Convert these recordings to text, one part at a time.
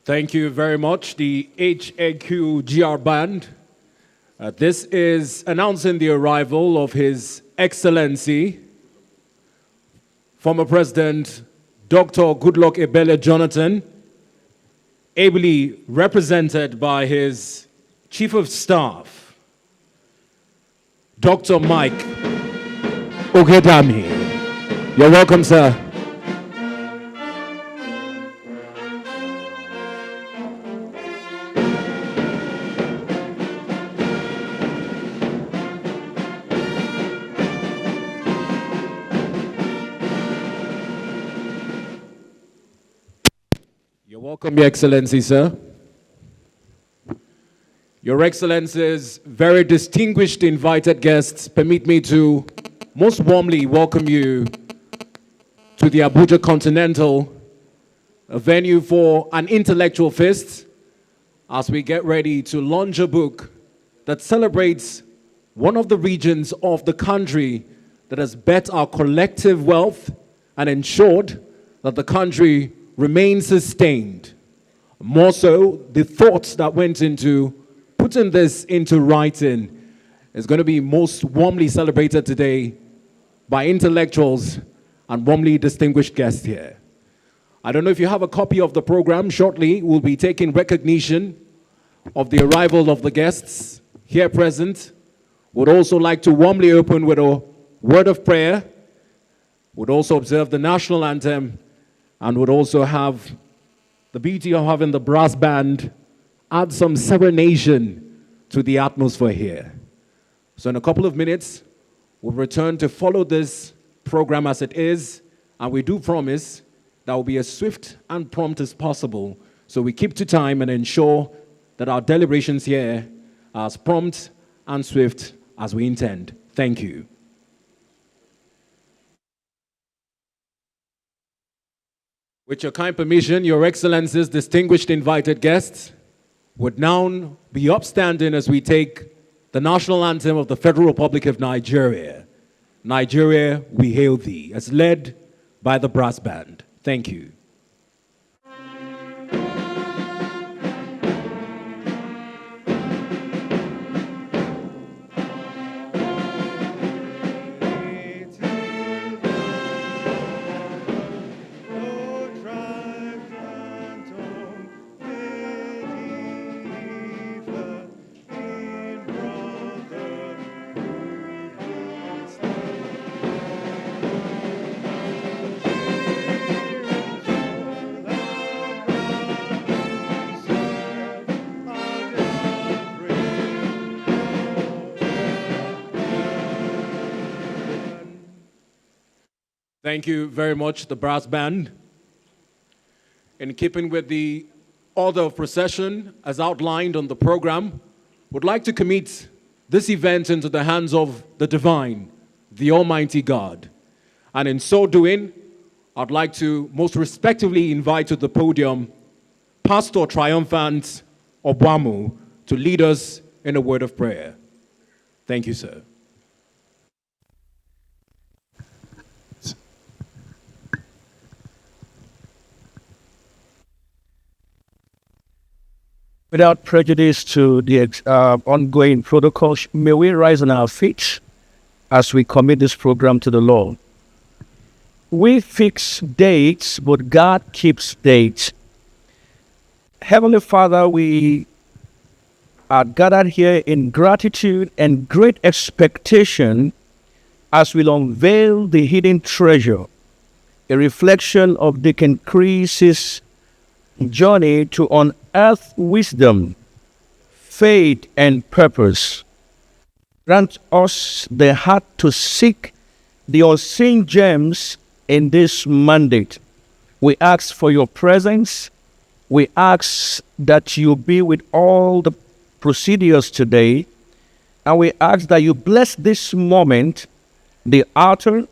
Thank you very much, the HAQ GR Band. This is announcing the arrival of His Excellency, former President Dr. Goodluck Ebele Jonathan, ably represented by his Chief of Staff, Dr. Mike Ogedami. You're welcome, sir. Welcome, Your Excellency, sir. Your Excellencies, very distinguished invited guests, permit me to most warmly welcome you to the Abuja Continental, a venue for an intellectual feast, as we get ready to launch a book that celebrates one of the regions of the country that has bet our collective wealth and ensured that the country remains sustained. More so, the thoughts that went into putting this into writing is going to be most warmly celebrated today by intellectuals and warmly distinguished guests here. I don't know if you have a copy of the program. Shortly, we'll be taking recognition of the arrival of the guests here present. Would also like to warmly open with a word of prayer. Would also observe the national anthem, and would also have the beauty of having the brass band add some serenation to the atmosphere here. So in a couple of minutes, we'll return to follow this program as it is, and we do promise that will be as swift and prompt as possible, so we keep to time and ensure that our deliberations here are as prompt and swift as we intend. Thank you. With your kind permission, Your Excellencies, distinguished invited guests, would now be upstanding as we take the national anthem of the Federal Republic of Nigeria. Nigeria, we hail thee, as led by the brass band. Thank you. Thank you very much, the brass band. In keeping with the order of procession as outlined on the program, would like to commit this event into the hands of the divine, the Almighty God. And in so doing, I'd like to most respectively invite to the podium Pastor Triumphant Obwamu to lead us in a word of prayer. Thank you, sir. Without prejudice to the ongoing protocol, may we rise on our feet as we commit this program to the Lord. We fix dates, but God keeps dates. Heavenly Father, we are gathered here in gratitude and great expectation as we unveil the hidden treasure, a reflection of Deacon Chris's journey to unearth wisdom, faith, and purpose. Grant us the heart to seek the unseen gems in this mandate. We ask for your presence. We ask that you be with all the procedures today. And we ask that you bless this moment, the author,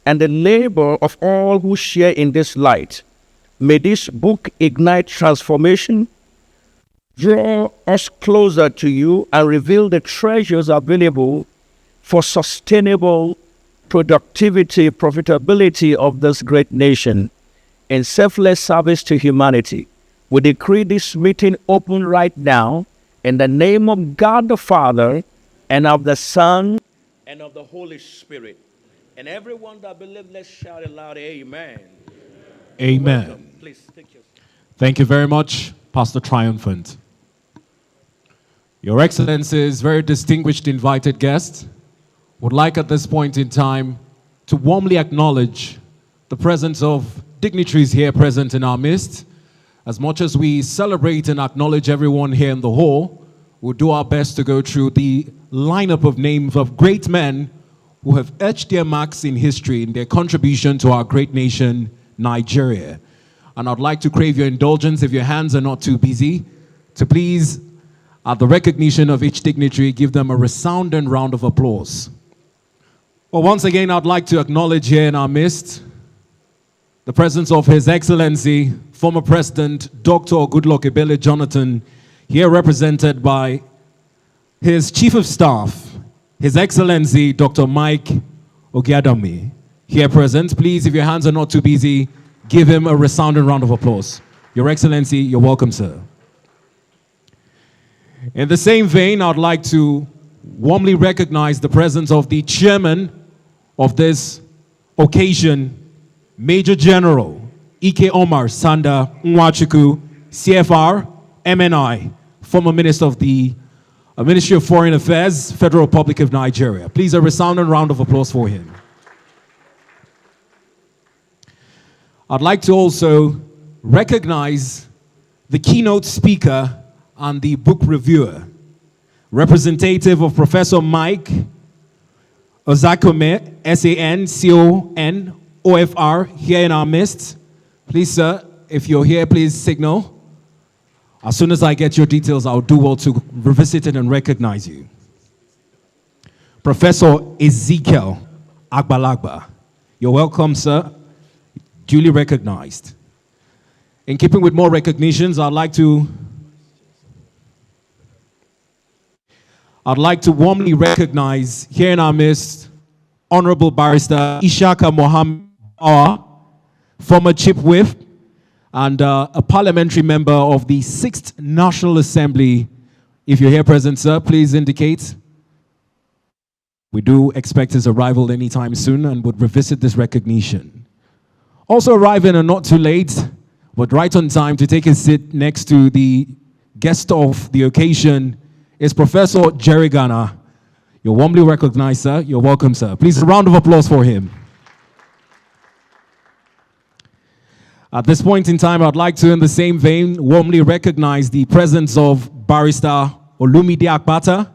and the labor of all who share in this light. May this book ignite transformation, draw us closer to you, and reveal the treasures available for sustainable productivity, profitability of this great nation in selfless service to humanity. We decree this meeting open right now in the name of God the Father and of the Son and of the Holy Spirit. And everyone that believes, let's shout it loud, amen. Amen. Welcome. Please take your... Thank you very much, Pastor Triumphant. Your Excellencies, very distinguished invited guests, would like at this point in time to warmly acknowledge the presence of dignitaries here present in our midst. As much as we celebrate and acknowledge everyone here in the hall, we'll do our best to go through the lineup of names of great men who have etched their marks in history in their contribution to our great nation, Nigeria. And I'd like to crave your indulgence, if your hands are not too busy, to please, at the recognition of each dignitary, give them a resounding round of applause. Well, once again, I'd like to acknowledge here in our midst the presence of His Excellency, former President Dr. Goodluck Ebele Jonathan, here represented by his Chief of Staff, His Excellency Dr. Mike Ogiadami, here present. Please, if your hands are not too busy, give him a resounding round of applause. Your Excellency, you're welcome, sir. In the same vein, I'd like to warmly recognize the presence of the chairman of this occasion, Major General Omar Sanda Nwachukwu, CFR, MNI, former Minister of the Ministry of Foreign Affairs, Federal Republic of Nigeria. Please, a resounding round of applause for him. I'd like to also recognize the keynote speaker and the book reviewer, representative of Professor Mike Ozekhome, SANCONOFR, here in our midst. Please, sir, if you're here, please signal. As soon as I get your details, I'll do well to revisit it and recognize you. Professor Ezekiel Agbalagba, you're welcome, sir. Duly recognized. In keeping with more recognitions, I'd like to warmly recognize here in our midst Honorable Barrister Ishaka Mohammed, former Chief Whip and a parliamentary member of the 6th National Assembly. If you're here present, sir, please indicate. We do expect his arrival anytime soon and would revisit this recognition. Also arriving and not too late, but right on time to take his seat next to the guest of the occasion is Professor Jerry Ghana. You're warmly recognized, sir. You're welcome, sir. Please, a round of applause for him. At this point in time, I'd like to, in the same vein, warmly recognize the presence of Barrister Olumide Akpata,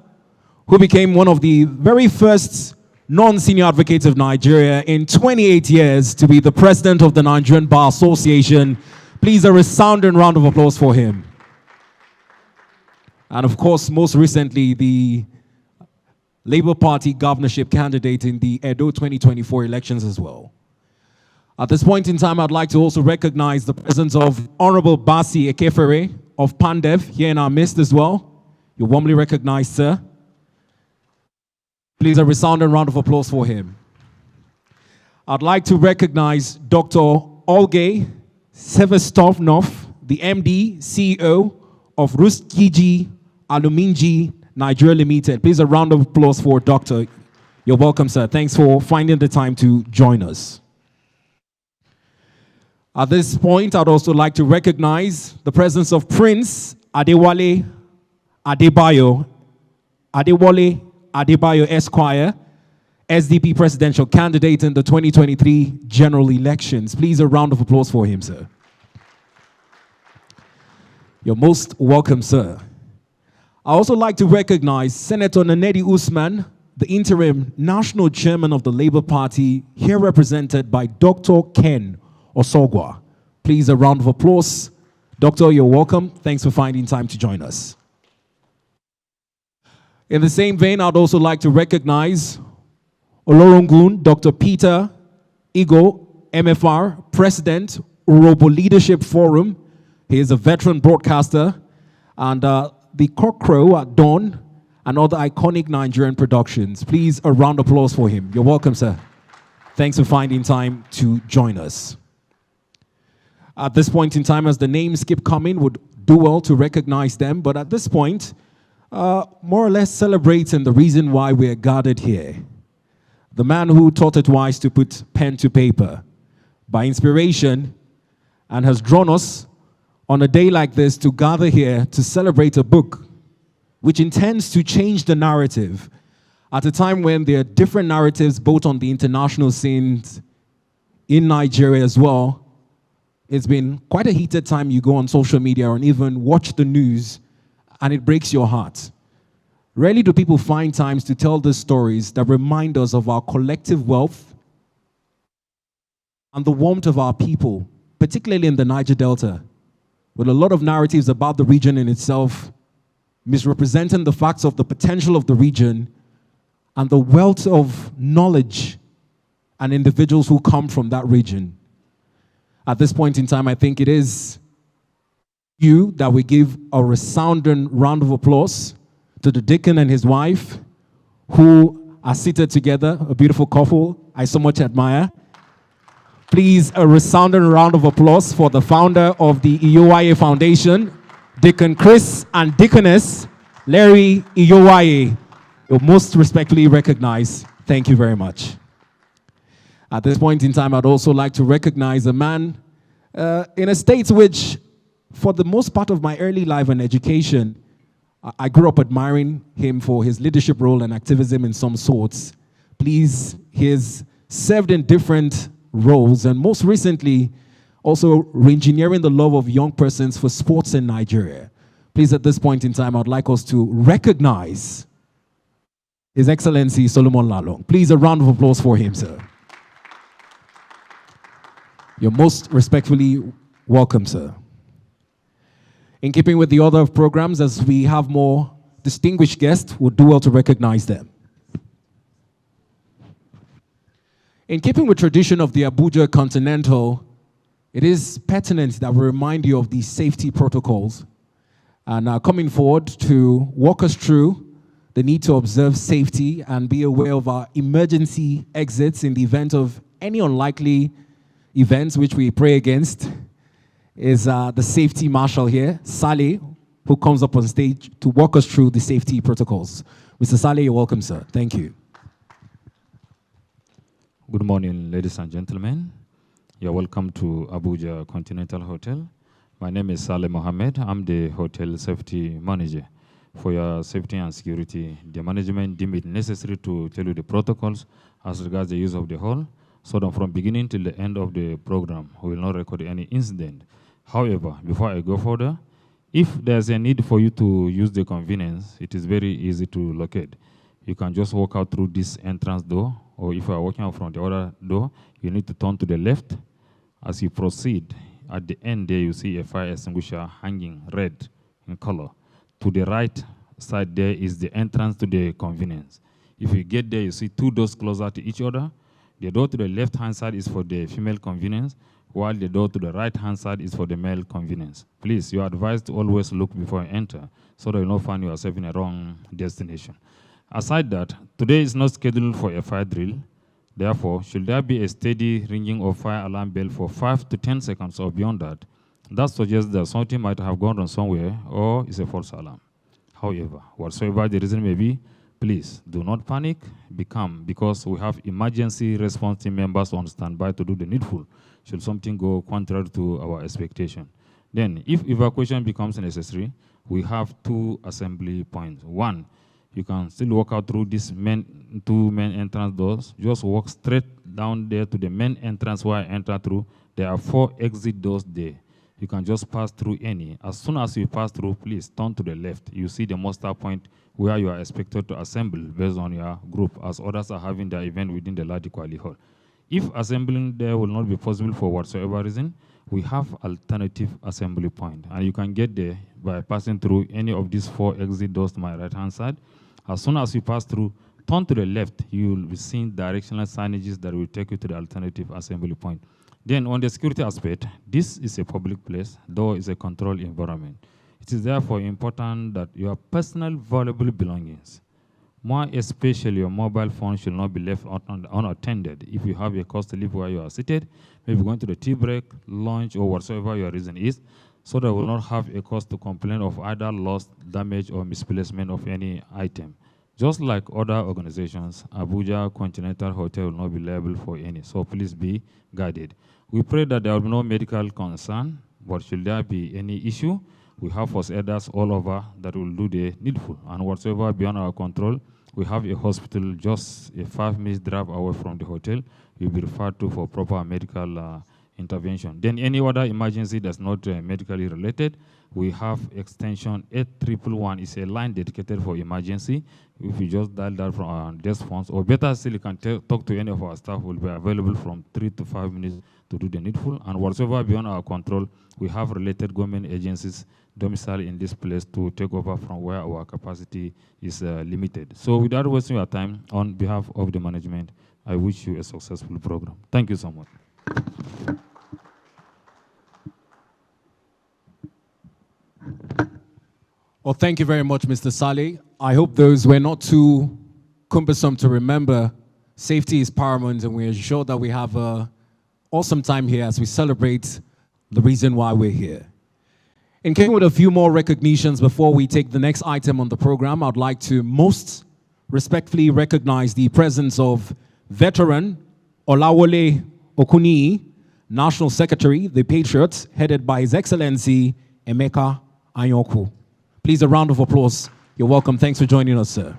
who became one of the very first non-senior advocates of Nigeria in 28 years to be the president of the Nigerian Bar Association. Please, a resounding round of applause for him. And of course, most recently, the Labour Party governorship candidate in the Edo 2024 elections as well. At this point in time, I'd like to also recognize the presence of Honorable Basi Ekefere of Pandev here in our midst as well. You're warmly recognized, sir. Please, a resounding round of applause for him. I'd like to recognize Dr. Olgay Sevestovnov, the MD, CEO of Ruskiji Aluminji Nigeria Limited. Please, a round of applause for Doctor. You're welcome, sir. Thanks for finding the time to join us. At this point, I'd also like to recognize the presence of Prince Adewale Adebayo Esquire, SDP presidential candidate in the 2023 general elections. Please, a round of applause for him, sir. You're most welcome, sir. I also like to recognize Senator Nanedi Usman, the interim national chairman of the Labour Party, here represented by Dr. Ken Osogwa. Please, a round of applause. Doctor, you're welcome. Thanks for finding time to join us. In the same vein, I'd also like to recognize Olorungun Dr. Peter Igo, MFR, President, Urobo Leadership Forum. He is a veteran broadcaster, and the Cockcrow at Dawn, and other iconic Nigerian productions. Please, a round of applause for him. You're welcome, sir. Thanks for finding time to join us. At this point in time, as the names keep coming, would do well to recognize them. But at this point, more or less celebrating the reason why we're gathered here. The man who taught it wise to put pen to paper by inspiration and has drawn us on a day like this to gather here to celebrate a book which intends to change the narrative at a time when there are different narratives both on the international scenes in Nigeria as well. It's been quite a heated time. You go on social media or even watch the news and it breaks your heart. Rarely do people find times to tell these stories that remind us of our collective wealth and the warmth of our people, particularly in the Niger Delta, with a lot of narratives about the region in itself, misrepresenting the facts of the potential of the region and the wealth of knowledge and individuals who come from that region. At this point in time, I think it is you that we give a resounding round of applause to the deacon and his wife, who are seated together, a beautiful couple I so much admire. Please, a resounding round of applause for the founder of the Iyovwaye Foundation, Deacon Chris and Deaconess Larry Iyovwaye. You're most respectfully recognized. Thank you very much. At this point in time, I'd also like to recognize a man in a state which, for the most part of my early life and education, I grew up admiring him for his leadership role and activism in some sorts. Please, he's served in different roles, and most recently, also re-engineering the love of young persons for sports in Nigeria. Please, at this point in time, I'd like us to recognize His Excellency Solomon Lalong. Please, a round of applause for him, sir. You're most respectfully welcome, sir. In keeping with the order of programs, as we have more distinguished guests, we'll do well to recognize them. In keeping with tradition of the Abuja Continental, it is pertinent that we remind you of these safety protocols and coming forward to walk us through the need to observe safety and be aware of our emergency exits in the event of any unlikely events which we pray against is the safety marshal here, Saleh, who comes up on stage to walk us through the safety protocols. Mr. Saleh, you're welcome, sir. Thank you. Good morning, ladies and gentlemen. You're welcome to Abuja Continental Hotel. My name is Saleh Mohammed. I'm the hotel safety manager. For your safety and security, the management deemed it necessary to tell you the protocols as regards the use of the hall, so that from beginning till the end of the program, we will not record any incident. However, before I go further, if there's a need for you to use the convenience, it is very easy to locate. You can just walk out through this entrance door, or if you are walking out from the other door, you need to turn to the left. As you proceed, at the end there you see a fire extinguisher hanging red in color. To the right side there is the entrance to the convenience. If you get there, you see two doors closer to each other. The door to the left-hand side is for the female convenience, while the door to the right-hand side is for the male convenience. Please, you are advised to always look before you enter, so that you will not find yourself in a wrong destination. Aside that, today is not scheduled for a fire drill. Therefore, should there be a steady ringing of fire alarm bell for 5 to 10 seconds or beyond that, that suggests that something might have gone wrong somewhere or is a false alarm. However, whatsoever the reason may be, please do not panic, be calm, because we have emergency response team members on standby to do the needful should something go contrary to our expectation. Then, if evacuation becomes necessary, we have two assembly points. One, you can still walk out through these two main entrance doors. Just walk straight down there to the main entrance where I enter through. There are 4 exit doors there. You can just pass through any. As soon as you pass through, please turn to the left. You see the muster point where you are expected to assemble based on your group, as others are having their event within the Ladi Kwali Hall. If assembling there will not be possible for whatsoever reason, we have alternative assembly point. And you can get there by passing through any of these 4 exit doors to my right-hand side. As soon as you pass through, turn to the left, you will be seeing directional signages that will take you to the alternative assembly point. Then on the security aspect, this is a public place, though it's a controlled environment. It is therefore important that your personal valuable belongings, More especially, your mobile phone should not be left unattended. If you have a cause to leave where you are seated, maybe going to the tea break, lunch, or whatsoever your reason is, so that you will not have a cause to complain of either loss, damage, or misplacement of any item. Just like other organizations, Abuja Continental Hotel will not be liable for any, so please be guided. We pray that there will be no medical concern, but should there be any issue, we have first aiders all over that will do the needful. And whatsoever beyond our control, we have a hospital just a 5-minute drive away from the hotel. You'll be referred to for proper medical intervention. Then any other emergency that's not medically related, we have extension 8111. It's a line dedicated for emergency. If you just dial that from our desk phones, or better still, you can talk to any of our staff. Will be available from 3 to 5 minutes to do the needful. And whatsoever beyond our control, we have related government agencies domiciled in this place to take over from where our capacity is limited. So without wasting your time, on behalf of the management, I wish you a successful program. Thank you so much. Well, thank you very much, Mr. Saleh. I hope those were not too cumbersome to remember. Safety is paramount, and we ensure that we have an awesome time here as we celebrate the reason why we're here. In keeping with a few more recognitions before we take the next item on the program, I'd like to most respectfully recognize the presence of veteran Olawole Okuni, National Secretary, the Patriots, headed by His Excellency Emeka Anyokwu. Please, a round of applause. You're welcome. Thanks for joining us, sir.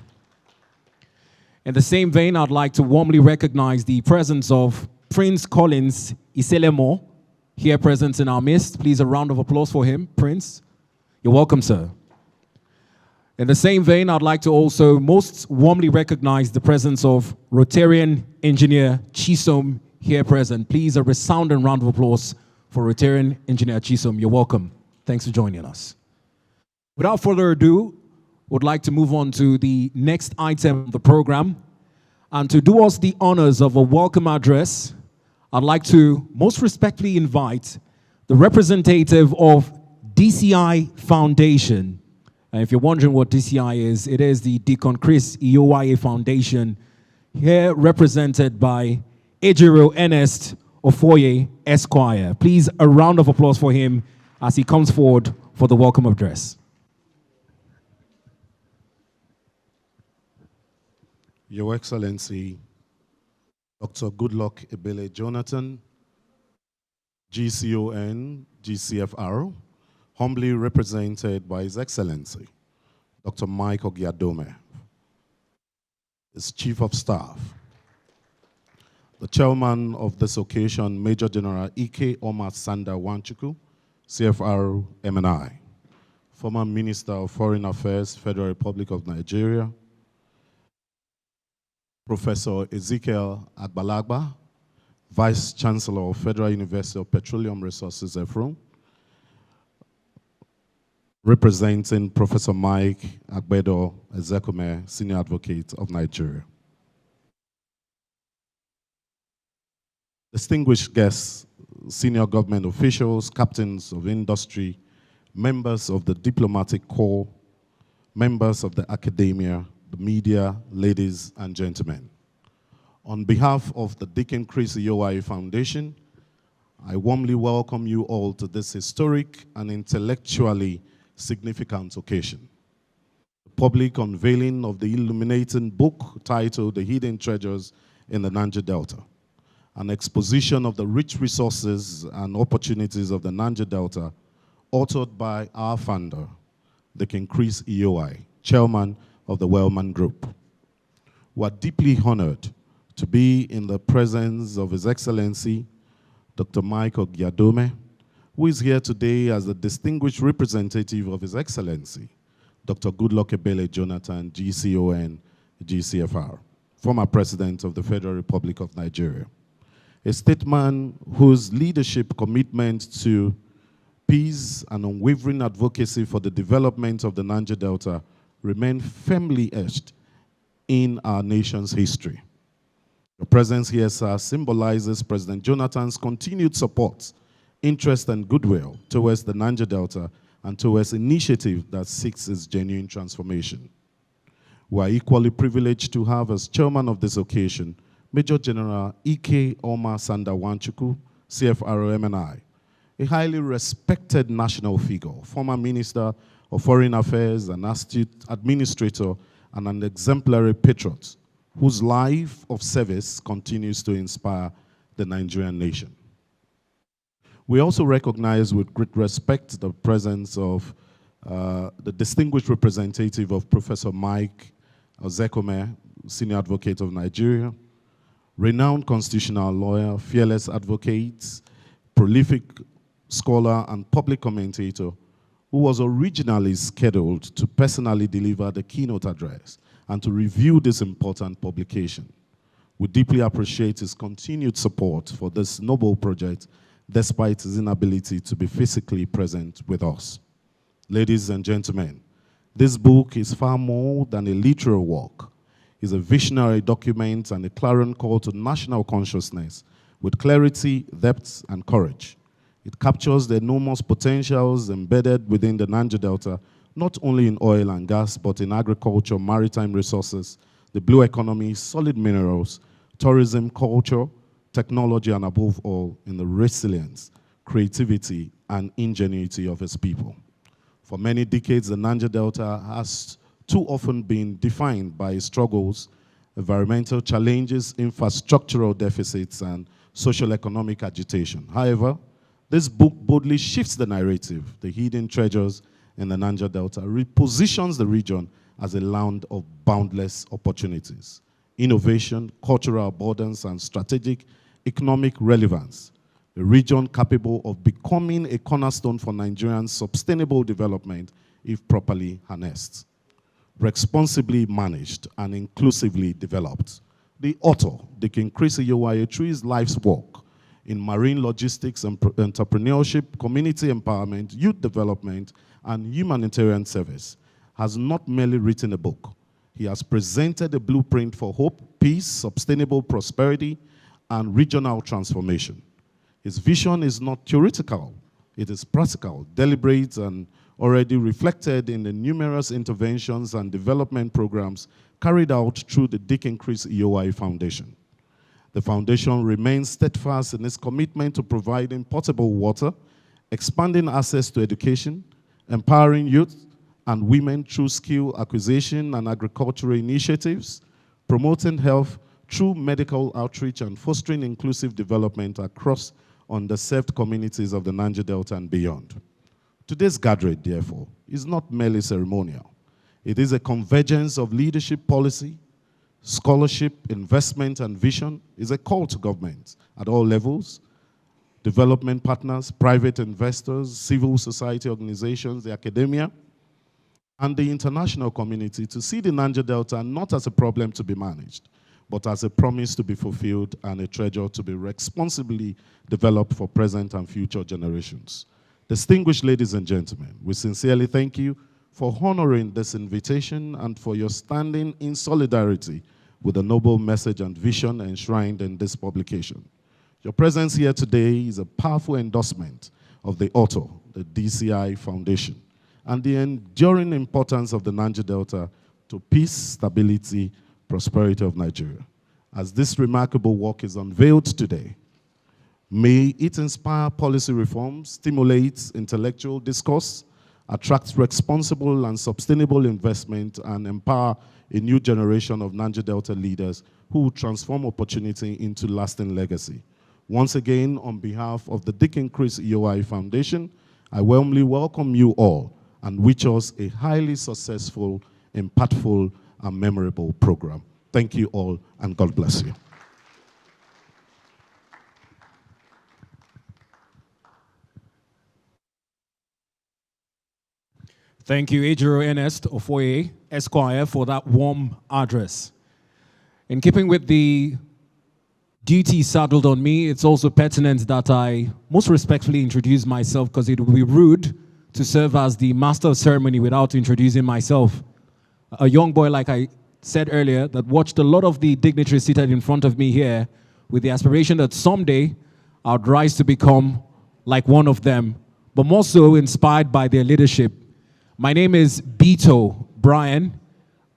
In the same vein, I'd like to warmly recognize the presence of Prince Collins Iselemo, here present in our midst. Please, a round of applause for him, Prince. You're welcome, sir. In the same vein, I'd like to also most warmly recognize the presence of Rotarian Engineer Chisom, here present. Please, a resounding round of applause for Rotarian Engineer Chisom. You're welcome. Thanks for joining us. Without further ado, would like to move on to the next item of the program. And to do us the honors of a welcome address, I'd like to most respectfully invite the representative of DCI Foundation. And if you're wondering what DCI is, it is the Deacon Chris Iyovwaye Foundation, here represented by Ejiro Ernest Ofoye Esquire. Please, a round of applause for him as he comes forward for the welcome address. Your Excellency, Dr. Goodluck Ebele Jonathan, GCON, GCFR, humbly represented by His Excellency, Dr. Mike Ogiadome, his Chief of Staff, the Chairman of this occasion, Major General Omar Sanda Nwachukwu, CFR MNI, former Minister of Foreign Affairs, Federal Republic of Nigeria, Professor Ezekiel Agbalagba, Vice Chancellor of Federal University of Petroleum Resources, Ephraim, representing Professor Mike Agbedor, Ozekhome, Senior Advocate of Nigeria. Distinguished guests, senior government officials, captains of industry, members of the diplomatic corps, members of the academia, the media, ladies and gentlemen. On behalf of the Deacon Chris Iyovwaye Foundation, I warmly welcome you all to this historic and intellectually significant occasion. The public unveiling of the illuminating book titled The Hidden Treasures in the Niger Delta, an exposition of the rich resources and opportunities of the Niger Delta, authored by our founder, Deacon Chris Iyovwaye, chairman of the Wellman Group. We are deeply honored to be in the presence of His Excellency, Dr. Mike Ogiadome, who is here today as the distinguished representative of His Excellency, Dr. Goodluck Ebele Jonathan, GCON, GCFR, former President of the Federal Republic of Nigeria. A statesman whose leadership, commitment to peace and unwavering advocacy for the development of the Niger Delta remain firmly etched in our nation's history. Your presence here, sir, symbolizes President Jonathan's continued support, interest, and goodwill towards the Niger Delta and towards initiative that seeks its genuine transformation. We are equally privileged to have as chairman of this occasion Major General Omar Sanda Nwachukwu, CFR MNI, a highly respected national figure, former Minister of Foreign Affairs, an astute administrator, and an exemplary patriot, whose life of service continues to inspire the Nigerian nation. We also recognize with great respect the presence of the distinguished representative of Professor Mike Ozekhome, Senior Advocate of Nigeria, renowned constitutional lawyer, fearless advocate, prolific scholar, and public commentator, who was originally scheduled to personally deliver the keynote address and to review this important publication. We deeply appreciate his continued support for this noble project, despite his inability to be physically present with us. Ladies and gentlemen, this book is far more than a literary work. It's a visionary document and a clarion call to national consciousness with clarity, depth, and courage. It captures the enormous potentials embedded within the Niger Delta, not only in oil and gas, but in agriculture, maritime resources, the blue economy, solid minerals, tourism, culture, technology, and above all, in the resilience, creativity, and ingenuity of its people. For many decades, the Niger Delta has too often been defined by struggles, environmental challenges, infrastructural deficits, and social economic agitation. However, this book boldly shifts the narrative. The hidden treasures in the Niger Delta repositions the region as a land of boundless opportunities, innovation, cultural abundance, and strategic economic relevance. A region capable of becoming a cornerstone for Nigerian sustainable development if properly harnessed, responsibly managed, and inclusively developed. The author, Deacon Chris Iyovwaye, through his life's work in marine logistics and entrepreneurship, community empowerment, youth development, and humanitarian service, has not merely written a book. He has presented a blueprint for hope, peace, sustainable prosperity, and regional transformation. His vision is not theoretical, it is practical, deliberate, and already reflected in the numerous interventions and development programs carried out through the Deacon Chris Iyovwaye Foundation. The foundation remains steadfast in its commitment to providing potable water, expanding access to education, empowering youth and women through skill acquisition and agricultural initiatives, promoting health through medical outreach, and fostering inclusive development across underserved communities of the Niger Delta and beyond. Today's gathering, therefore, is not merely ceremonial. It is a convergence of leadership policy, scholarship, investment, and vision. It's a call to government at all levels, development partners, private investors, civil society organizations, the academia, and the international community to see the Niger Delta not as a problem to be managed, but as a promise to be fulfilled and a treasure to be responsibly developed for present and future generations. Distinguished ladies and gentlemen, we sincerely thank you for honoring this invitation and for your standing in solidarity with the noble message and vision enshrined in this publication. Your presence here today is a powerful endorsement of the author, the DCI Foundation, and the enduring importance of the Niger Delta to peace, stability, prosperity of Nigeria. As this remarkable work is unveiled today, may it inspire policy reforms, stimulate intellectual discourse, attract responsible and sustainable investment, and empower a new generation of Niger Delta leaders who will transform opportunity into lasting legacy. Once again, on behalf of the Deacon Chris Iyovwaye Foundation, I warmly welcome you all and wish us a highly successful, impactful, and memorable program. Thank you all, and God bless you. Thank you, Ejiro Ernest Ofoye, Esquire, for that warm address. In keeping with the duty saddled on me, it's also pertinent that I most respectfully introduce myself, because it would be rude to serve as the master of ceremony without introducing myself. A young boy, like I said earlier, that watched a lot of the dignitaries seated in front of me here with the aspiration that someday I'd rise to become like one of them, but more so inspired by their leadership. My name is Beto Brian.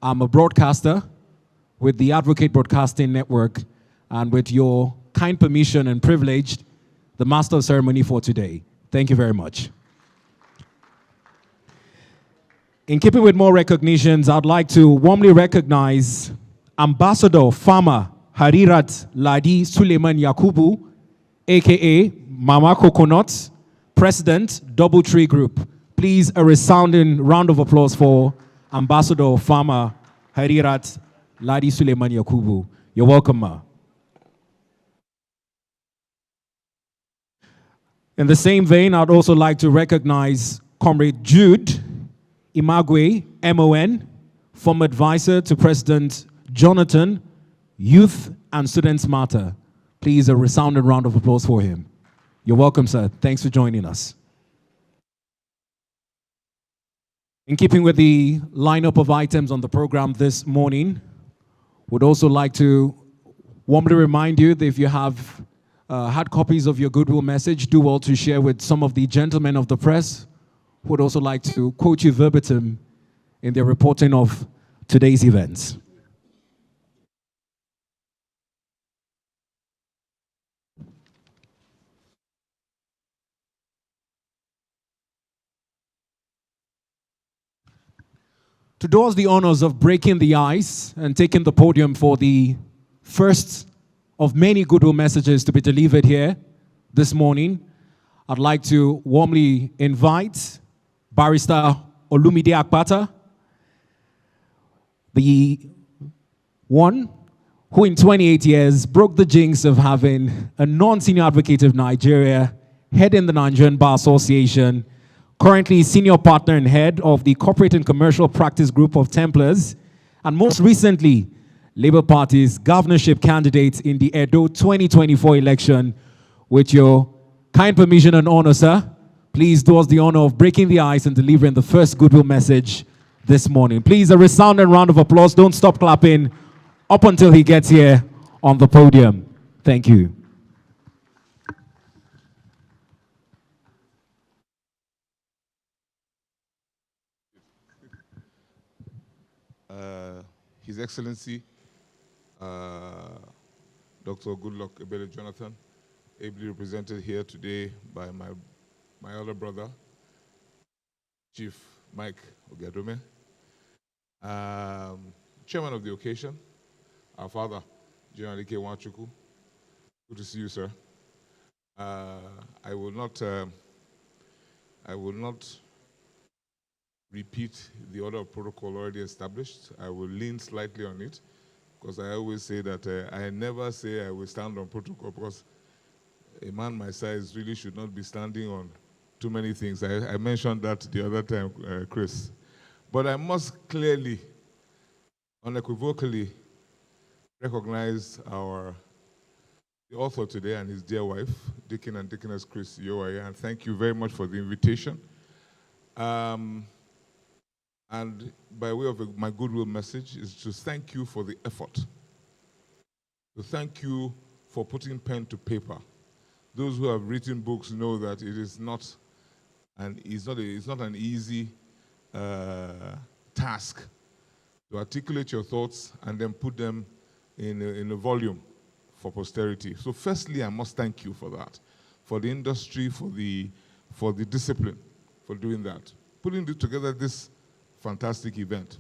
I'm a broadcaster with the Advocate Broadcasting Network, and with your kind permission and privilege, the Master of Ceremony for today. Thank you very much. In keeping with more recognitions, I'd like to warmly recognize Ambassador Farmer Harirat Ladi Suleiman Yakubu, aka Mama Coconut, President, Doubletree Group. Please, a resounding round of applause for Ambassador Farmer Harirat Ladi Suleiman Yakubu. You're welcome, Ma. In the same vein, I'd also like to recognize Comrade Jude Imagwe, MON, former advisor to President Jonathan, Youth and Students Matter. Please, a resounding round of applause for him. You're welcome, sir. Thanks for joining us. In keeping with the lineup of items on the program this morning, would also like to warmly remind you that if you have hard copies of your goodwill message, do well to share with some of the gentlemen of the press who would also like to quote you verbatim in their reporting of today's events. To do us the honors of breaking the ice and taking the podium for the first of many goodwill messages to be delivered here this morning, I'd like to warmly invite Barrister Olumide Akpata, the one who in 28 years broke the jinx of having a non-senior advocate of Nigeria heading the Nigerian Bar Association, currently senior partner and head of the Corporate and Commercial Practice Group of Templars, and most recently, Labour Party's governorship candidate in the Edo 2024 election. With your kind permission and honor, sir, please do us the honor of breaking the ice and delivering the first goodwill message this morning. Please, a resounding round of applause. Don't stop clapping up until he gets here on the podium. Thank you. His Excellency, Dr. Goodluck Ebele Jonathan, ably represented here today by my elder brother, Chief Mike Ogadome, Chairman of the occasion, our father, General Nwachukwu. Good to see you, sir. I will not repeat the order of protocol already established. I will lean slightly on it, because I always say that I never say I will stand on protocol, because a man my size really should not be standing on too many things. I mentioned that the other time, Chris. But I must clearly, unequivocally recognize the author today and his dear wife, Deacon and Deaconess Chris Iyovwaye, and thank you very much for the invitation. And by way of my goodwill message is to thank you for the effort, to thank you for putting pen to paper. Those who have written books know that it is not an easy task to articulate your thoughts and then put them in a volume for posterity. So firstly, I must thank you for that, for the industry, for the discipline, for doing that, putting together this fantastic event.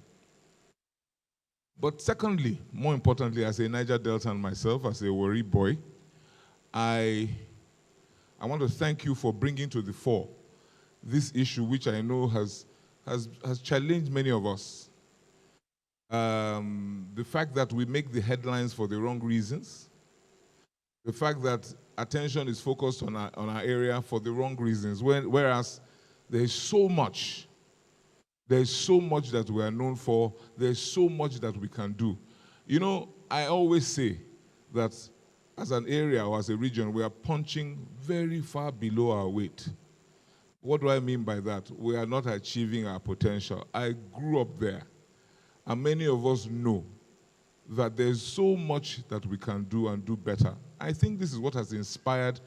But secondly, more importantly, as a Niger Delta and myself, as a Warri boy, I want to thank you for bringing to the fore this issue, which I know has challenged many of us. The fact that we make the headlines for the wrong reasons, the fact that attention is focused on our area for the wrong reasons, whereas there's so much that we are known for, there's so much that we can do. You know, I always say that as an area or as a region, we are punching very far below our weight. What do I mean by that? We are not achieving our potential. I grew up there, and many of us know that there's so much that we can do and do better. I think this is what has inspired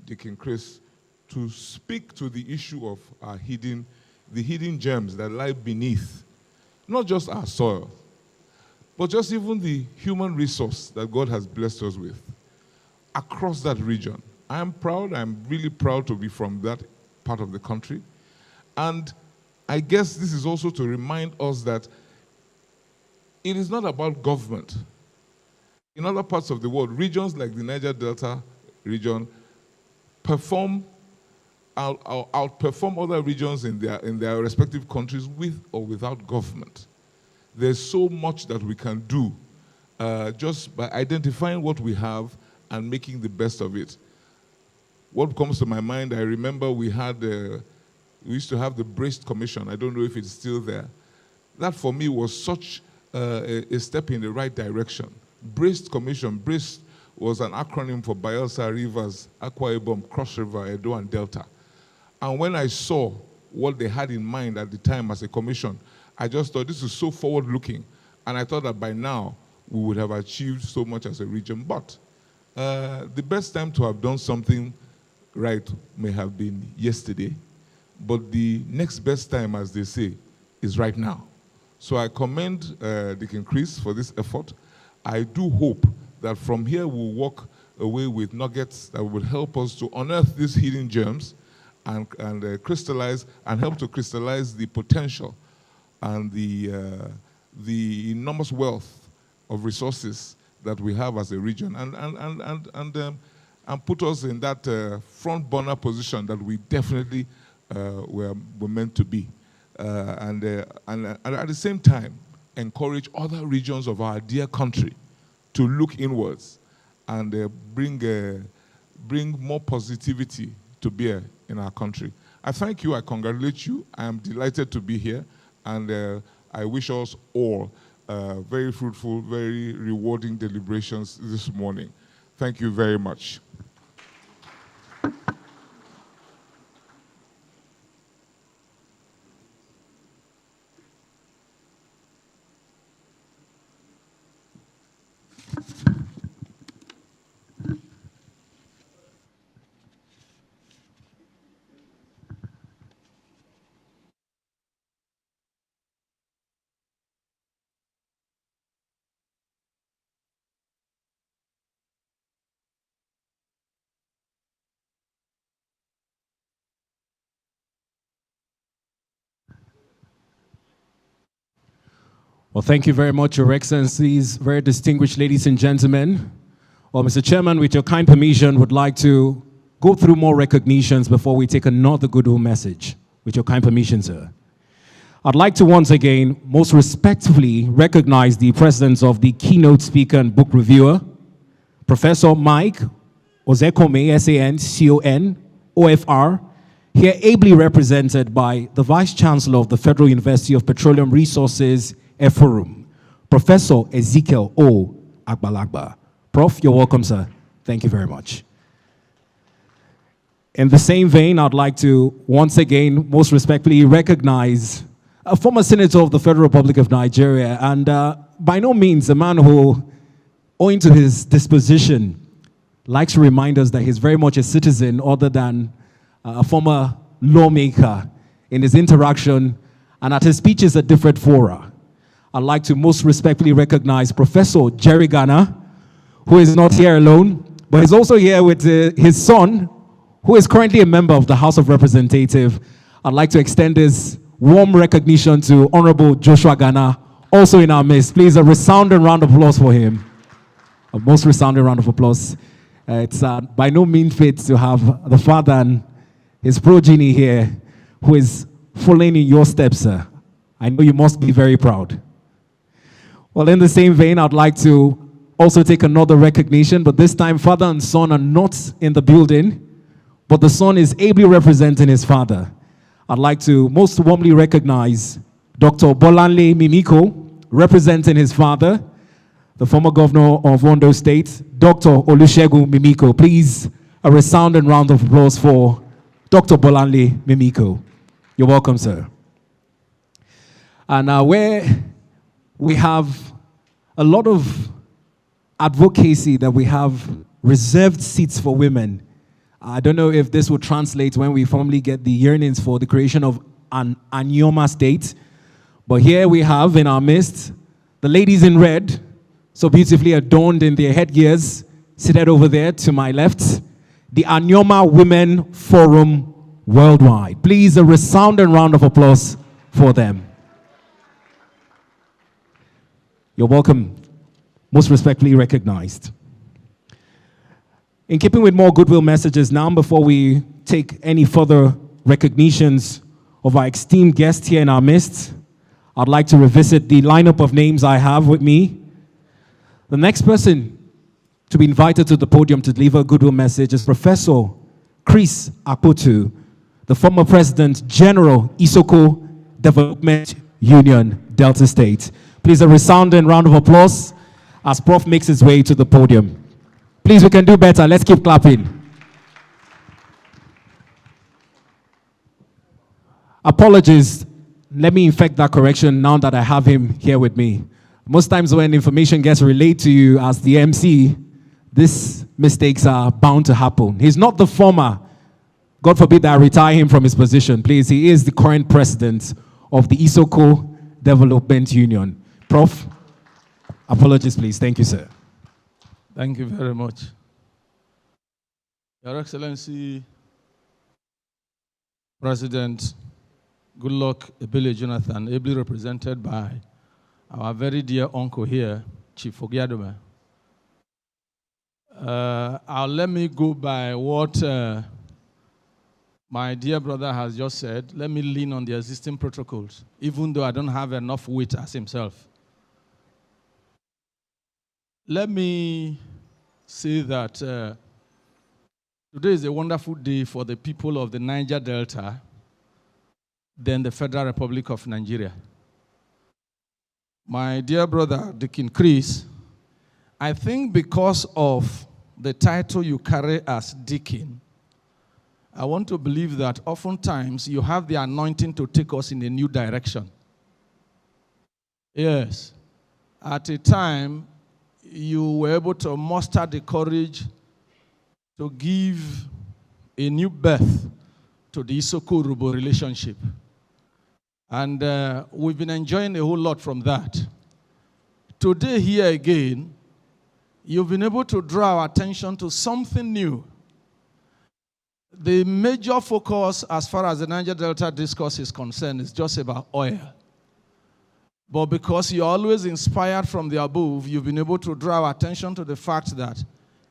Deacon Chris to speak to the issue of the hidden gems that lie beneath, not just our soil, but just even the human resource that God has blessed us with across that region. I'm proud, I'm really proud to be from that part of the country. And I guess this is also to remind us that it is not about government. In other parts of the world, regions like the Niger Delta region outperform other regions in their respective countries with or without government. There's so much that we can do just by identifying what we have and making the best of it. What comes to my mind, I remember we used to have the Breast Commission. I don't know if it's still there. That for me was such a step in the right direction. Breast Commission. Breast was an acronym for Bayelsa, Rivers, Akwa Ibom, Cross River, Edo, and Delta. And when I saw what they had in mind at the time as a commission, I just thought this is so forward-looking. And I thought that by now we would have achieved so much as a region. But the best time to have done something right may have been yesterday. But the next best time, as they say, is right now. So I commend Deacon Chris for this effort. I do hope that from here we'll walk away with nuggets that will help us to unearth these hidden gems and crystallize and help to crystallize the potential and the enormous wealth of resources that we have as a region and put us in that front burner position that we definitely were meant to be. And at the same time, encourage other regions of our dear country to look inwards and bring more positivity to bear in our country. I thank you, I congratulate you, I am delighted to be here, and I wish us all very fruitful, very rewarding deliberations this morning. Thank you very much. Well, thank you very much, Your Excellencies, very distinguished ladies and gentlemen. Well, Mr. Chairman, with your kind permission, would like to go through more recognitions before we take another goodwill message. With your kind permission, sir. I'd like to once again, most respectfully, recognize the presence of the keynote speaker and book reviewer, Professor Mike Ozekhome, S-A-N-C-O-N, OFR, here ably represented by the Vice Chancellor of the Federal University of Petroleum Resources, Eforum, Professor Ezekiel O. Agbalagba. Prof, you're welcome, sir. Thank you very much. In the same vein, I'd like to once again most respectfully recognize a former senator of the Federal Republic of Nigeria, and by no means a man who, owing to his disposition, likes to remind us that he's very much a citizen other than a former lawmaker in his interaction and at his speeches at different fora. I'd like to most respectfully recognize Professor Jerry Ghana, who is not here alone, but he's also here with his son, who is currently a member of the House of Representatives. I'd like to extend this warm recognition to Honorable Joshua Ghana, also in our midst. Please, a resounding round of applause for him. A most resounding round of applause. It's by no means fit to have the father and his progeny here, who is following in your steps, sir. I know you must be very proud. Well, in the same vein, I'd like to also take another recognition, but this time father and son are not in the building, but the son is ably representing his father. I'd like to most warmly recognize Dr. Bolanle Mimiko, representing his father, the former governor of Ondo State, Dr. Olusegun Mimiko. Please, a resounding round of applause for Dr. Bolanle Mimiko. You're welcome, sir. And where we have a lot of advocacy that we have reserved seats for women. I don't know if this will translate when we formally get the yearnings for the creation of an Anyoma state. But here we have in our midst The ladies in red, so beautifully adorned in their headgears, seated over there to my left, the Anyoma Women Forum Worldwide. Please, a resounding round of applause for them. You're welcome. Most respectfully recognized. In keeping with more goodwill messages now, before we take any further recognitions of our esteemed guests here in our midst, I'd like to revisit the lineup of names I have with me. The next person to be invited to the podium to deliver a goodwill message is Professor Chris Iyovwaye, the former President General Isoko Development Union, Delta State. Please, a resounding round of applause as Prof makes his way to the podium. Please, we can do better. Let's keep clapping. Apologies. Let me infect that correction now that I have him here with me. Most times when information gets relayed to you as the MC, these mistakes are bound to happen. He's not the former. God forbid that I retire him from his position. Please, he is the current president of the Isoko Development Union. Prof, apologies, please. Thank you, sir. Thank you very much. Your Excellency, President Goodluck Ebele Jonathan, ably represented by our very dear uncle here, Chief Ogiadome. Let me go by what my dear brother has just said. Let me lean on the existing protocols, even though I don't have enough weight as himself. Let me say that today is a wonderful day for the people of the Niger Delta, then the Federal Republic of Nigeria. My dear brother, Deacon Chris, I think because of the title you carry as Deacon, I want to believe that oftentimes you have the anointing to take us in a new direction. Yes. At a time, you were able to muster the courage to give a new birth to the Isoko-Rubo relationship. And we've been enjoying a whole lot from that. Today, here again, you've been able to draw our attention to something new. The major focus as far as the Niger Delta discourse is concerned is just about oil. But because you're always inspired from the above, you've been able to draw our attention to the fact that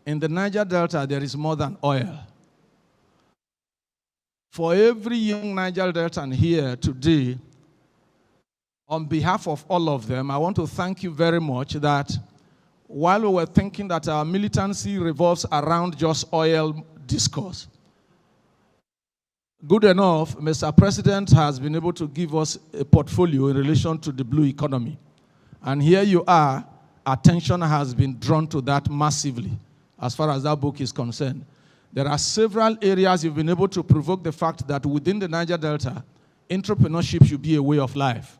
in the Niger Delta, there is more than oil. For every young Niger Deltan here today, on behalf of all of them, I want to thank you very much that while we were thinking that our militancy revolves around just oil discourse, good enough, Mr. President has been able to give us a portfolio in relation to the blue economy. And here you are, attention has been drawn to that massively as far as that book is concerned. There are several areas you've been able to provoke the fact that within the Niger Delta, entrepreneurship should be a way of life.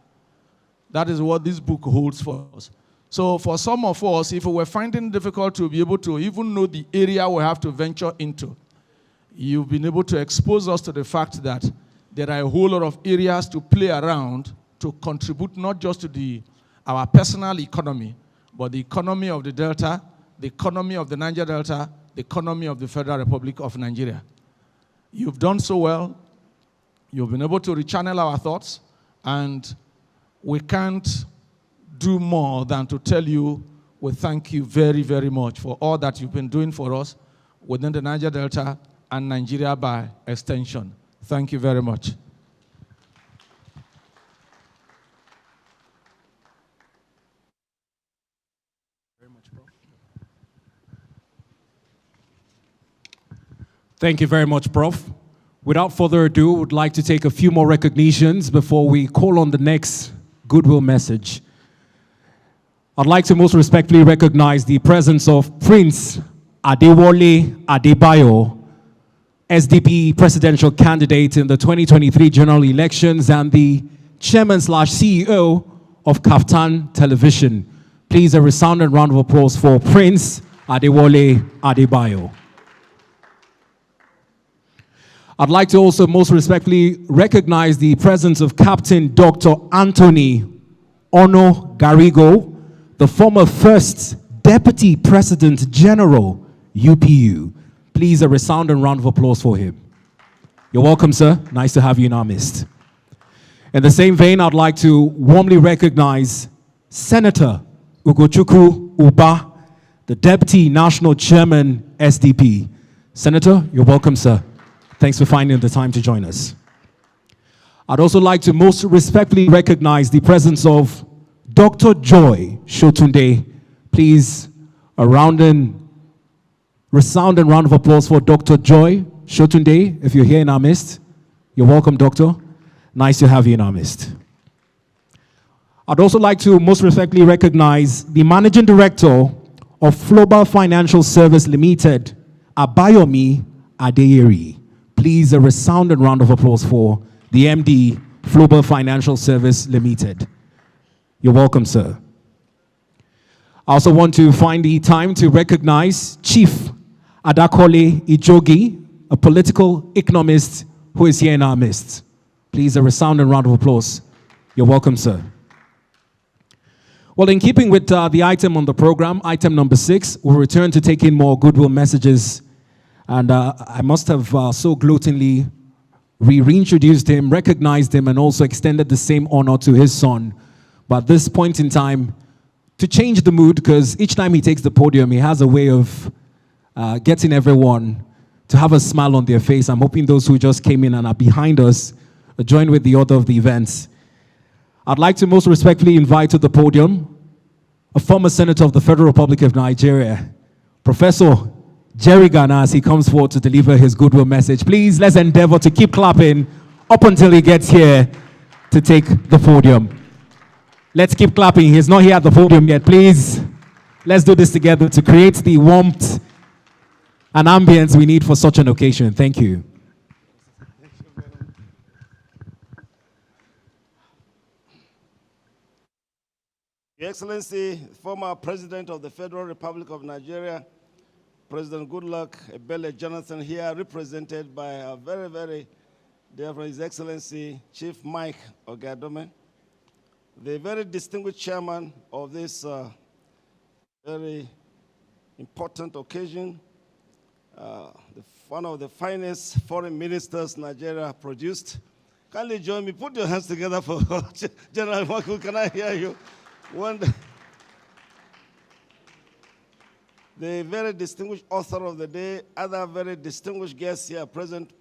That is what this book holds for us. So for some of us, if we were finding it difficult to be able to even know the area we have to venture into, you've been able to expose us to the fact that there are a whole lot of areas to play around to contribute not just to our personal economy, but the economy of the Delta, the economy of the Niger Delta, the economy of the Federal Republic of Nigeria. You've done so well. You've been able to rechannel our thoughts, and we can't do more than to tell you we thank you very, very much for all that you've been doing for us within the Niger Delta and Nigeria by extension. Thank you very much. Thank you very much, Prof. Without further ado, I would like to take a few more recognitions before we call on the next goodwill message. I'd like to most respectfully recognize the presence of Prince Adewale Adebayo, SDP presidential candidate in the 2023 general elections and the chairman/CEO of Kaftan Television. Please, a resounding round of applause for Prince Adewale Adebayo. I'd like to also most respectfully recognize the presence of Captain Dr. Anthony Ono Garrigo, the former First Deputy President General, UPU. Please, a resounding round of applause for him. You're welcome, sir. Nice to have you in our midst. In the same vein, I'd like to warmly recognize Senator Ugochukwu Uba, the Deputy National Chairman, SDP. Senator, you're welcome, sir. Thanks for finding the time to join us. I'd also like to most respectfully recognize the presence of Dr. Joy Shotunde. Please, a resounding round of applause for Dr. Joy Shotunde. If you're here in our midst, you're welcome, Doctor. Nice to have you in our midst. I'd also like to most respectfully recognize the Managing Director of Floba Financial Service Limited, Abayomi Adeyeri. Please, a resounding round of applause for the MD, Floba Financial Service Limited. You're welcome, sir. I also want to find the time to recognize Chief Adakole Ijogi, a political economist who is here in our midst. Please, a resounding round of applause. You're welcome, sir. Well, in keeping with the item on the program, item number 6, we'll return to take in more goodwill messages. And I must have so gloatingly reintroduced him, recognized him, and also extended the same honor to his son. But at this point in time, to change the mood, because each time he takes the podium, he has a way of getting everyone to have a smile on their face. I'm hoping those who just came in and are behind us join with the order of the events. I'd like to most respectfully invite to the podium a former senator of the Federal Republic of Nigeria, Professor Jerry Ghana, as he comes forward to deliver his goodwill message. Please, let's endeavor to keep clapping up until he gets here to take the podium. Let's keep clapping. He's not here at the podium yet. Please, let's do this together to create the warmth and ambience we need for such an occasion. Thank you. Your Excellency, former President of the Federal Republic of Nigeria, President Goodluck, Ebele Jonathan here, represented by our very, very dear His Excellency, Chief Mike Ogadome, the very distinguished chairman of this very important occasion, one of the finest foreign ministers Nigeria produced. Kindly join me, put your hands together for General Nwachukwu. Can I hear you? The very distinguished author of the day, other very distinguished guests here present,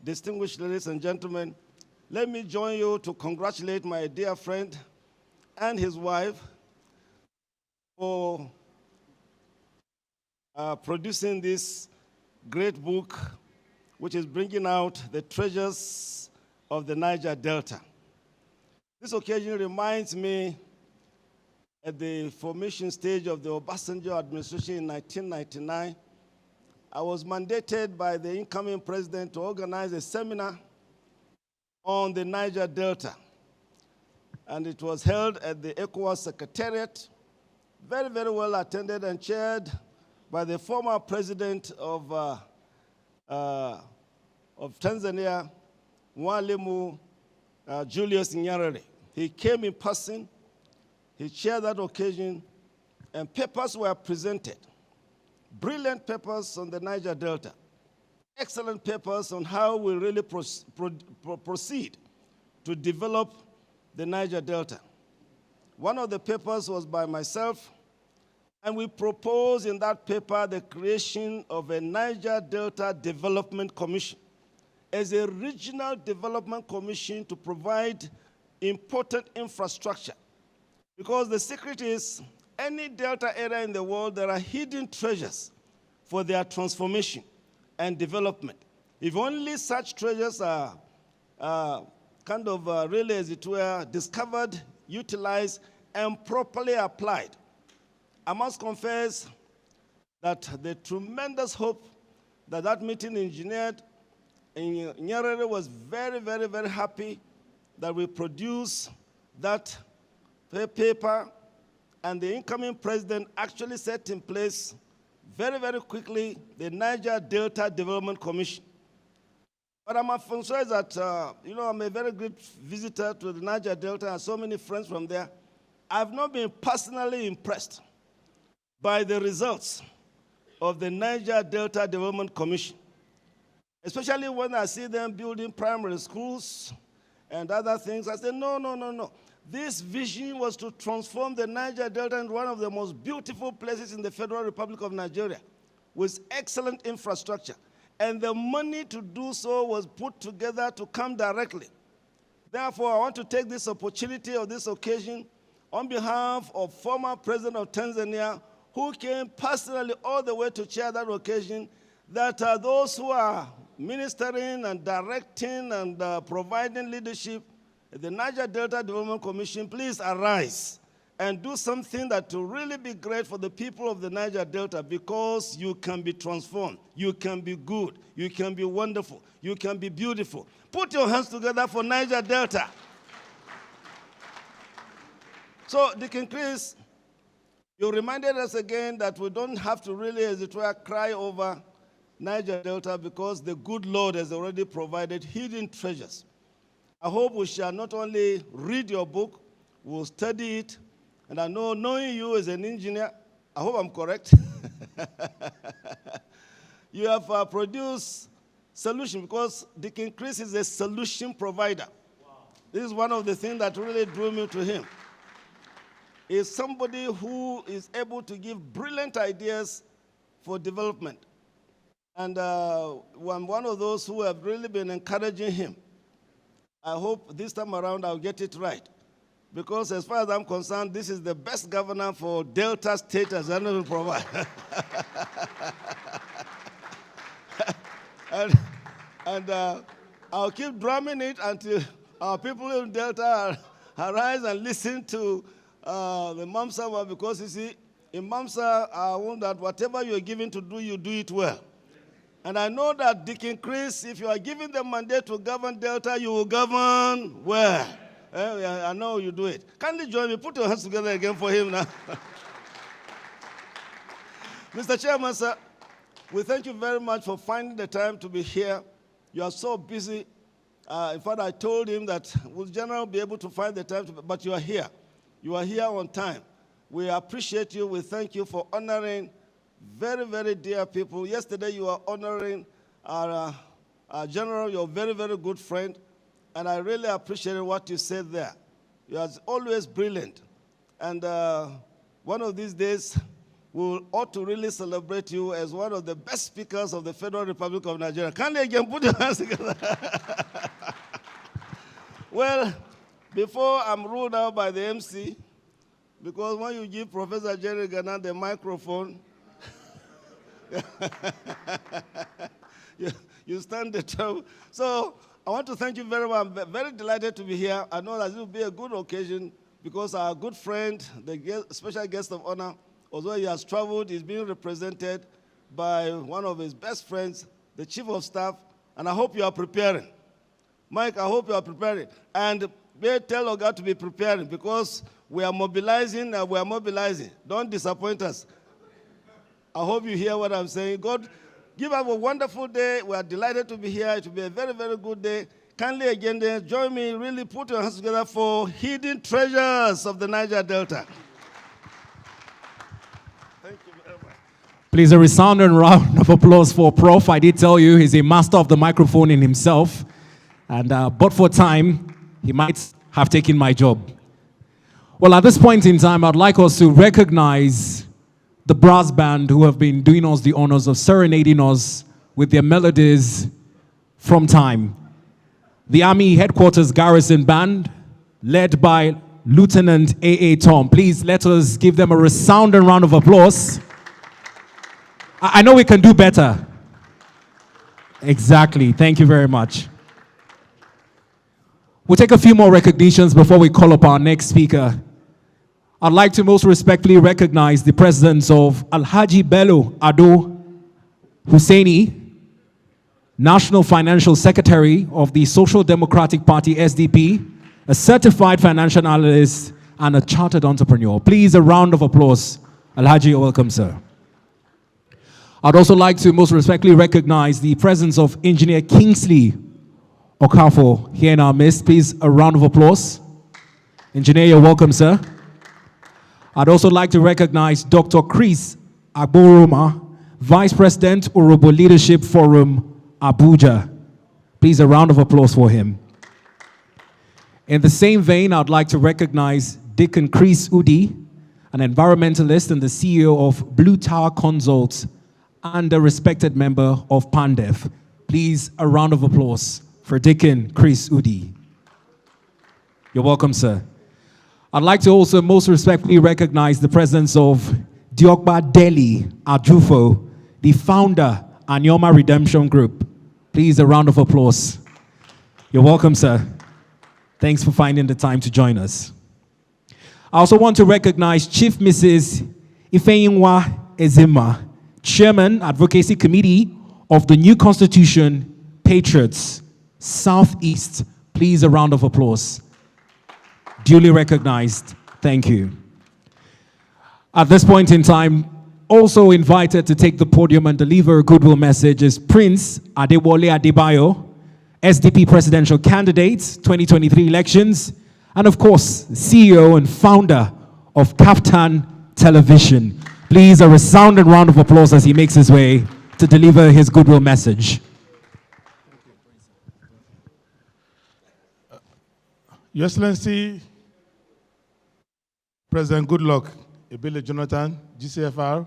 distinguished ladies and gentlemen, let me join you to congratulate my dear friend and his wife for producing this great book, which is bringing out the treasures of the Niger Delta. This occasion reminds me at the formation stage of the Obasanjo administration in 1999, I was mandated by the incoming president to organize a seminar on the Niger Delta. And it was held at the ECOWAS Secretariat, very, very well attended and chaired by the former president of Tanzania, Mwalimu Julius Nyerere. He came in person. He chaired that occasion, and papers were presented. Brilliant papers on the Niger Delta. Excellent papers on how we really proceed to develop the Niger Delta. One of the papers was by myself, and we proposed in that paper the creation of a Niger Delta Development Commission as a regional development commission to provide important infrastructure. Because the secret is, any delta area in the world, there are hidden treasures for their transformation and development. If only such treasures are really, as it were, discovered, utilized, and properly applied. I must confess that the tremendous hope that that meeting engineered, and Nyerere was very, very, very happy that we produced that paper, and the incoming president actually set in place very, very quickly the Niger Delta Development Commission. But I'm afraid that, I'm a very good visitor to the Niger Delta and so many friends from there. I've not been personally impressed by the results of the Niger Delta Development Commission, especially when I see them building primary schools and other things. I say, no. This vision was to transform the Niger Delta into one of the most beautiful places in the Federal Republic of Nigeria with excellent infrastructure. And the money to do so was put together to come directly. Therefore, I want to take this opportunity of this occasion on behalf of former President of Tanzania, who came personally all the way to chair that occasion, that those who are ministering and directing and providing leadership at the Niger Delta Development Commission, please arise and do something that will really be great for the people of the Niger Delta, because you can be transformed, you can be good, you can be wonderful, you can be beautiful. Put your hands together for Niger Delta. So, Deacon Chris, you reminded us again that we don't have to really, as it were, cry over Niger Delta, because the good Lord has already provided hidden treasures. I hope we shall not only read your book, we'll study it. And I know, knowing you as an engineer, I hope I'm correct, you have produced solution, because Deacon Chris is a solution provider. Wow. This is one of the things that really drew me to him. Is somebody who is able to give brilliant ideas for development. And I'm one of those who have really been encouraging him. I hope this time around I'll get it right. Because as far as I'm concerned, this is the best governor for Delta State as anyone provide. and I'll keep drumming it until our people in Delta arise and listen to the Mamsa, because you see, in Mamsa, I want that whatever you're given to do, you do it well. And I know that Deacon Chris, if you are given the mandate to govern Delta, you will govern well. I know you do it. Kindly join me. Put your hands together again for him now. Mr. Chairman, sir, we thank you very much for finding the time to be here. You are so busy. In fact, I told him that we'll generally be able to find the time, but you are here. You are here on time. We appreciate you. We thank you for honoring very, very dear people. Yesterday, you were honoring our general, your very, very good friend. And I really appreciated what you said there. You are always brilliant. And one of these days, we ought to really celebrate you as one of the best speakers of the Federal Republic of Nigeria. Can you again put your hands together? Well, before I'm ruled out by the MC, because when you give Professor Jerry Ghana the microphone, you stand the trouble. So I want to thank you very much. I'm very delighted to be here. I know that it will be a good occasion, because our good friend, the special guest of honor, although he has traveled, he's being represented by one of his best friends, the Chief of Staff, and I hope you are preparing. Mike, I hope you are preparing. And tell Oga to be preparing, because we are mobilizing and we are mobilizing. Don't disappoint us. I hope you hear what I'm saying. God, give us a wonderful day. We are delighted to be here. It will be a very, very good day. Kindly again, join me. Really put your hands together for hidden treasures of the Niger Delta. Thank you very much. Please, a resounding round of applause for Prof. I did tell you he's a master of the microphone in himself. And but for time, he might have taken my job. Well, at this point in time, I'd like us to recognize the brass band who have been doing us the honors of serenading us with their melodies from time. The Army Headquarters Garrison Band, led by Lieutenant A.A. Tom. Please let us give them a resounding round of applause. I know we can do better. Exactly. Thank you very much. We'll take a few more recognitions before we call up our next speaker. I'd like to most respectfully recognize the presence of Alhaji Bello Ado Husseini, National Financial Secretary of the Social Democratic Party, SDP, a certified financial analyst, and a chartered entrepreneur. Please, a round of applause. Alhaji, you're welcome, sir. I'd also like to most respectfully recognize the presence of Engineer Kingsley Okafor here in our midst. Please, a round of applause. Engineer, you're welcome, sir. I'd also like to recognize Dr. Chris Iyovwaye, Vice President, Urhobo Leadership Forum, Abuja. Please, a round of applause for him. In the same vein, I'd like to recognize Deacon Chris Iyovwaye, an environmentalist and the CEO of Blue Tower Consults and a respected member of PANDEF. Please, a round of applause for Deacon Chris Iyovwaye. You're welcome, sir. I'd like to also most respectfully recognize the presence of Diokba Deli Ajufo, the founder, Anyoma Redemption Group. Please, a round of applause. You're welcome, sir. Thanks for finding the time to join us. I also want to recognize Chief Mrs. Ifeyinwa Ezima, Chairman, Advocacy Committee of the New Constitution Patriots, Southeast. Please, a round of applause. Duly recognized. Thank you. At this point in time, also invited to take the podium and deliver a goodwill message is Prince Adewale Adebayo, SDP presidential candidate, 2023 elections, and of course, CEO and founder of Captain Television. Please, a resounding round of applause as he makes his way to deliver his goodwill message. Your Excellency, President Goodluck, Ebele Jonathan, GCFR,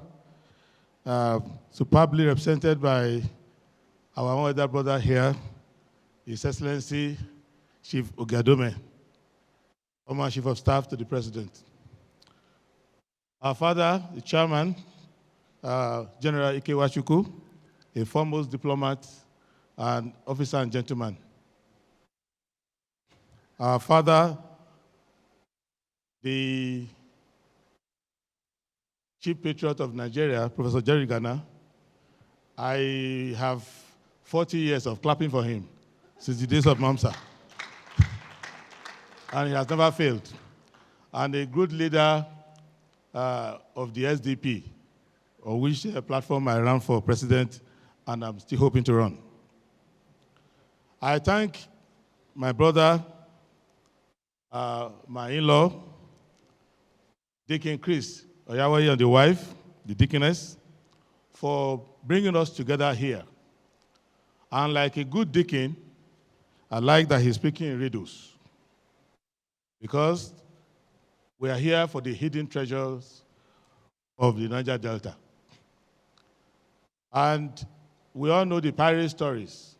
superbly represented by our elder brother here, His Excellency Chief Ozekhome, former Chief of Staff to the President. Our father, the Chairman, General Nwachukwu, a foremost diplomat and officer and gentleman. Our father, the Chief Patriot of Nigeria, Professor Jerry Ghana. I have 40 years of clapping for him since the days of Mamsa. And he has never failed. And a good leader of the SDP, of which platform I ran for president, and I'm still hoping to run. I thank my brother, my in-law, Deacon Chris Iyovwaye and the wife, the deaconess, for bringing us together here. And like a good deacon, I like that he's speaking in riddles, because we are here for the hidden treasures of the Niger Delta. And we all know the pirate stories.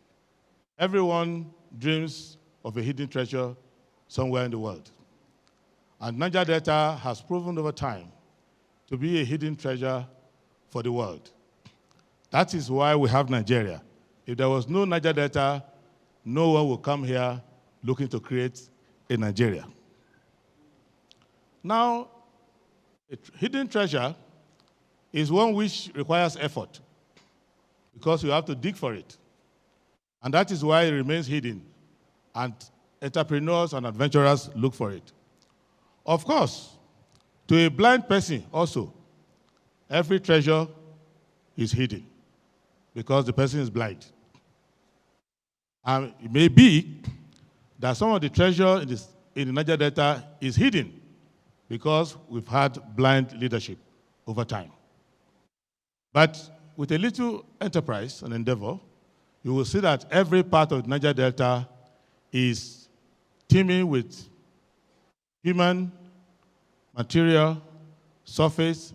Everyone dreams of a hidden treasure somewhere in the world. And Niger Delta has proven over time to be a hidden treasure for the world. That is why we have Nigeria. If there was no Niger Delta, no one would come here looking to create a Nigeria. Now, a hidden treasure is one which requires effort, because you have to dig for it. And that is why it remains hidden, and entrepreneurs and adventurers look for it. Of course, to a blind person also, every treasure is hidden because the person is blind. And it may be that some of the treasure in the Niger Delta is hidden because we've had blind leadership over time. But with a little enterprise and endeavor, you will see that every part of the Niger Delta is teeming with human, material, surface,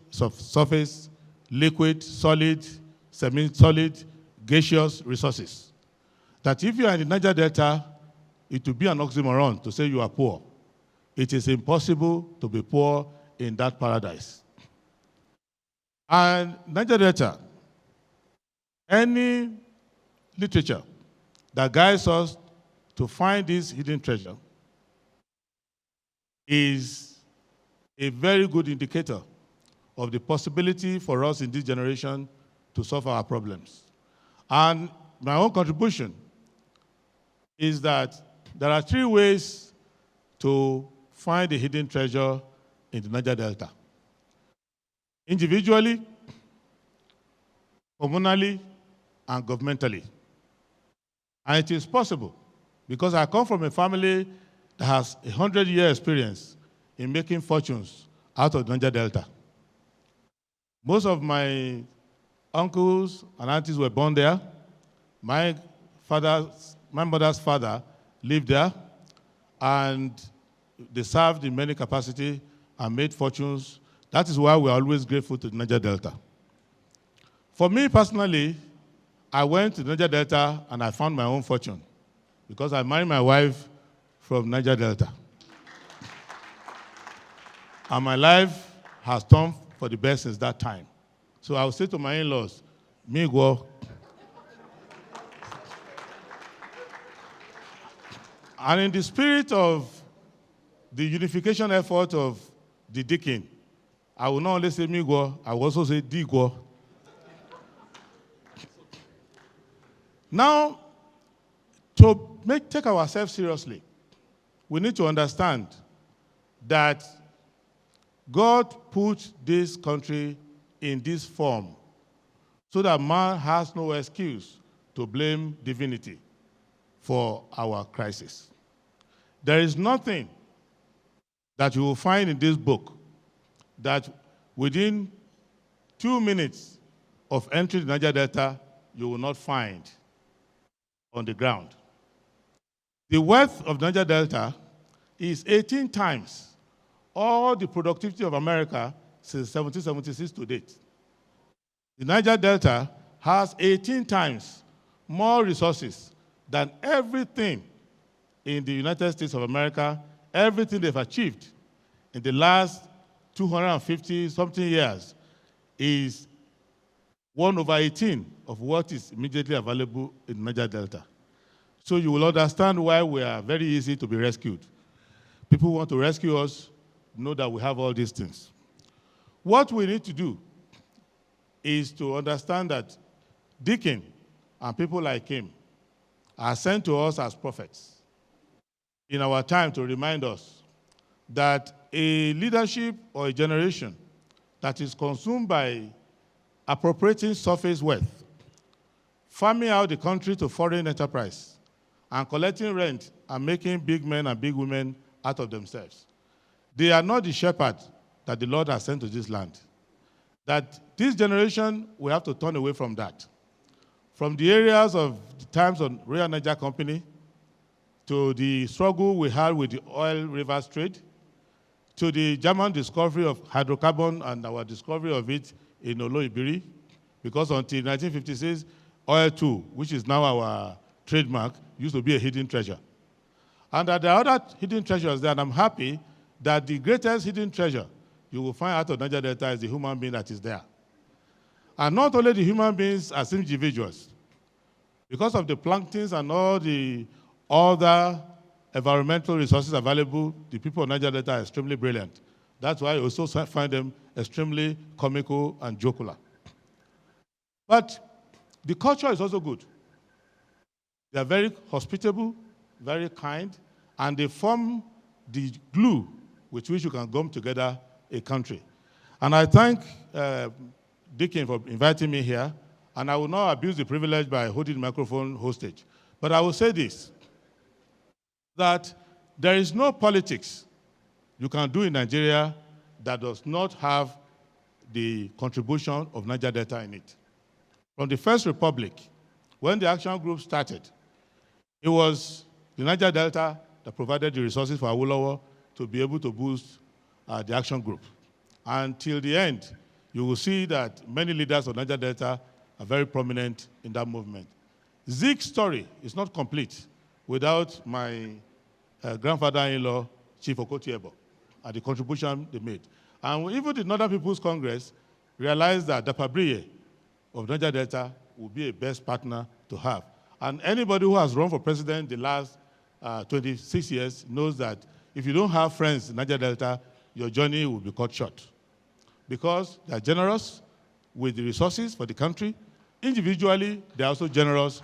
liquid, solid, semi-solid, gaseous resources. That if you are in the Niger Delta, it will be an oxymoron to say you are poor. It is impossible to be poor in that paradise. And Niger Delta, any literature that guides us to find this hidden treasure is a very good indicator of the possibility for us in this generation to solve our problems. And my own contribution is that there are 3 ways to find a hidden treasure in the Niger Delta: individually, communally, and governmentally. And it is possible, because I come from a family that has 100-year experience in making fortunes out of Niger Delta. Most of my uncles and aunties were born there. My mother's father lived there, and they served in many capacities and made fortunes. That is why we're always grateful to the Niger Delta. For me personally, I went to Niger Delta and I found my own fortune because I married my wife from Niger Delta. And my life has turned for the best since that time. So I will say to my in-laws, me go. And in the spirit of the unification effort of the Deacon, I will not only say me go, I will also say di go. Now, to take ourselves seriously, we need to understand that God put this country in this form so that man has no excuse to blame divinity for our crisis. There is nothing that you will find in this book that within 2 minutes of entry to Niger Delta, you will not find on the ground. The wealth of Niger Delta is 18 times all the productivity of America since 1776 to date. The Niger Delta has 18 times more resources than everything in the United States of America, everything they've achieved in the last 250-something years is 1/18 of what is immediately available in Niger Delta. So you will understand why we are very easy to be rescued. People who want to rescue us know that we have all these things. What we need to do is to understand that Deacon and people like him are sent to us as prophets in our time to remind us that a leadership or a generation that is consumed by appropriating surface wealth, farming out the country to foreign enterprise, and collecting rent and making big men and big women out of themselves. They are not the shepherd that the Lord has sent to this land. That this generation, we have to turn away from that. From the areas of the times on Royal Niger Company, to the struggle we had with the oil rivers trade, to the German discovery of hydrocarbon and our discovery of it in Oloibiri, because until 1956, oil too, which is now our trademark, used to be a hidden treasure. And there are other hidden treasures there, and I'm happy that the greatest hidden treasure you will find out of Niger Delta is the human being that is there. And not only the human beings as individuals, because of the planktons and all the other environmental resources available, the people of Niger Delta are extremely brilliant. That's why I also find them extremely comical and jocular. But the culture is also good. They are very hospitable, very kind, and they form the glue with which you can gum together a country. And I thank Deacon for inviting me here, and I will not abuse the privilege by holding the microphone hostage. But I will say this, that there is no politics you can do in Nigeria that does not have the contribution of Niger Delta in it. From the First Republic, when the action group started, it was the Niger Delta that provided the resources for Awolowo to be able to boost the action group. Until the end, you will see that many leaders of Niger Delta are very prominent in that movement. Zeke's story is not complete without my grandfather-in-law, Chief Okotiebo, and the contribution they made. And even the Northern People's Congress realized that Dapabriye of Niger Delta would be a best partner to have. And anybody who has run for president the last 26 years knows that if you don't have friends in Niger Delta, your journey will be cut short. Because they are generous with the resources for the country. Individually, they are also generous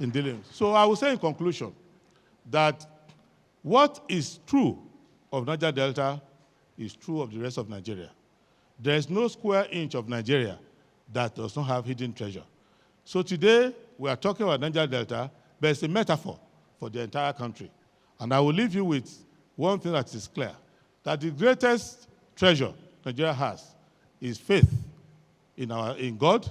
in dealing. So I will say in conclusion that what is true of Niger Delta is true of the rest of Nigeria. There is no square inch of Nigeria that does not have hidden treasure. So today, we are talking about Niger Delta, but it's a metaphor for the entire country. And I will leave you with one thing that is clear, that the greatest treasure Nigeria has is faith in God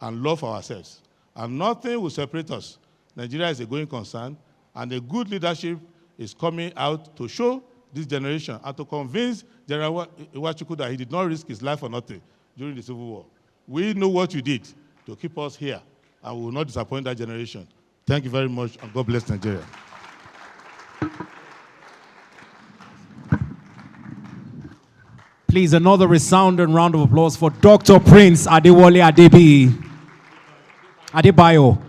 and love for ourselves. And nothing will separate us. Nigeria is a going concern, and a good leadership is coming out to show this generation and to convince General Nwachukwu that he did not risk his life for nothing during the Civil War. We know what you did to keep us here, and we will not disappoint that generation. Thank you very much, and God bless Nigeria. Please, another resounding round of applause for Dr. Prince Adewale Adebayo.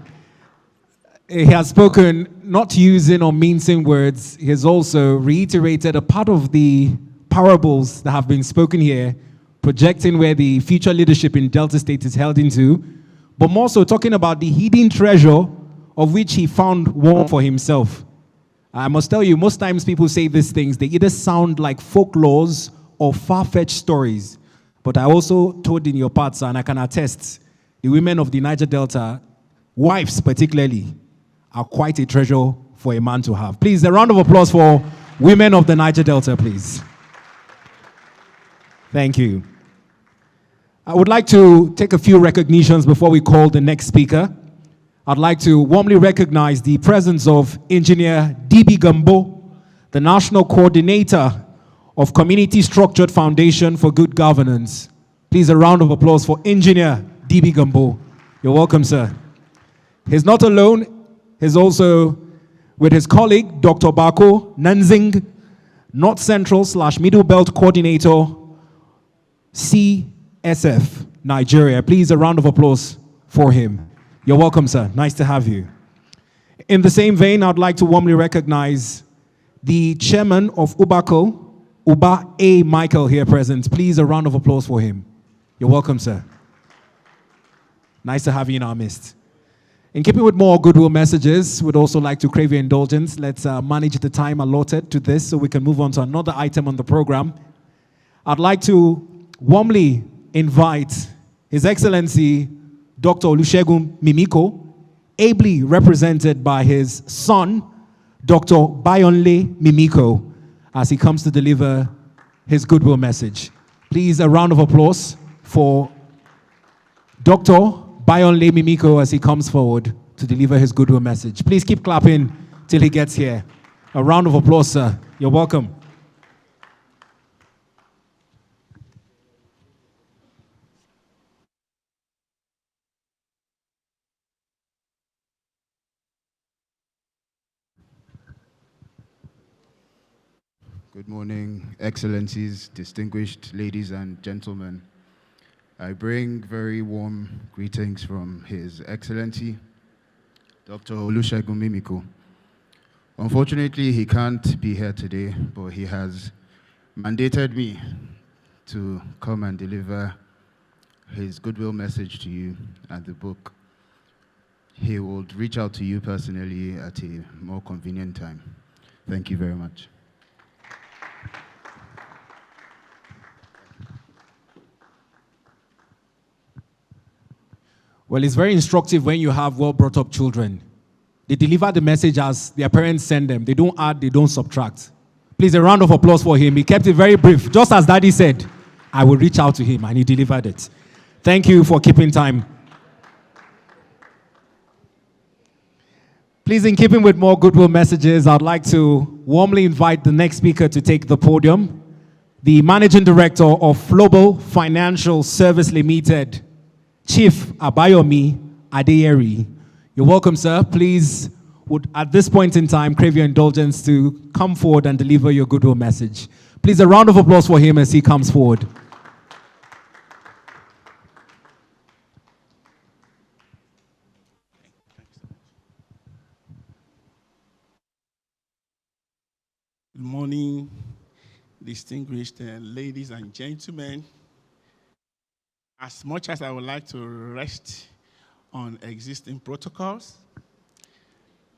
He has spoken not using or mincing words. He has also reiterated a part of the parables that have been spoken here, projecting where the future leadership in Delta State is held into, but more so talking about the hidden treasure of which he found one for himself. I must tell you, most times people say these things, they either sound like folklores or far-fetched stories. But I also told in your parts, and I can attest, the women of the Niger Delta, wives particularly, are quite a treasure for a man to have. Please, a round of applause for women of the Niger Delta, please. Thank you. I would like to take a few recognitions before we call the next speaker. I'd like to warmly recognize the presence of Engineer DB Gambo, the National Coordinator of Community Structured Foundation for Good Governance. Please, a round of applause for Engineer DB Gambo. You're welcome, sir. He's not alone. He's also with his colleague, Dr. Bako Nanzing, North Central / Middle Belt Coordinator, CSF, Nigeria. Please, a round of applause for him. You're welcome, sir. Nice to have you. In the same vein, I'd like to warmly recognize the chairman of UBACO, Uba A. Michael, here present. Please, a round of applause for him. You're welcome, sir. Nice to have you in our midst. In keeping with more goodwill messages, we'd also like to crave your indulgence. Let's manage the time allotted to this so we can move on to another item on the program. I'd like to warmly invite His Excellency Dr. Olusegun Mimiko, ably represented by his son, Dr. Bayonle Mimiko, as he comes to deliver his goodwill message. Please, a round of applause for Dr. Bayonle Mimiko as he comes forward to deliver his goodwill message. Please keep clapping till he gets here. A round of applause, sir. You're welcome. Good morning, Excellencies, distinguished ladies and gentlemen. I bring very warm greetings from His Excellency, Dr. Olusegun Mimiko. Unfortunately, he can't be here today, but he has mandated me to come and deliver his goodwill message to you and the book. He will reach out to you personally at a more convenient time. Thank you very much. Well, it's very instructive when you have well-brought-up children. They deliver the message as their parents send them. They don't add, they don't subtract. Please, a round of applause for him. He kept it very brief. Just as Daddy said, I will reach out to him, and he delivered it. Thank you for keeping time. Please, in keeping with more goodwill messages, I'd like to warmly invite the next speaker to take the podium, the Managing Director of Global Financial Service Limited, Chief Abayomi Adeyeri. You're welcome, sir. Please, would at this point in time crave your indulgence to come forward and deliver your goodwill message. Please, a round of applause for him as he comes forward. Good morning, distinguished ladies and gentlemen. As much as I would like to rest on existing protocols,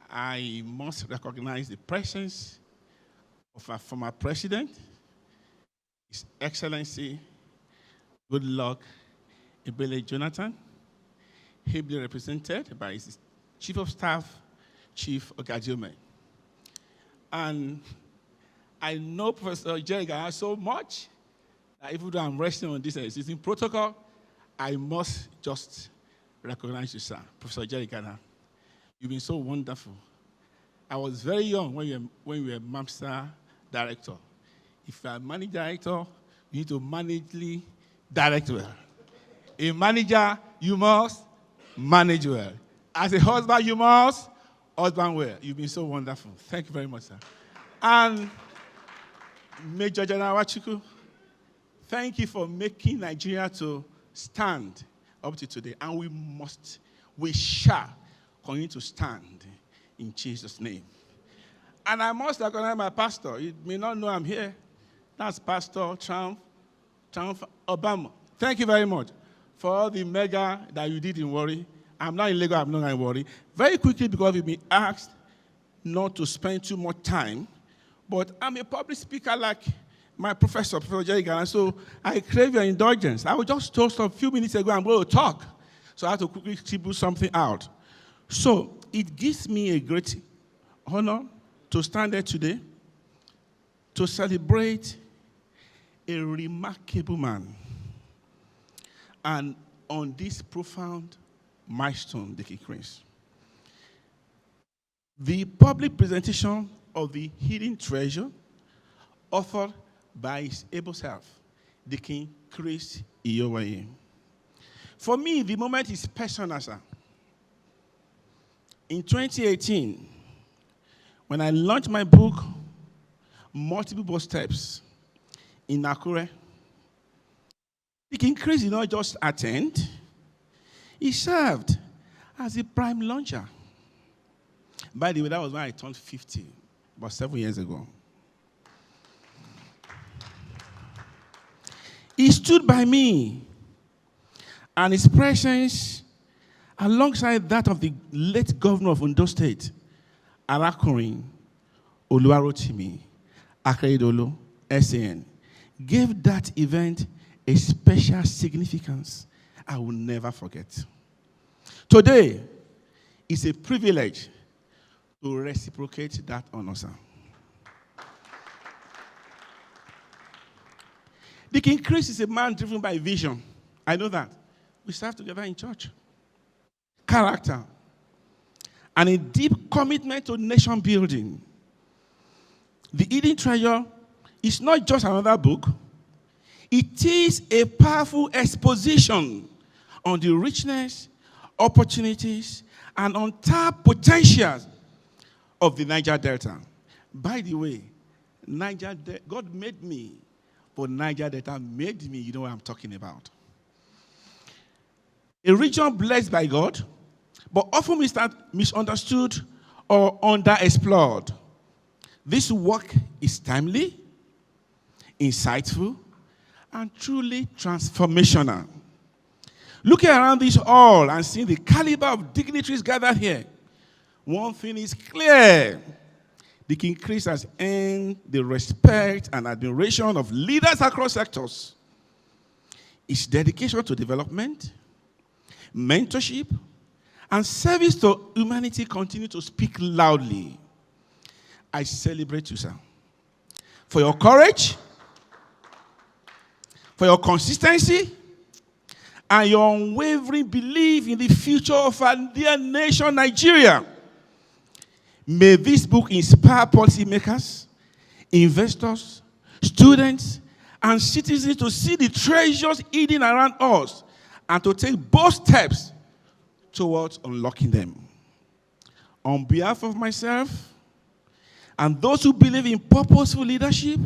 I must recognize the presence of our former president, His Excellency Goodluck Ebele Jonathan, ably represented by his Chief of Staff, Chief Ogajiome. And I know Professor Jega so much, Even though I'm resting on this existing protocol, I must just recognize you, sir. Professor Jerry Ghana. You've been so wonderful. I was very young when you were master director. If you are managing director, you need to manage direct well. A manager, you must manage well. As a husband, you must husband well. You've been so wonderful. Thank you very much, sir. And Major General Nwachukwu, thank you for making Nigeria to stand up to today. And we shall continue to stand in Jesus' name. And I must recognize my pastor. You may not know I'm here. That's Pastor Trump Obama. Thank you very much for all the mega that you did in Warri. I'm not in Lagos, I'm not in Warri. Very quickly, because we've been asked not to spend too much time, but I'm a public speaker like my professor, Professor Jerry Ghana, so I crave your indulgence. I was just told a few minutes ago I'm going to talk, so I have to quickly scribble something out. So it gives me a great honor to stand there today to celebrate a remarkable man. And on this profound milestone, Deacon Chris, the public presentation of the hidden treasure authored by his able self, Deacon Chris Iyovwaye. For me, the moment is personal, sir. In 2018, when I launched my book, Multiple Bold Steps, in Akure, Deacon Chris did not just attend, he served as a prime launcher. By the way, that was when I turned 50, about 7 years ago. He stood by me, and his presence, alongside that of the late governor of Ondo State, Arakunrin Oluwarotimi Akeredolu, SAN, gave that event a special significance I will never forget. Today, it's a privilege to reciprocate that honor, sir. Deacon Chris is a man driven by vision. I know that. We serve together in church. Character. And a deep commitment to nation building. The Hidden Treasure is not just another book. It is a powerful exposition on the richness, opportunities, and untapped potentials of the Niger Delta. By the way, God made me, but Niger Delta made me. You know what I'm talking about. A region blessed by God, but often misunderstood or underexplored. This work is timely, insightful, and truly transformational. Looking around this hall and seeing the caliber of dignitaries gathered here, one thing is clear. Deacon Chris has earned the respect and admiration of leaders across sectors. His dedication to development, mentorship, and service to humanity continue to speak loudly. I celebrate you, sir, for your courage, for your consistency, and your unwavering belief in the future of our dear nation, Nigeria. May this book inspire policymakers, investors, students, and citizens to see the treasures hidden around us and to take bold steps towards unlocking them. On behalf of myself and those who believe in purposeful leadership,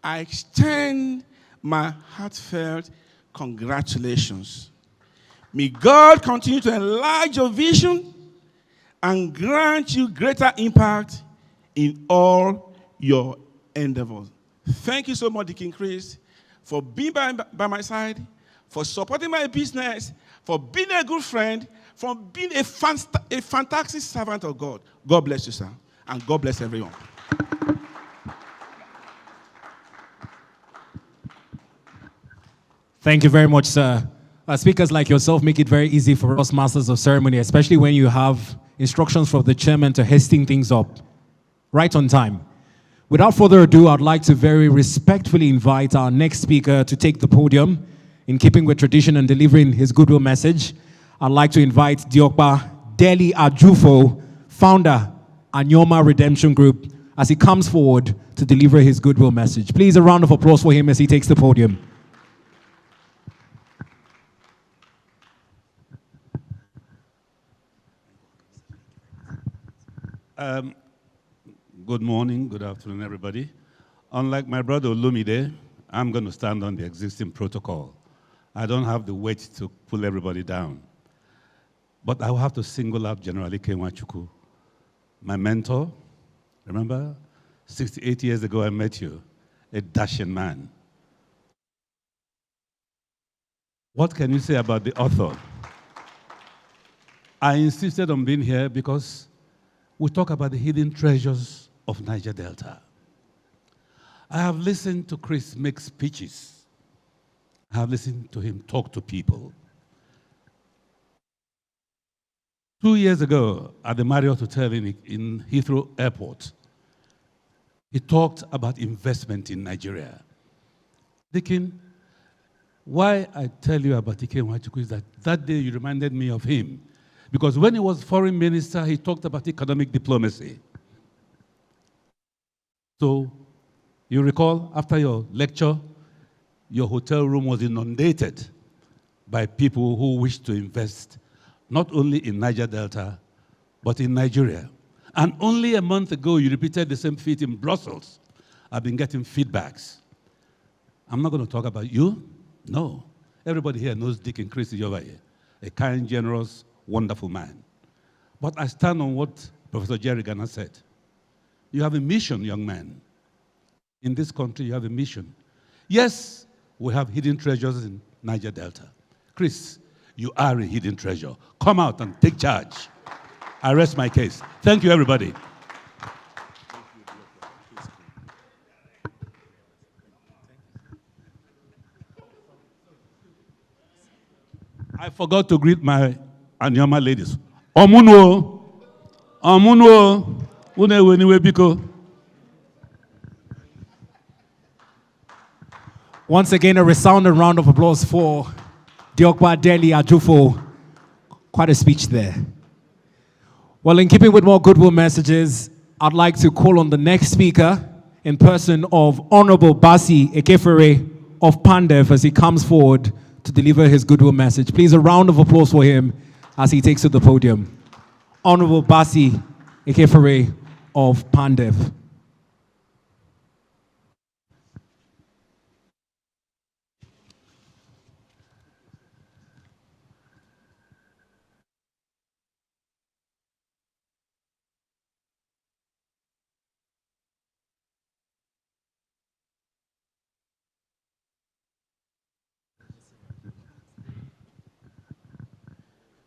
I extend my heartfelt congratulations. May God continue to enlarge your vision and grant you greater impact in all your endeavors. Thank you so much, Deacon Chris, for being by my side, for supporting my business, for being a good friend, for being a fantastic servant of God. God bless you, sir, and God bless everyone. Thank you very much, sir. Speakers like yourself make it very easy for us masters of ceremony, especially when you have instructions from the chairman to hasten things up right on time. Without further ado, I'd like to very respectfully invite our next speaker to take the podium. In keeping with tradition and delivering his goodwill message, I'd like to invite Diokpa Deli Ajufo, founder, Anyoma Redemption Group, as he comes forward to deliver his goodwill message. Please, a round of applause for him as he takes the podium. Good morning, good afternoon, everybody. Unlike my brother Olumide, I'm going to stand on the existing protocol. I don't have the weight to pull everybody down. But I will have to single out General Nwachukwu, my mentor. Remember, 68 years ago I met you, a dashing man. What can you say about the author? I insisted on being here because we talk about the hidden treasures of Niger Delta. I have listened to Chris make speeches. I have listened to him talk to people. 2 years ago at the Marriott Hotel in Heathrow Airport, he talked about investment in Nigeria. Deacon, why I tell you about Deacon Nwachukwu is that day you reminded me of him. Because when he was foreign minister, he talked about economic diplomacy. So, you recall, after your lecture, your hotel room was inundated by people who wished to invest not only in Niger Delta, but in Nigeria. And only a month ago, you repeated the same feat in Brussels. I've been getting feedbacks. I'm not going to talk about you. No. Everybody here knows Deacon Chris Iyovwaye, a kind, generous, wonderful man. But I stand on what Professor Jerry Gana said. You have a mission, young man. In this country, you have a mission. Yes, we have hidden treasures in Niger Delta. Chris, you are a hidden treasure. Come out and take charge. I rest my case. Thank you, everybody. I forgot to greet my Anyoma ladies. Omunuo, Omunuo, Uneweniwe Biko. Once again, a resounding round of applause for Diokpa Deli Ajufo. Quite a speech there. Well, in keeping with more goodwill messages, I'd like to call on the next speaker in person of Honorable Basi Ekefere of Pandev as he comes forward to deliver his goodwill message. Please, a round of applause for him as he takes to the podium. Honorable Basi Ekefere of Pandev.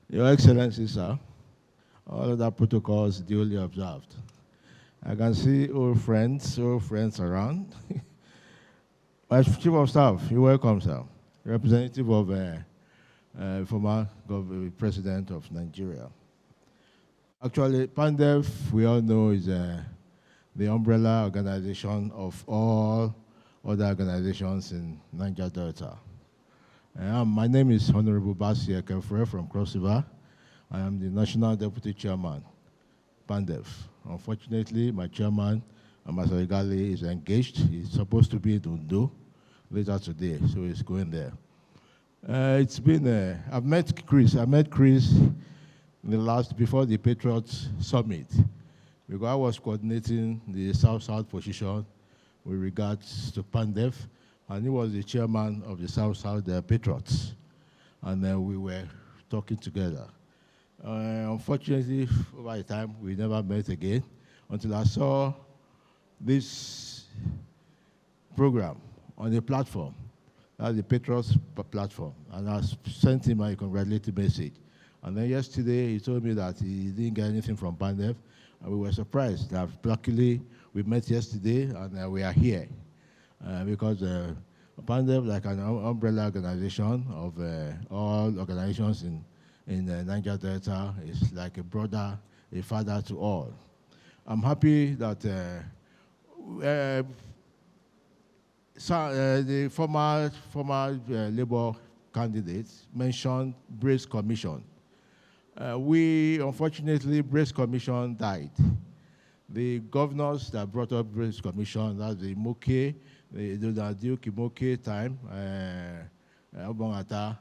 Your Excellency, sir, all of the protocols duly observed. I can see old friends around. My Chief of Staff, you're welcome, sir. Representative of former President of Nigeria. Actually, PANDEF, we all know, is the umbrella organization of all other organizations in Niger Delta. My name is Honorable Basi Ekefere from Cross River. I am the National Deputy Chairman, PANDEF. Unfortunately, my chairman, Ambassador Gali, is engaged. He's supposed to be in Undo later today, so he's going there. It's been, I've met Chris. I met Chris before the Patriots Summit, because I was coordinating the South-South position with regards to PANDEF, and he was the chairman of the South-South Patriots. And then we were talking together. Unfortunately, over the time, we never met again until I saw this program on the platform, the Patriots platform, and I sent him a congratulatory message. And then yesterday, he told me that he didn't get anything from PANDEF, and we were surprised that luckily we met yesterday, and we are here. Because PANDEF, like an umbrella organization of all organizations in Niger Delta, is like a brother, a father to all. I'm happy that the former Labour candidates mentioned Brace Commission. Unfortunately, Brace Commission died. The governors that brought up Brace Commission, that's the Moke, the Duke Moke time, Obongata.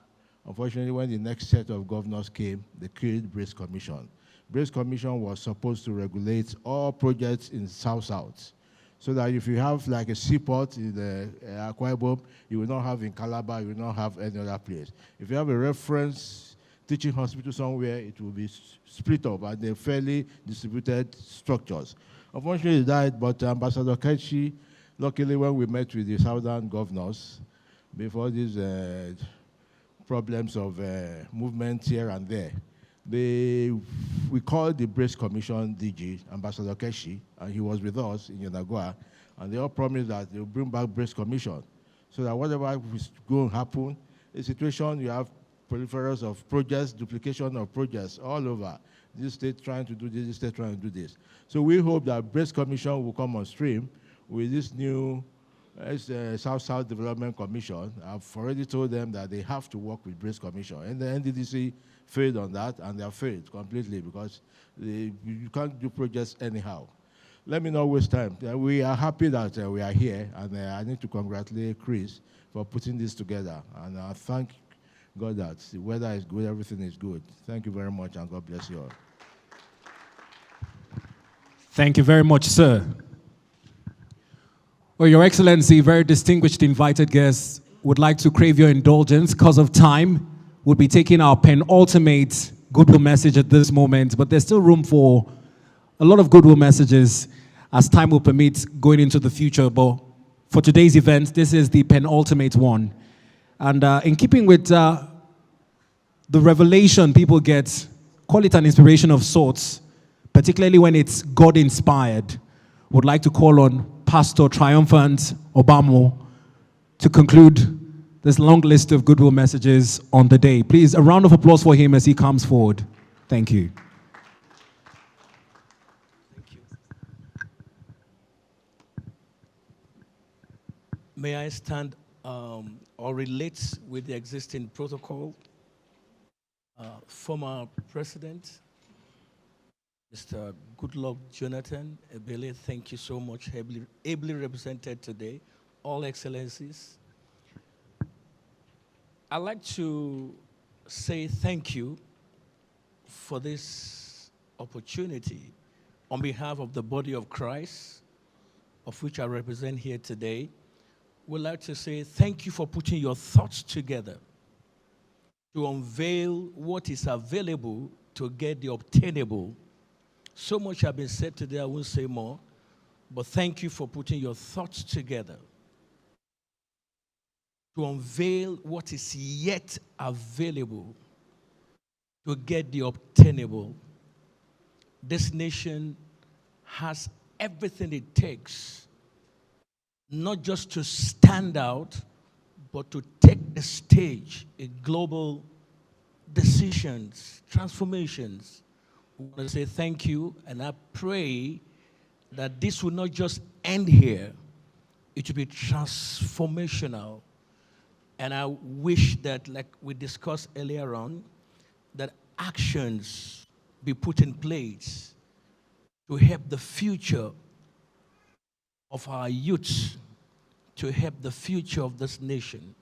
Unfortunately, when the next set of governors came, they killed Brace Commission. Brace Commission was supposed to regulate all projects in South-South, so that if you have like a seaport in the Akwa Ibom, you will not have in Calabar, you will not have any other place. If you have a reference teaching hospital somewhere, it will be split up and they're fairly distributed structures. Unfortunately, he died, but Ambassador Kechi, luckily when we met with the southern governors, before these problems of movement here and there, we called the Brace Commission DG, Ambassador Kechi, and he was with us in Yenagoa, and they all promised that they'll bring back Brace Commission, so that whatever is going to happen, a situation you have proliferance of projects, duplication of projects all over. This state trying to do this, this state trying to do this. So we hope that Brace Commission will come on stream with this new South-South Development Commission. I've already told them that they have to work with Brace Commission. And the NDDC failed on that, and they have failed completely because you can't do projects anyhow. Let me not waste time. We are happy that we are here, and I need to congratulate Chris for putting this together. And I thank God that the weather is good, everything is good. Thank you very much, and God bless you all. Thank you very much, sir. Well, Your Excellency, very distinguished invited guests, would like to crave your indulgence. Because of time, we'll be taking our penultimate goodwill message at this moment, but there's still room for a lot of goodwill messages as time will permit going into the future. But for today's event, this is the penultimate one. And in keeping with the revelation people get, call it an inspiration of sorts, particularly when it's God-inspired, would like to call on Pastor Triumphant Obamo to conclude this long list of goodwill messages on the day. Please, a round of applause for him as he comes forward. Thank you. May I stand or relate with the existing protocol? Former President, Mr. Goodluck Jonathan Ebele, thank you so much, ably represented today, all excellencies. I'd like to say thank you for this opportunity on behalf of the body of Christ, of which I represent here today. We'd like to say thank you for putting your thoughts together to unveil what is available to get the obtainable. So much has been said today, I won't say more, but thank you for putting your thoughts together to unveil what is yet available to get the obtainable. This nation has everything it takes, not just to stand out, but to take the stage in global decisions, transformations. We want to say thank you, and I pray that this will not just end here, it will be transformational. And I wish that, like we discussed earlier on, that actions be put in place to help the future of our youth, to help the future of this nation.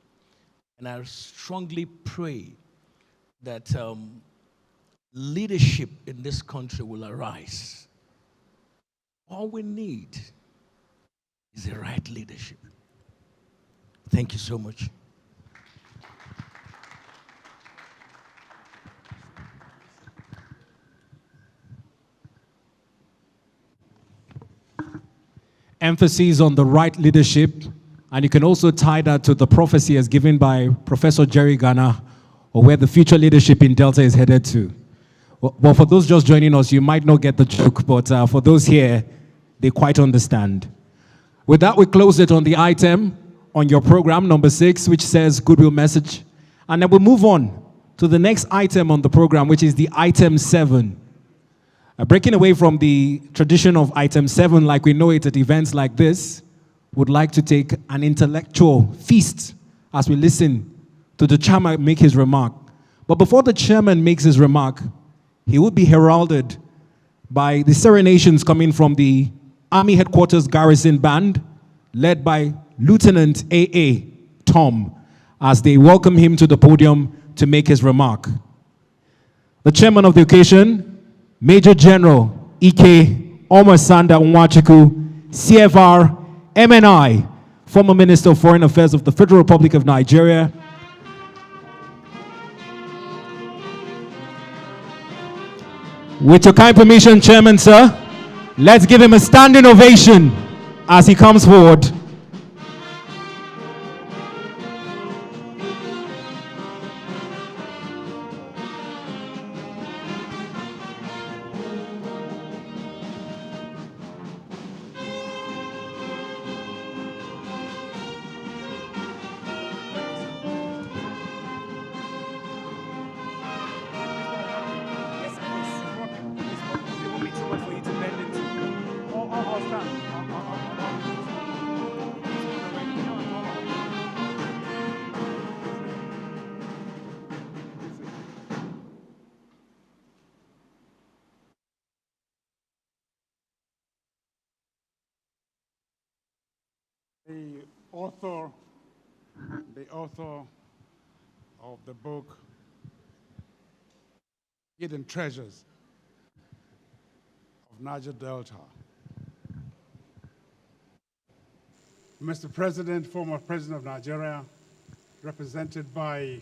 And I strongly pray that leadership in this country will arise. All we need is the right leadership. Thank you so much. Emphasis on the right leadership, and you can also tie that to the prophecy as given by Professor Jerry Garner, or where the future leadership in Delta is headed to. Well, for those just joining us, you might not get the joke, but for those here, they quite understand. With that, we close it on the item on your program, number 6, which says goodwill message. And then we'll move on to the next item on the program, which is the item 7. Breaking away from the tradition of item 7 like we know it at events like this, would like to take an intellectual feast as we listen to the chairman make his remark. But before the chairman makes his remark, he will be heralded by the serenations coming from the Army Headquarters Garrison Band, led by Lieutenant A.A. Tom, as they welcome him to the podium to make his remark. The chairman of the occasion, Major General E.K. Omar Sanda Nwachukwu, CFR, MNI, former Minister of Foreign Affairs of the Federal Republic of Nigeria. With your kind permission, Chairman, sir, let's give him a standing ovation as he comes forward. The author of the book, Hidden Treasures of Niger Delta. Mr. President, former President of Nigeria, represented by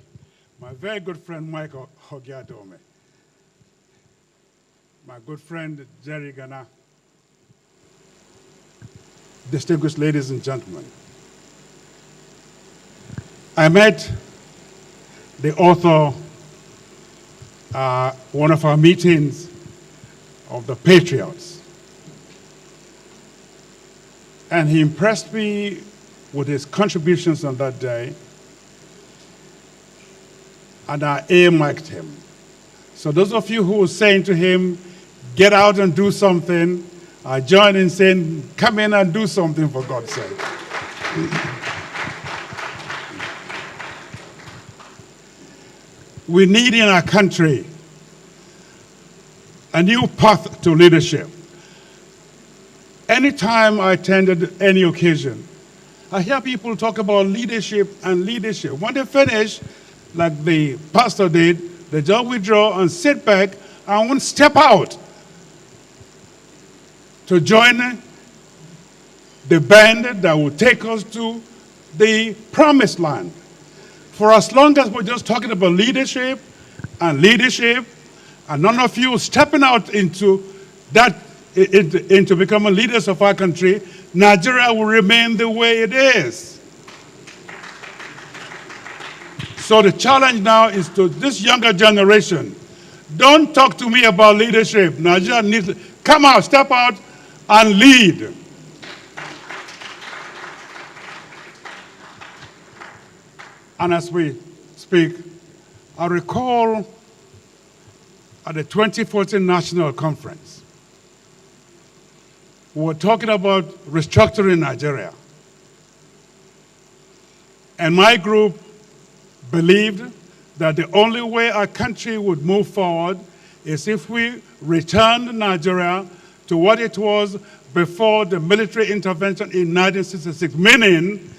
my very good friend, Michael Ogeadome, my good friend, Jerry Ghana, distinguished ladies and gentlemen. I met the author one of our meetings of the Patriots, and he impressed me with his contributions on that day, and I earmarked him. So those of you who were saying to him, get out and do something, I joined in saying, come in and do something for God's sake. We need in our country a new path to leadership. Anytime I attended any occasion, I hear people talk about leadership and leadership. When they finish, like the pastor did, they just withdraw and sit back and won't step out to join the band that will take us to the promised land. For as long as we're just talking about leadership, and none of you stepping out into that, into becoming leaders of our country, Nigeria will remain the way it is. So the challenge now is to this younger generation. Don't talk to me about leadership. Nigeria needs to come out, step out, and lead. And as we speak, I recall at the 2014 National Conference, we were talking about restructuring Nigeria. And my group believed that the only way our country would move forward is if we returned Nigeria to what it was before the military intervention in 1966, meaning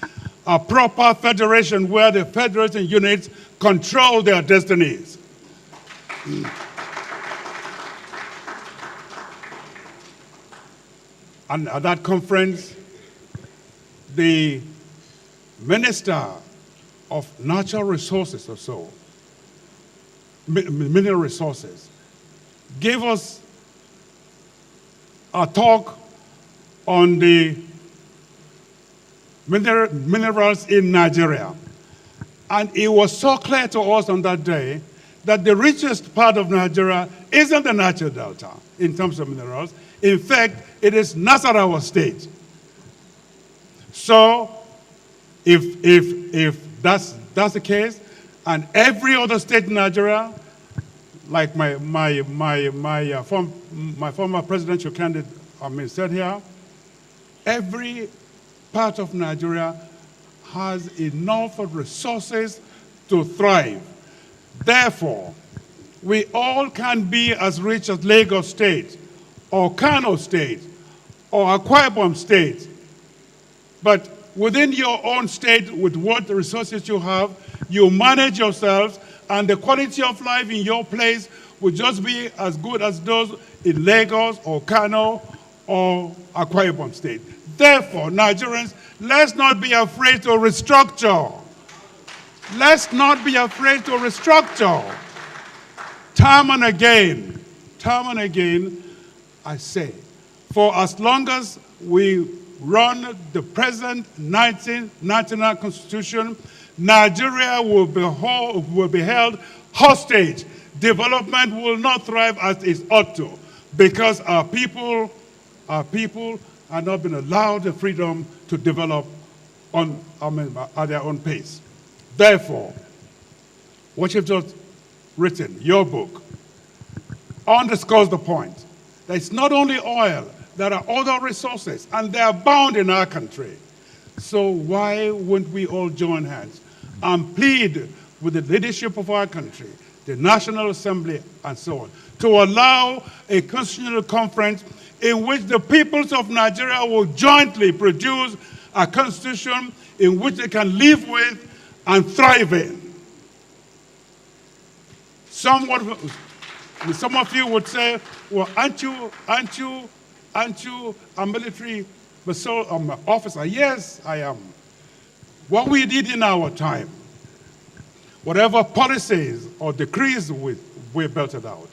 a proper federation where the federation units control their destinies. And at that conference, the Minister of Natural Resources or so, mineral resources, gave us a talk on the minerals in Nigeria. And it was so clear to us on that day that the richest part of Nigeria isn't the Niger Delta in terms of minerals. In fact, it is Nasarawa State. So if that's the case, and every other state in Nigeria, like my former presidential candidate said here, every part of Nigeria has enough resources to thrive. Therefore, we all can be as rich as Lagos State, or Kano State, or Akwa Ibom State. But within your own state, with what resources you have, you manage yourselves, and the quality of life in your place will just be as good as those in Lagos, or Kano, or Akwa Ibom State. Therefore, Nigerians, let's not be afraid to restructure. Let's not be afraid to restructure. Time and again, I say, for as long as we run the present 1999 Constitution, Nigeria will be held hostage. Development will not thrive as it ought to, because our people are not being allowed the freedom to develop at their own pace. Therefore, what you've just written, your book, underscores the point that it's not only oil, there are other resources, and they are bound in our country. So why wouldn't we all join hands and plead with the leadership of our country, the National Assembly, and so on, to allow a constitutional conference in which the peoples of Nigeria will jointly produce a constitution in which they can live with and thrive in. Some of you would say, well, aren't you a military officer? Yes, I am. What we did in our time, whatever policies or decrees we built it out,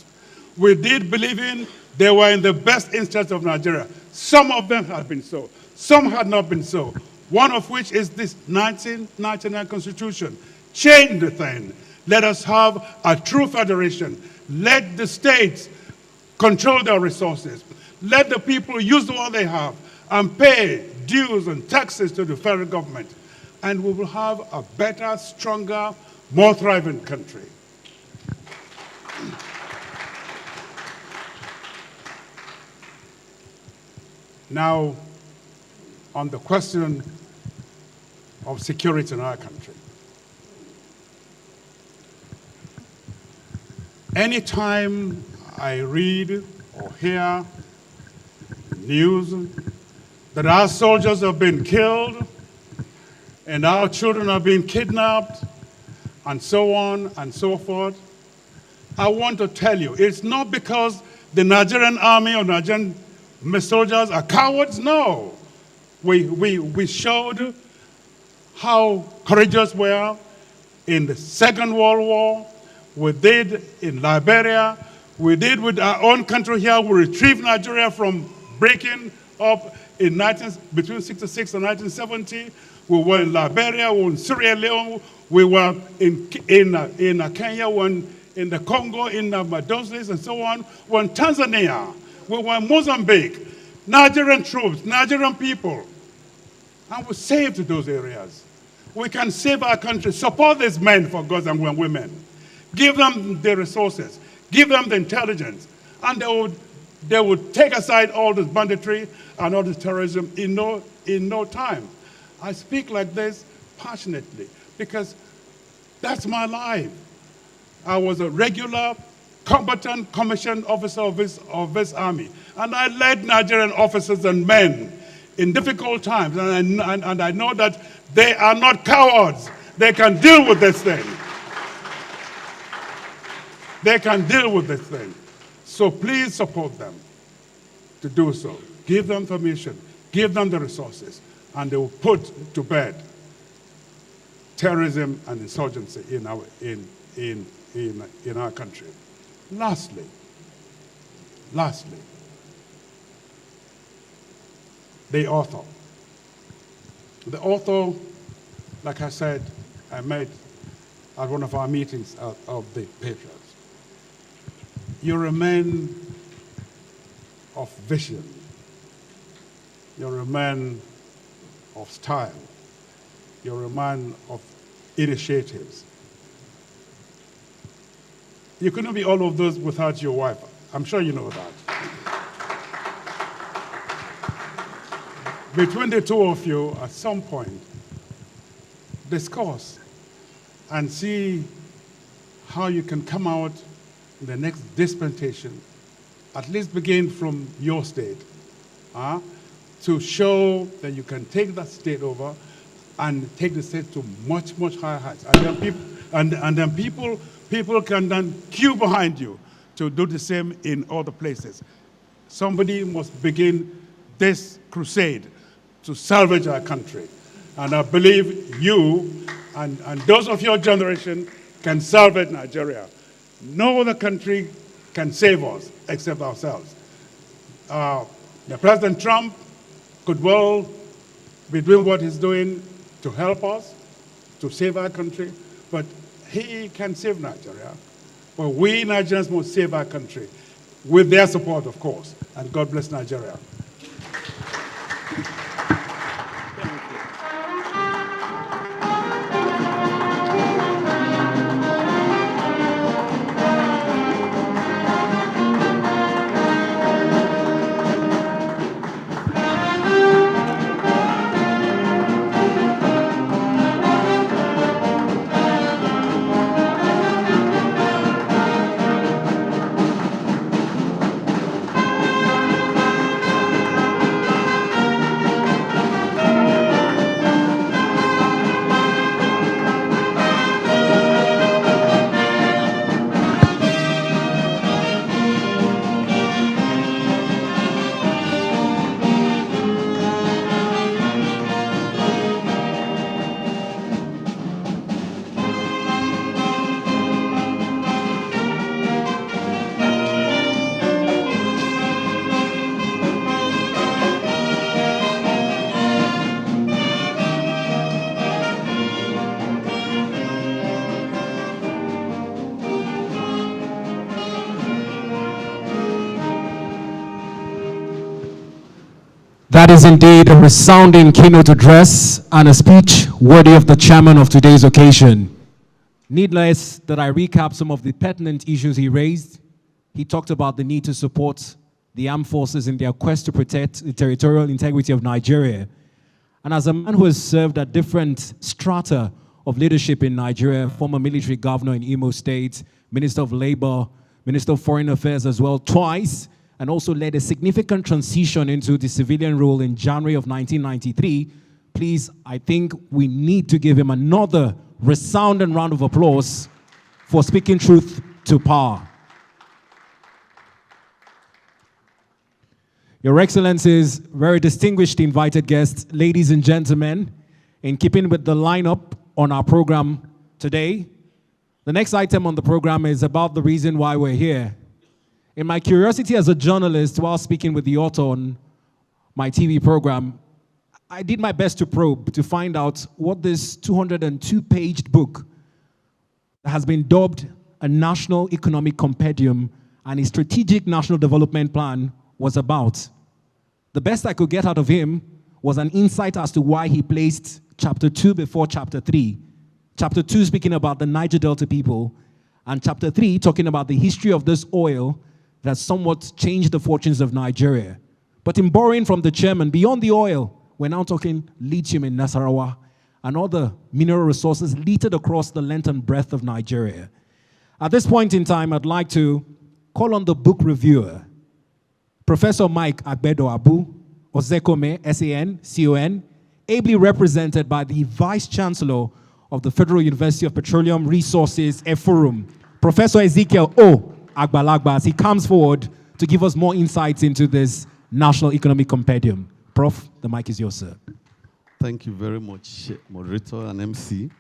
we did believing they were in the best interest of Nigeria. Some of them had been so. Some had not been so. One of which is this 1999 Constitution. Change the thing. Let us have a true federation. Let the states control their resources. Let the people use what they have and pay dues and taxes to the federal government. And we will have a better, stronger, more thriving country. Now, on the question of security in our country. Anytime I read or hear news that our soldiers have been killed and our children are being kidnapped and so on and so forth, I want to tell you, it's not because the Nigerian army or Nigerian soldiers are cowards, no. We showed how courageous we are in the Second World War. We did in Liberia. We did with our own country here. We retrieved Nigeria from breaking up between 66 and 1970. We were in Liberia. We were in Sierra Leone. We were in Kenya. We were in the Congo, in Madoslis, and so on. We were in Tanzania. We were in Mozambique. Nigerian troops, Nigerian people. And we saved those areas. We can save our country. Support these men, for God, and women. Give them the resources. Give them the intelligence. And they would take aside all this banditry and all this terrorism in no time. I speak like this passionately because that's my life. I was a regular combatant commissioned officer of this army. And I led Nigerian officers and men in difficult times. And I know that they are not cowards. They can deal with this thing. They can deal with this thing. So please support them to do so. Give them permission. Give them the resources. And they will put to bed terrorism and insurgency in our country. Lastly, the author. The author, like I said, I met at one of our meetings of the Patriots. You're a man of vision. You're a man of style. You're a man of initiatives. You couldn't be all of those without your wife. I'm sure you know that. Between the two of you, at some point, discuss and see how you can come out in the next dispensation, at least begin from your state, to show that you can take that state over and take the state to much, much higher heights. And then people can then queue behind you to do the same in other places. Somebody must begin this crusade to salvage our country. And I believe you and those of your generation can salvage Nigeria. No other country can save us except ourselves. President Trump could well be doing what he's doing to help us, to save our country, but he can save Nigeria. But we Nigerians must save our country, with their support, of course. And God bless Nigeria. That is indeed a resounding keynote address and a speech worthy of the chairman of today's occasion. Needless that I recap some of the pertinent issues he raised. He talked about the need to support the armed forces in their quest to protect the territorial integrity of Nigeria. And as a man who has served at different strata of leadership in Nigeria, former military governor in Imo State, Minister of Labor, Minister of Foreign Affairs as well, twice, and also led a significant transition into the civilian role in January of 1993, please, I think we need to give him another resounding round of applause for speaking truth to power. Your Excellencies, very distinguished invited guests, ladies and gentlemen, in keeping with the lineup on our program today, the next item on the program is about the reason why we're here. In my curiosity as a journalist, while speaking with the author on my TV program, I did my best to probe to find out what this 202-page book that has been dubbed a National Economic Compendium and a Strategic National Development Plan was about. The best I could get out of him was an insight as to why he placed Chapter 2 before Chapter 3. Chapter 2 speaking about the Niger Delta people, and Chapter 3 talking about the history of this oil that somewhat changed the fortunes of Nigeria. But in borrowing from the chairman, beyond the oil, we're now talking lithium in Nasarawa and other mineral resources littered across the length and breadth of Nigeria. At this point in time, I'd like to call on the book reviewer, Professor Mike Agbedor Abu, Ozekhome, S-A-N-C-O-N, ably represented by the Vice Chancellor of the Federal University of Petroleum Resources, Eforum, Professor Ezekiel O. Agbalagba, as he comes forward to give us more insights into this National Economic Compendium. Prof, the mic is yours, sir. Thank you very much, moderator and MC.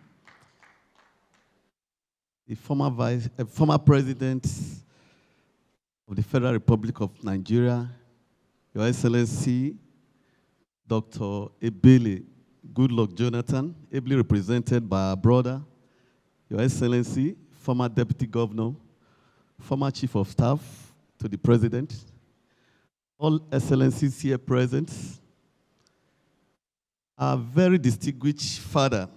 The former president of the Federal Republic of Nigeria, Your Excellency, Dr. Ebele Goodluck Jonathan, ably represented by our brother, Your Excellency, former Deputy Governor, former Chief of Staff to the President, all Excellencies here present, our very distinguished father.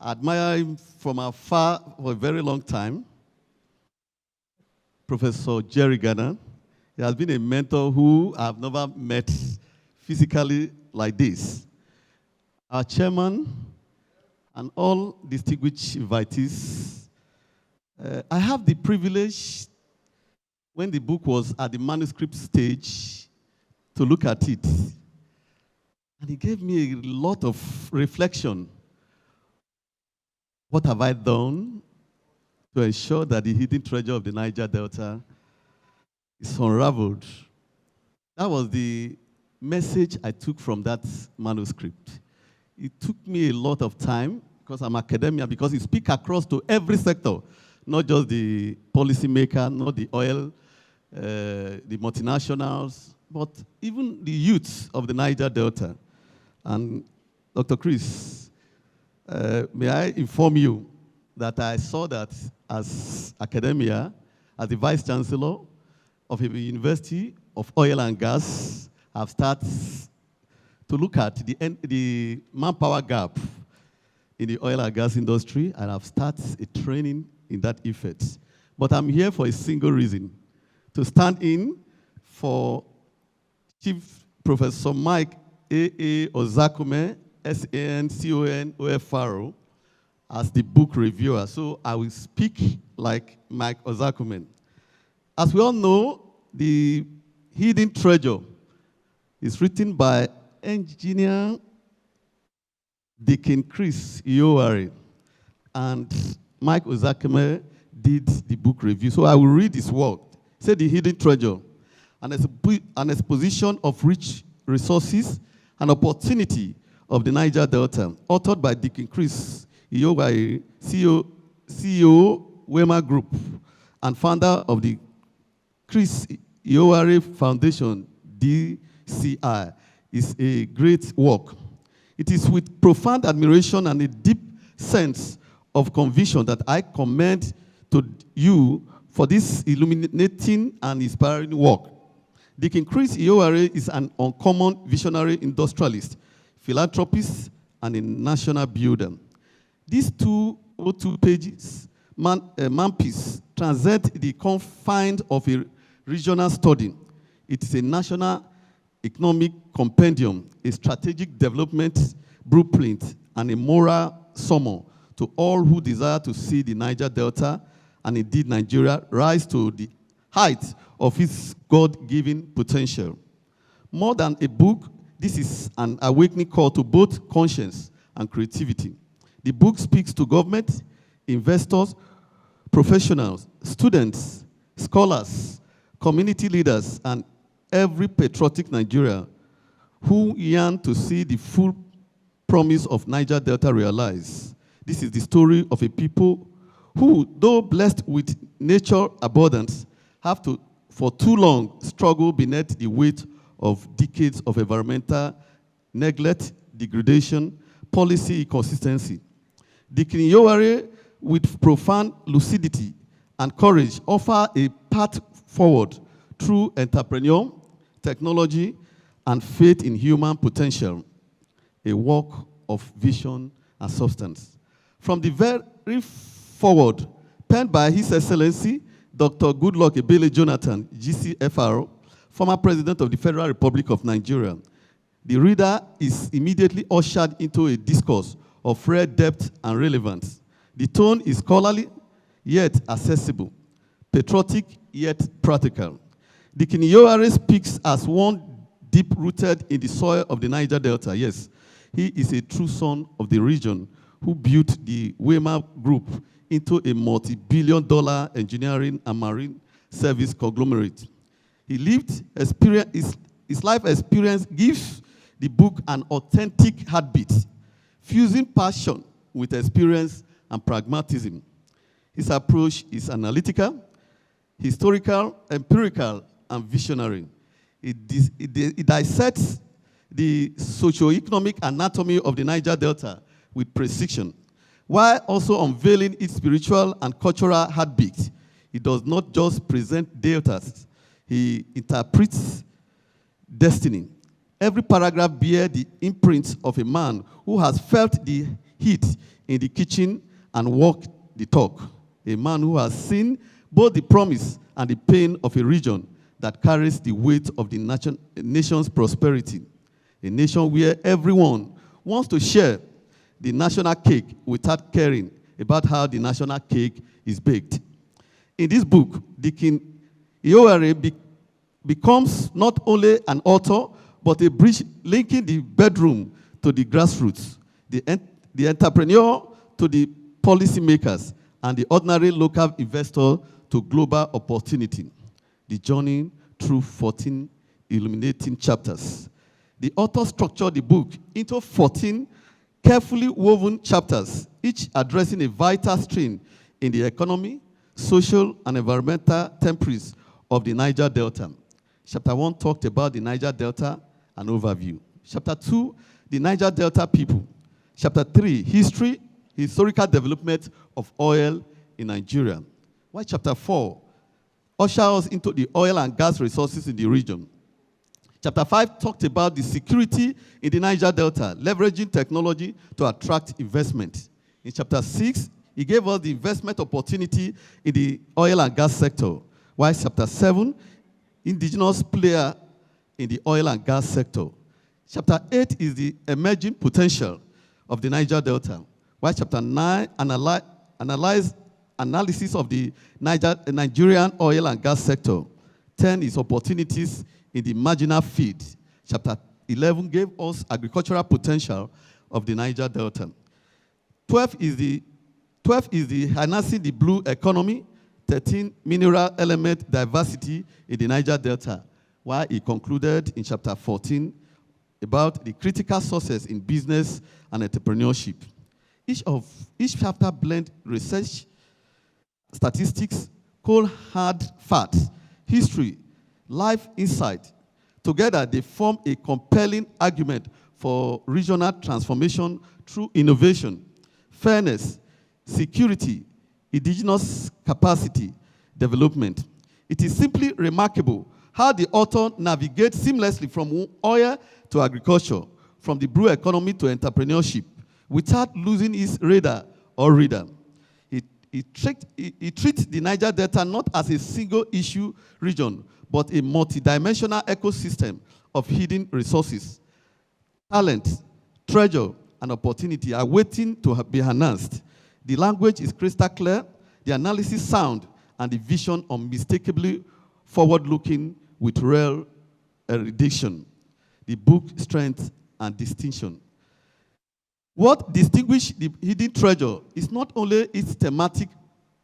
I admire him from afar for a very long time. Professor Jerry Ghana. He has been a mentor who I've never met physically like this. Our chairman and all distinguished invitees. I have the privilege, when the book was at the manuscript stage, to look at it. And it gave me a lot of reflection. What have I done to ensure that the hidden treasure of the Niger Delta is unraveled? That was the message I took from that manuscript. It took me a lot of time, because I'm academia, because it speaks across to every sector, not just the policymaker, not the oil, the multinationals, but even the youths of the Niger Delta. And Dr. Chris, may I inform you that I saw that as academia, as the Vice Chancellor of a University of Oil and Gas, I've started to look at the manpower gap in the oil and gas industry, and I've started a training in that effort. But I'm here for a single reason, to stand in for Chief Professor Mike A.A. Ozekhome, SANCON-OFRO, as the book reviewer. So I will speak like Mike Ozekhome. As we all know, the hidden treasure is written by engineer Deacon Chris Iyovwaye, and Mike Ozekhome did the book review. So I will read his work. Say the hidden treasure, an exposition of rich resources and opportunity of the Niger Delta, authored by Deacon Chris Iyovwaye, CEO Wema Group, and founder of the Chris Iyovwaye Foundation, DCI. Is a great work. It is with profound admiration and a deep sense of conviction that I commend to you for this illuminating and inspiring work. Deacon Chris Iyovwaye is an uncommon visionary industrialist, philanthropist, and a national builder. These 202 pages manpiece transcend the confines of a regional study. It is a national economic compendium, a strategic development blueprint, and a moral summon to all who desire to see the Niger Delta, and indeed Nigeria, rise to the height of its God-given potential. More than a book, this is an awakening call to both conscience and creativity. The book speaks to government, investors, professionals, students, scholars, community leaders, and every patriotic Nigerian who yearn to see the full promise of Niger Delta realized. This is the story of a people who, though blessed with nature abundance, have to, for too long, struggle beneath the weight of decades of environmental neglect, degradation, policy inconsistency. Deacon Iyovwaye, with profound lucidity and courage, offer a path forward through entrepreneurship, technology, and faith in human potential, a work of vision and substance. From the very forward, penned by His Excellency, Dr. Goodluck Ebele Jonathan, GCFR, former President of the Federal Republic of Nigeria, the reader is immediately ushered into a discourse of rare depth and relevance. The tone is scholarly, yet accessible, patriotic, yet practical. Deacon Iyovwaye speaks as one deep-rooted in the soil of the Niger Delta. Yes, he is a true son of the region who built the Wema Group into a multi-billion-dollar engineering and marine service conglomerate. He lived his life experience gives the book an authentic heartbeat, fusing passion with experience and pragmatism. His approach is analytical, historical, empirical, and visionary. It dissects the socio-economic anatomy of the Niger Delta with precision, while also unveiling its spiritual and cultural heartbeat. He does not just present deltas, he interprets destiny. Every paragraph bears the imprint of a man who has felt the heat in the kitchen and walked the talk. A man who has seen both the promise and the pain of a region that carries the weight of the nation's prosperity, a nation where everyone wants to share the national cake without caring about how the national cake is baked. In this book, Deacon Iyovwaye becomes not only an author, but a bridge linking the bedroom to the grassroots, the entrepreneur to the policymakers, and the ordinary local investor to global opportunity. The journey through 14 illuminating chapters. The author structured the book into 14 carefully woven chapters, each addressing a vital strain in the economy, social, and environmental temperaments of the Niger Delta. Chapter 1 talked about the Niger Delta, an overview. Chapter 2, the Niger Delta people. Chapter 3, historical development of oil in Nigeria. While chapter 4 ushers us into the oil and gas resources in the region. Chapter 5 talked about the security in the Niger Delta, leveraging technology to attract investment. In chapter 6, he gave us the investment opportunity in the oil and gas sector. While chapter 7, indigenous player in the oil and gas sector. Chapter 8 is the emerging potential of the Niger Delta. While chapter 9 analysis of the Nigerian oil and gas sector. 10 is opportunities in the marginal field. Chapter 11 gave us agricultural potential of the Niger Delta. 12 is the harnessing the blue economy. 13, mineral element diversity in the Niger Delta. While he concluded in chapter 14 about the critical sources in business and entrepreneurship. Each chapter blend research, statistics, cold hard facts, history, life insight. Together, they form a compelling argument for regional transformation through innovation, fairness, security, indigenous capacity development. It is simply remarkable how the author navigates seamlessly from oil to agriculture, from the blue economy to entrepreneurship, without losing his radar or reader. He treats the Niger Delta not as a single-issue region, but a multidimensional ecosystem of hidden resources. Talent, treasure, and opportunity are waiting to be harnessed. The language is crystal clear, the analysis sound, and the vision unmistakably forward-looking with real erudition. The book strength and distinction. What distinguishes the hidden treasure is not only its thematic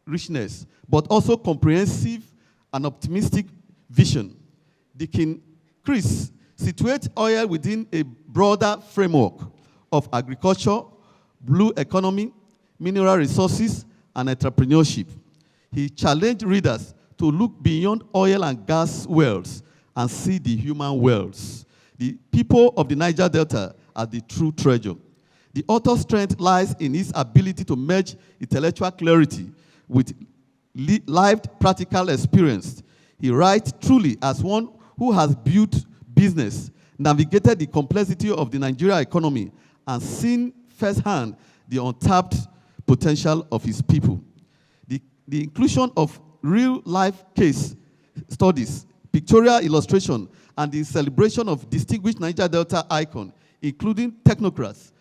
richness, but also comprehensive and optimistic vision. Deacon Chris situates oil within a broader framework of agriculture, blue economy, mineral resources, and entrepreneurship. He challenged readers to look beyond oil and gas wells and see the human wells. The people of the Niger Delta are the true treasure. The author's strength lies in his ability to merge intellectual clarity with lived practical experience. He writes truly as one who has built business, navigated the complexity of the Nigerian economy, and seen firsthand the untapped potential of his people. The inclusion of real-life case studies, pictorial illustration, and the celebration of distinguished Niger Delta icons, including technocrats,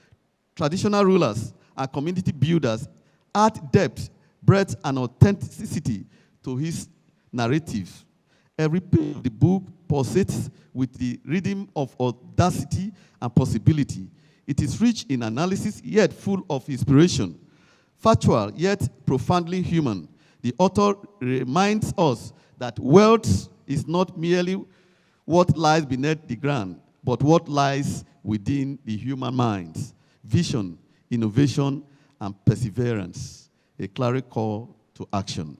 traditional rulers, and community builders, add depth, breadth, and authenticity to his narrative. Every page of the book pulsates with the rhythm of audacity and possibility. It is rich in analysis, yet full of inspiration. Factual, yet profoundly human. The author reminds us that wealth is not merely what lies beneath the ground, but what lies within the human mind. Vision, innovation, and perseverance. A clear call to action.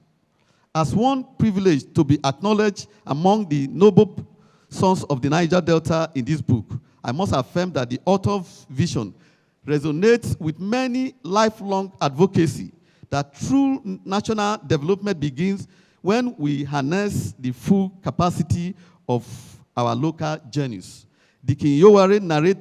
As one privileged to be acknowledged among the noble sons of the Niger Delta in this book, I must affirm that the author's vision resonates with many lifelong advocacy that true national development begins when we harness the full capacity of our local genius. Deacon Iyovwaye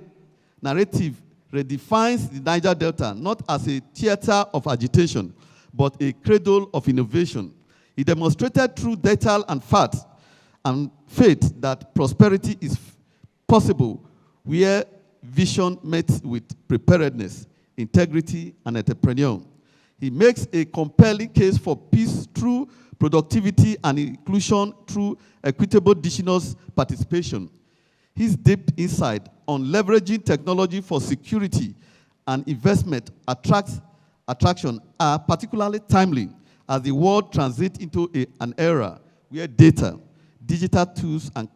narrative redefines the Niger Delta not as a theater of agitation, but a cradle of innovation. He demonstrated through data and fact and faith that prosperity is possible where vision met with preparedness, integrity, and entrepreneur. He makes a compelling case for peace through productivity and inclusion through equitable indigenous participation. His deep insight on leveraging technology for security and investment attraction are particularly timely as the world transits into an era where data, digital tools, and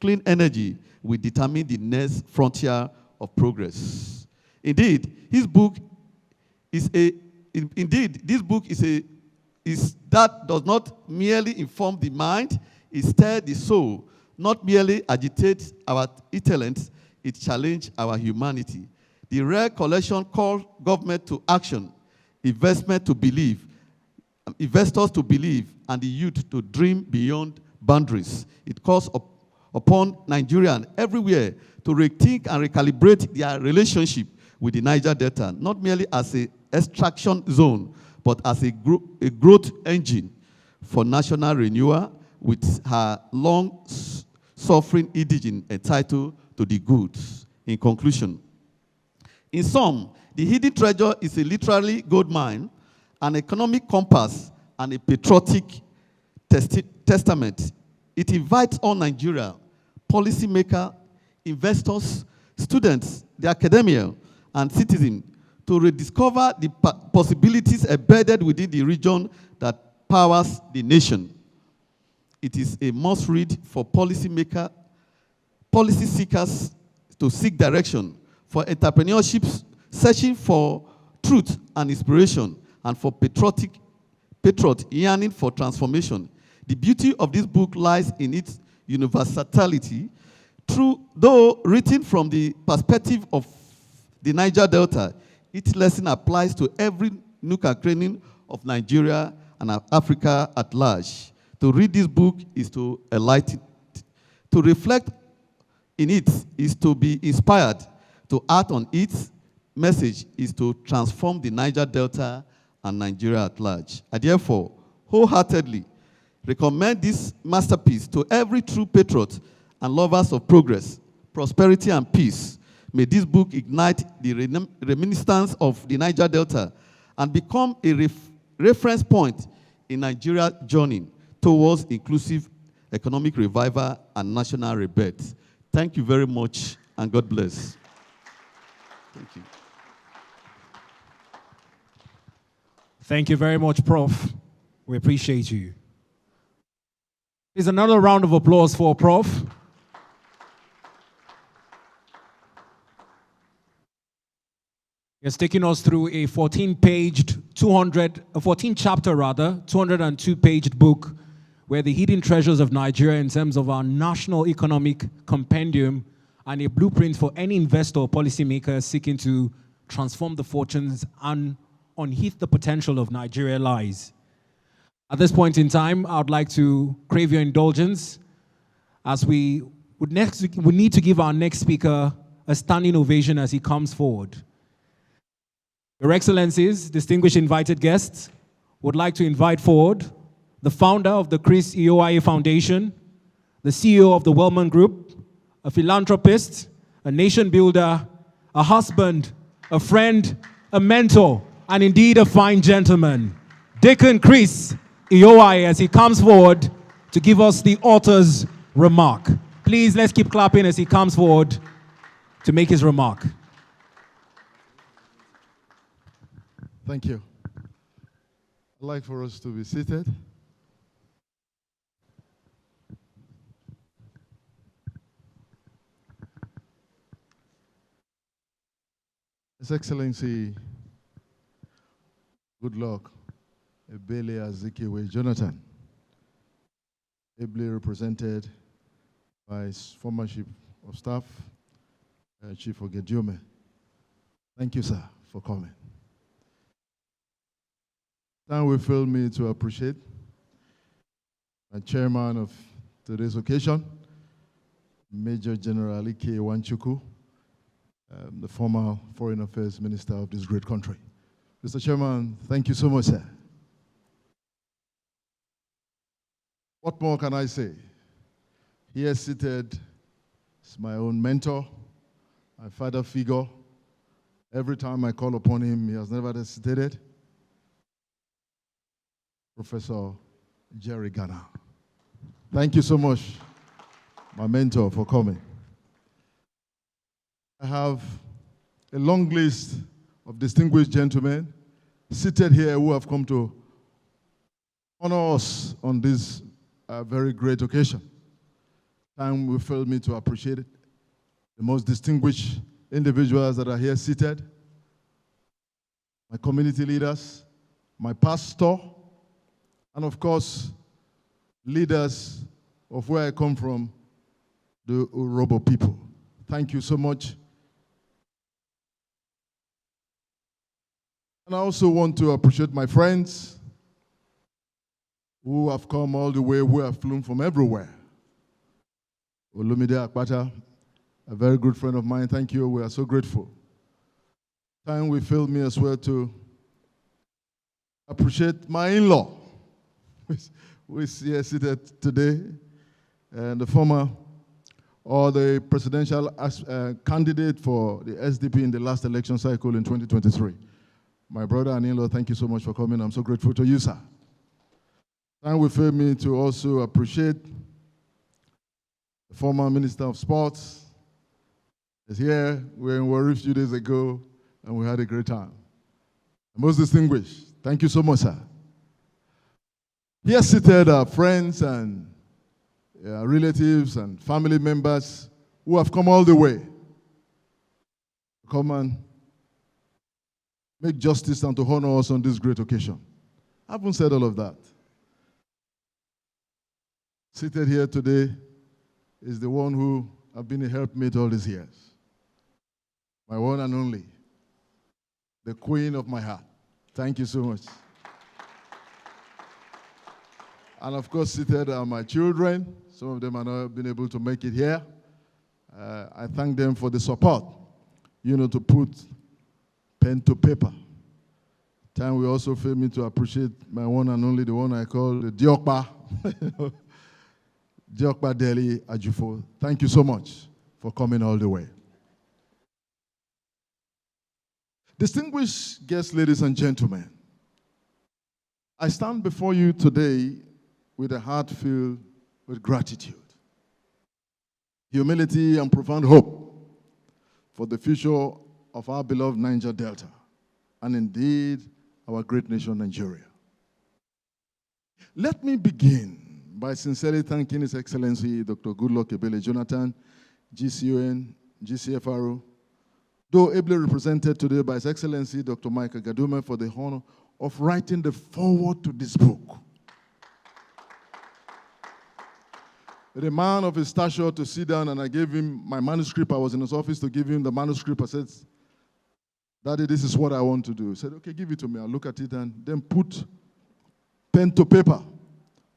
clean energy will determine the next frontier of progress. Indeed, this book is that does not merely inform the mind, it stirs the soul, not merely agitates our intellect, it challenges our humanity. The rare collection calls government to action, investors to believe, and the youth to dream beyond boundaries. It calls upon Nigerians everywhere to rethink and recalibrate their relationship with the Niger Delta, not merely as an extraction zone, but as a growth engine for national renewal with her long-suffering indigene entitled to the goods. In conclusion, in sum, the hidden treasure is a literary gold mine, an economic compass, and a patriotic testament. It invites all Nigeria, policymakers, investors, students, the academia, and citizens to rediscover the possibilities embedded within the region that powers the nation. It is a must-read for policy seekers to seek direction, for entrepreneurships searching for truth and inspiration, and for patriots yearning for transformation. The beauty of this book lies in its universality. Though written from the perspective of the Niger Delta, its lesson applies to every nook and cranny of Nigeria and Africa at large. To read this book is to enlighten. To reflect in it is to be inspired. To act on its message is to transform the Niger Delta and Nigeria at large. I therefore wholeheartedly recommend this masterpiece to every true patriot and lovers of progress, prosperity, and peace. May this book ignite the reminiscence of the Niger Delta and become a reference point in Nigeria's journey towards inclusive economic revival and national rebirth. Thank you very much, and God bless. Thank you. Thank you very much, Prof. We appreciate you. Here's another round of applause for Prof. He's taking us through a 202-paged book where the hidden treasures of Nigeria in terms of our national economic compendium and a blueprint for any investor or policymaker seeking to transform the fortunes and unheath the potential of Nigeria lies. At this point in time, I would like to crave your indulgence as we need to give our next speaker a standing ovation as he comes forward. Your Excellencies, distinguished invited guests, would like to invite forward the founder of the Chris Iyovwaye Foundation, the CEO of the Wellman Group, a philanthropist, a nation builder, a husband, a friend, a mentor, and indeed a fine gentleman, Deacon Chris Iyovwaye, as he comes forward to give us the author's remark. Please, let's keep clapping as he comes forward to make his remark. Thank you. I'd like for us to be seated. His Excellency Goodluck, Ebele Azikiwe Jonathan, ably represented by his former Chief of Staff, Chief Ogekhome. Thank you, sir, for coming. Time will fill me to appreciate my chairman of today's occasion, Major General Nwachukwu, the former Foreign Affairs Minister of this great country. Mr. Chairman, thank you so much, sir. What more can I say? Here seated is my own mentor, my father figure. Every time I call upon him, he has never hesitated. Professor Jerry Ghana. Thank you so much, my mentor, for coming. I have a long list of distinguished gentlemen seated here who have come to honor us on this very great occasion. Time will fail me to appreciate it. The most distinguished individuals that are here seated, my community leaders, my pastor, and of course, leaders of where I come from, the Urobo people. Thank you so much. And I also want to appreciate my friends who have come all the way, who have flown from everywhere. Olumide Akpata, a very good friend of mine, thank you, we are so grateful. Time will fail me as well to appreciate my in-law, who is here seated today, and the former, or the presidential candidate for the SDP in the last election cycle in 2023. My brother and in-law, thank you so much for coming. I'm so grateful to you, sir. Time will fail me to also appreciate the former Minister of Sports. He's here. We were in Warri a few days ago, and we had a great time. Most distinguished, thank you so much, sir. Here seated are friends and relatives and family members who have come all the way to come and make justice and to honor us on this great occasion. I haven't said all of that. Seated here today is the one who have been a helpmate all these years. My one and only, the queen of my heart. Thank you so much. And of course, seated are my children. Some of them have not been able to make it here. I thank them for the support, to put pen to paper. Time will also fail me to appreciate my one and only, the one I call the Diokpa. Diokpa Deli Ajufo. Thank you so much for coming all the way. Distinguished guests, ladies and gentlemen, I stand before you today with a heart filled with gratitude, humility, and profound hope for the future of our beloved Niger Delta, and indeed our great nation, Nigeria. Let me begin by sincerely thanking His Excellency Dr. Goodluck Ebele Jonathan, GCON, GCFR, though ably represented today by His Excellency Dr. Mike Agadume, for the honor of writing the foreword to this book. With a man of his stature to sit down, and I gave him my manuscript. I was in his office to give him the manuscript. I said, Daddy, this is what I want to do. He said, okay, give it to me. I'll look at it and then put pen to paper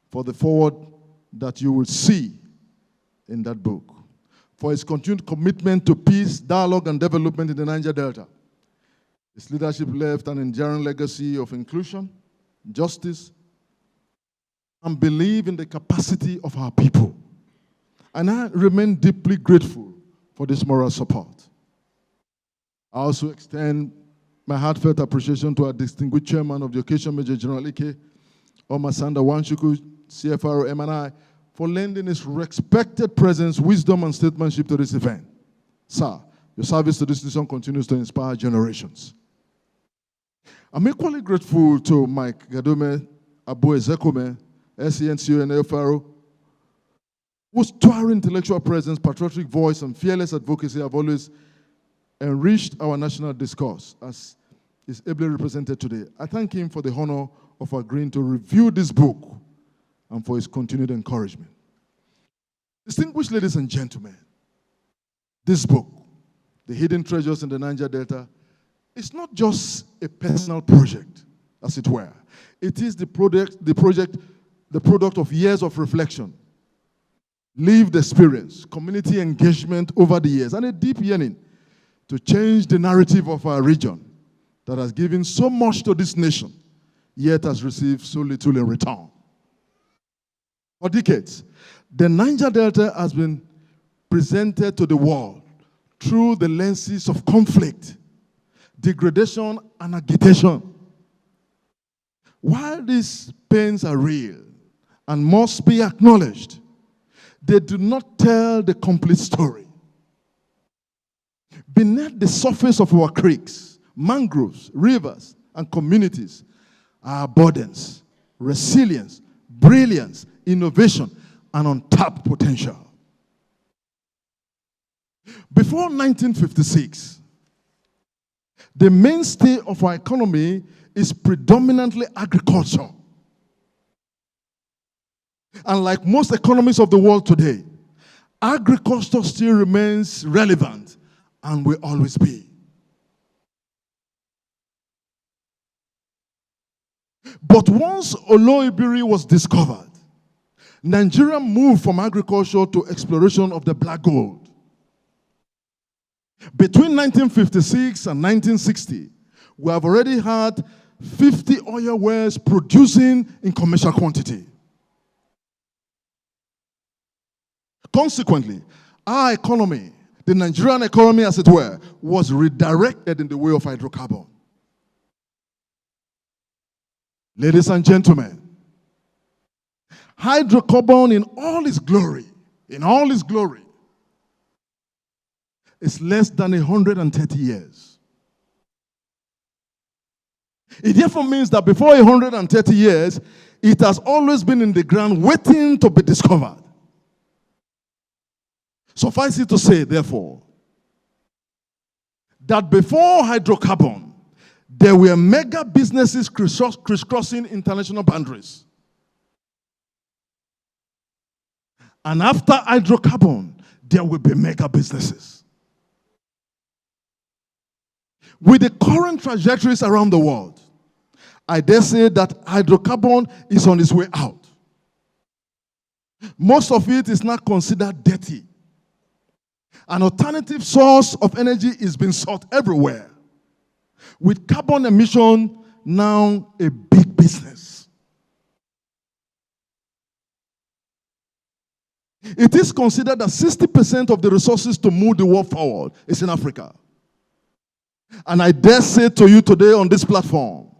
for the foreword that you will see in that book. For his continued commitment to peace, dialogue, and development in the Niger Delta. His leadership left an enduring legacy of inclusion, justice, and belief in the capacity of our people. And I remain deeply grateful for this moral support. I also extend my heartfelt appreciation to our distinguished chairman of the occasion, Major General Ike, Omar, Sanda, Nwachukwu, CFR, MNI, for lending his respected presence, wisdom, and statesmanship to this event. Sir, your service to this nation continues to inspire generations. I'm equally grateful to Mike Gadume, Abu Ozekhome, SENCO, and El-Rufai, whose towering intellectual presence, patriotic voice, and fearless advocacy have always enriched our national discourse, as is ably represented today. I thank him for the honor of agreeing to review this book and for his continued encouragement. Distinguished ladies and gentlemen, this book, The Hidden Treasures in the Niger Delta, is not just a personal project, as it were. It is the product of years of reflection, lived experience, community engagement over the years, and a deep yearning to change the narrative of our region that has given so much to this nation, yet has received so little in return. For decades, the Niger Delta has been presented to the world through the lenses of conflict, degradation, and agitation. While these pains are real and must be acknowledged, they do not tell the complete story. Beneath the surface of our creeks, mangroves, rivers, and communities are burdens, resilience, brilliance, innovation, and untapped potential. Before 1956, the mainstay of our economy is predominantly agriculture. And like most economies of the world today, agriculture still remains relevant and will always be. But once Oloibiri was discovered, Nigeria moved from agriculture to exploration of the black gold. Between 1956 and 1960, we have already had 50 oil wells producing in commercial quantity. Consequently, our economy, the Nigerian economy as it were, was redirected in the way of hydrocarbon. Ladies and gentlemen, hydrocarbon in all its glory, is less than 130 years. It therefore means that before 130 years, it has always been in the ground waiting to be discovered. Suffice it to say, therefore, that before hydrocarbon, there were mega businesses crisscrossing international boundaries. And after hydrocarbon, there will be mega businesses. With the current trajectories around the world, I dare say that hydrocarbon is on its way out. Most of it is not considered dirty. An alternative source of energy is being sought everywhere, with carbon emission now a big business. It is considered that 60% of the resources to move the world forward is in Africa. And I dare say to you today on this platform,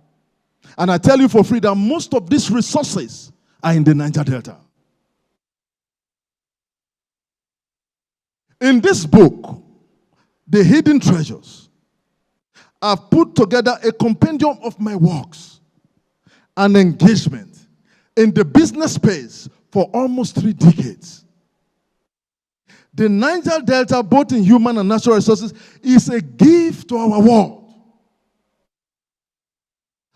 and I tell you for free, that most of these resources are in the Niger Delta. In this book, The Hidden Treasures, I've put together a compendium of my works and engagement in the business space for almost 3 decades. The Niger Delta, both in human and natural resources, is a gift to our world.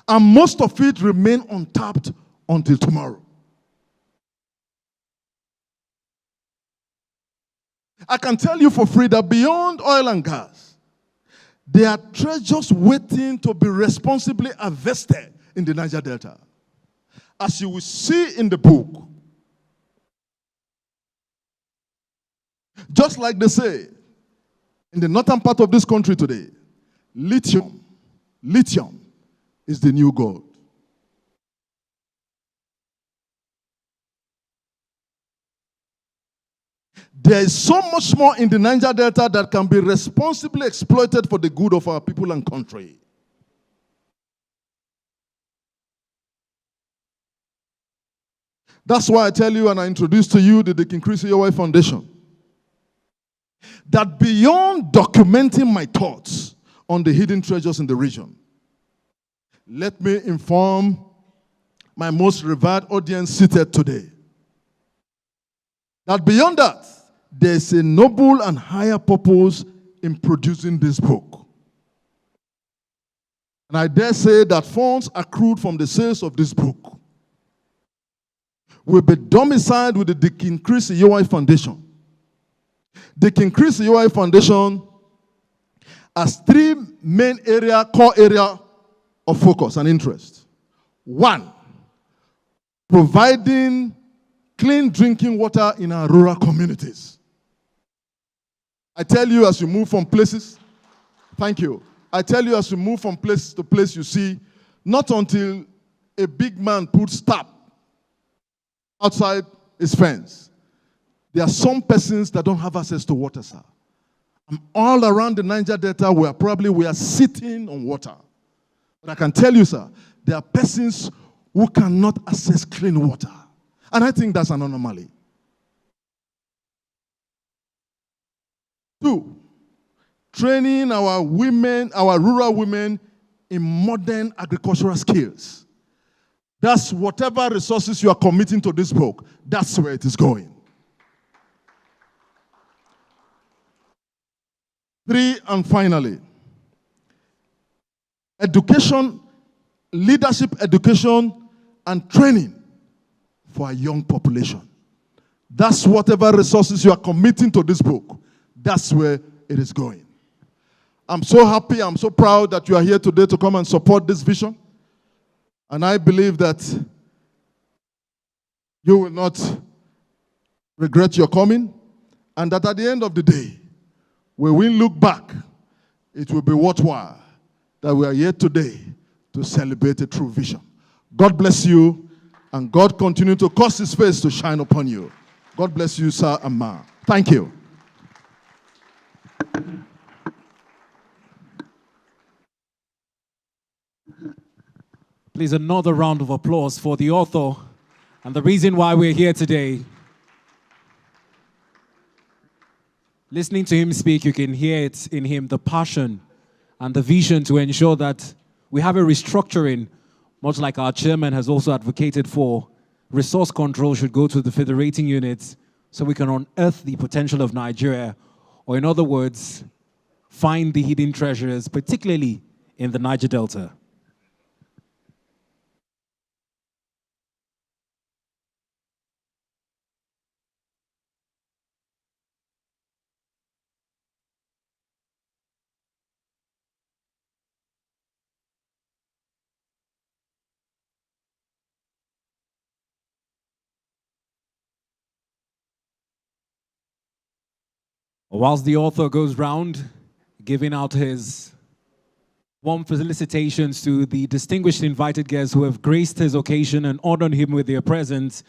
And most of it remain untapped until tomorrow. I can tell you for free that beyond oil and gas, there are treasures waiting to be responsibly harvested in the Niger Delta. As you will see in the book, just like they say in the northern part of this country today, lithium is the new gold. There is so much more in the Niger Delta that can be responsibly exploited for the good of our people and country. That's why I tell you and I introduce to you the Deacon Chris Iyovwaye Foundation. That beyond documenting my thoughts on the hidden treasures in the region, let me inform my most revered audience seated today that beyond that, there is a noble and higher purpose in producing this book. And I dare say that funds accrued from the sales of this book will be domiciled with the Deacon Chris Iyovwaye Foundation. Deacon Chris Iyovwaye Foundation has 3 main core area of focus and interest. 1, providing clean drinking water in our rural communities. I tell you as you move from places, thank you. I tell you as you move from place to place, you see, not until a big man puts tap outside is fenced. There are some persons that don't have access to water, sir. And all around the Niger Delta, we are sitting on water. But I can tell you, sir, there are persons who cannot access clean water. And I think that's an anomaly. 2, training our women, our rural women, in modern agricultural skills. That's whatever resources you are committing to this book, that's where it is going. 3, and finally, education, leadership education, and training for our young population. That's whatever resources you are committing to this book, that's where it is going. I'm so happy, I'm so proud that you are here today to come and support this vision. And I believe that you will not regret your coming, and that at the end of the day, when we look back, it will be worthwhile that we are here today to celebrate a true vision. God bless you, and God continue to cause his face to shine upon you. God bless you, sir and ma. Thank you. Please, another round of applause for the author and the reason why we're here today. Listening to him speak, you can hear it in him, the passion and the vision to ensure that we have a restructuring, much like our chairman has also advocated for. Resource control should go to the federating units so we can unearth the potential of Nigeria, or in other words, find the hidden treasures, particularly in the Niger Delta. Whilst the author goes round giving out his warm felicitations to the distinguished invited guests who have graced his occasion and honored him with their presence,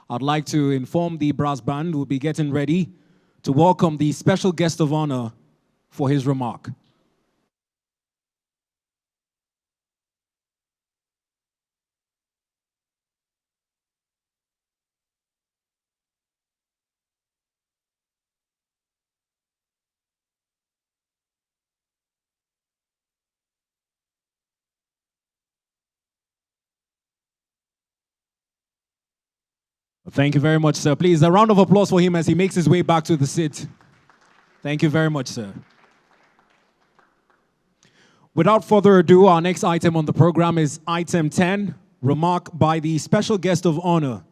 I'd like to inform the brass band will be getting ready to welcome the special guest of honor for his remark. Thank you very much, sir. Please, a round of applause for him as he makes his way back to the seat. Thank you very much, sir. Without further ado, our next item on the program is item 10, remark by the special guest of honor.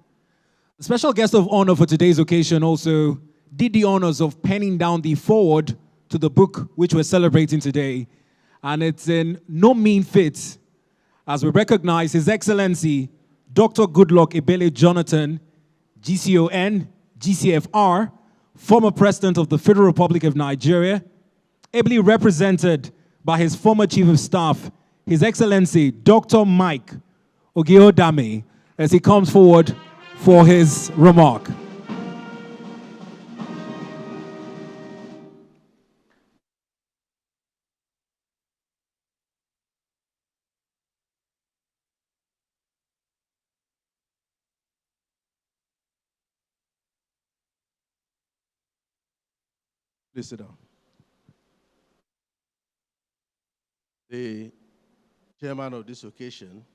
The special guest of honor for today's occasion also did the honors of penning down the foreword to the book which we're celebrating today. And it's in no mean feat as we recognize His Excellency Dr. Goodluck Ebele Jonathan, GCON, GCFR, former President of the Federal Republic of Nigeria, ably represented by his former Chief of Staff, His Excellency Dr. Mike Ogeodame, as he comes forward for his remark. Please sit down. The chairman of this occasion,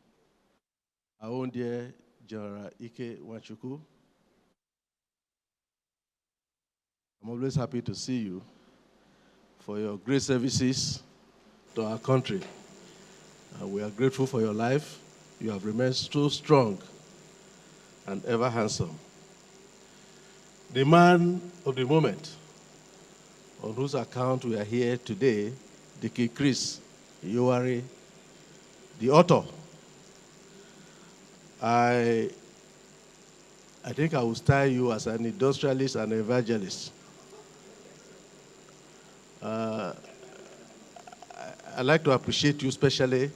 our own dear General Nwachukwu. I'm always happy to see you for your great services to our country. We are grateful for your life. You have remained so strong and ever handsome. The man of the moment, on whose account we are here today, Deacon Chris Iyovwaye, the author. I think I will style you as an industrialist and evangelist. I'd like to appreciate you especially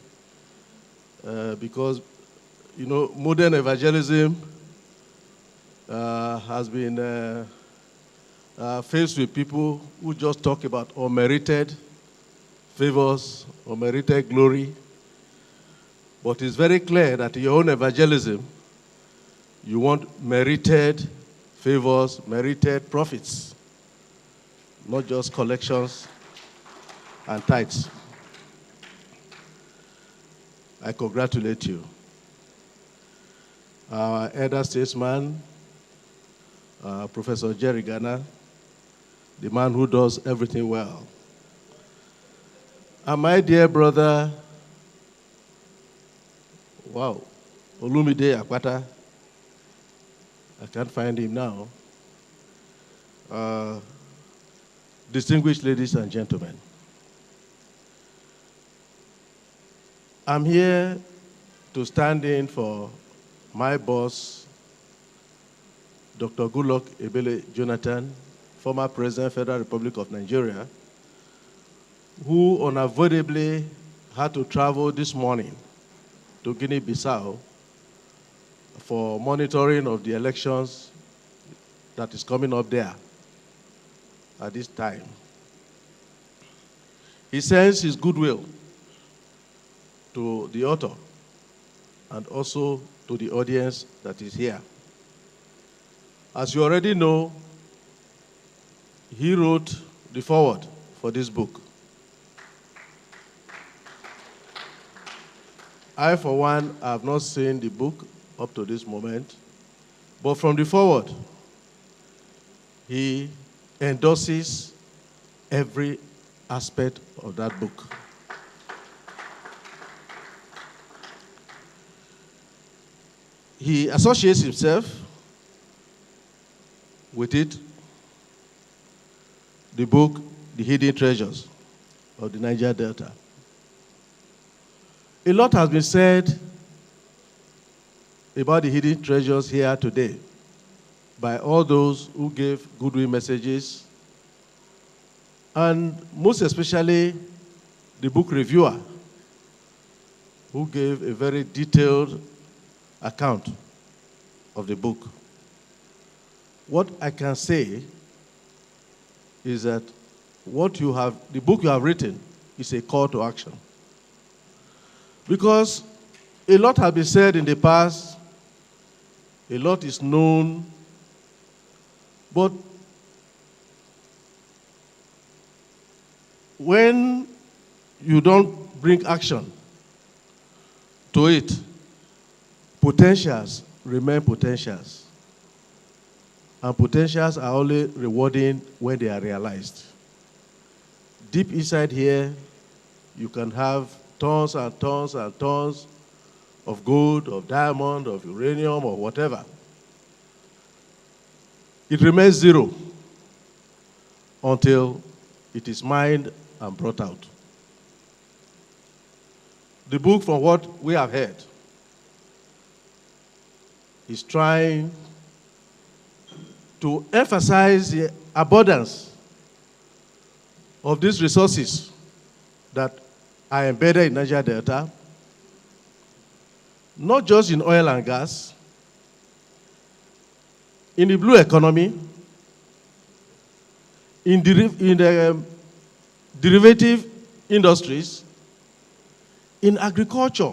because, you know, modern evangelism has been faced with people who just talk about unmerited favors, unmerited glory. But it's very clear that in your own evangelism, you want merited favors, merited profits, not just collections and tithes. I congratulate you. Our elder statesman, Professor Jerry Ghana, the man who does everything well. And my dear brother, wow, Olumide Akwata, I can't find him now. Distinguished ladies and gentlemen, I'm here to stand in for my boss, Dr. Goodluck Ebele Jonathan, former President, Federal Republic of Nigeria, who unavoidably had to travel this morning to Guinea-Bissau for monitoring of the elections that is coming up there at this time. He sends his goodwill to the author and also to the audience that is here. As you already know, he wrote the foreword for this book. I, for one, have not seen the book up to this moment, but from the foreword, he endorses every aspect of that book. He associates himself with it, the book, The Hidden Treasures of the Niger Delta. A lot has been said about the hidden treasures here today by all those who gave goodwill messages, and most especially the book reviewer, who gave a very detailed account of the book. What I can say is that the book you have written is a call to action. Because a lot has been said in the past, a lot is known, but when you don't bring action to it, potentials remain potentials. And potentials are only rewarding when they are realized. Deep inside here, you can have tons and tons and tons of gold, of diamond, of uranium, or whatever. It remains zero until it is mined and brought out. The book, from what we have heard, is trying to emphasize the abundance of these resources that are embedded in Niger Delta, not just in oil and gas, in the blue economy, in the derivative industries, in agriculture,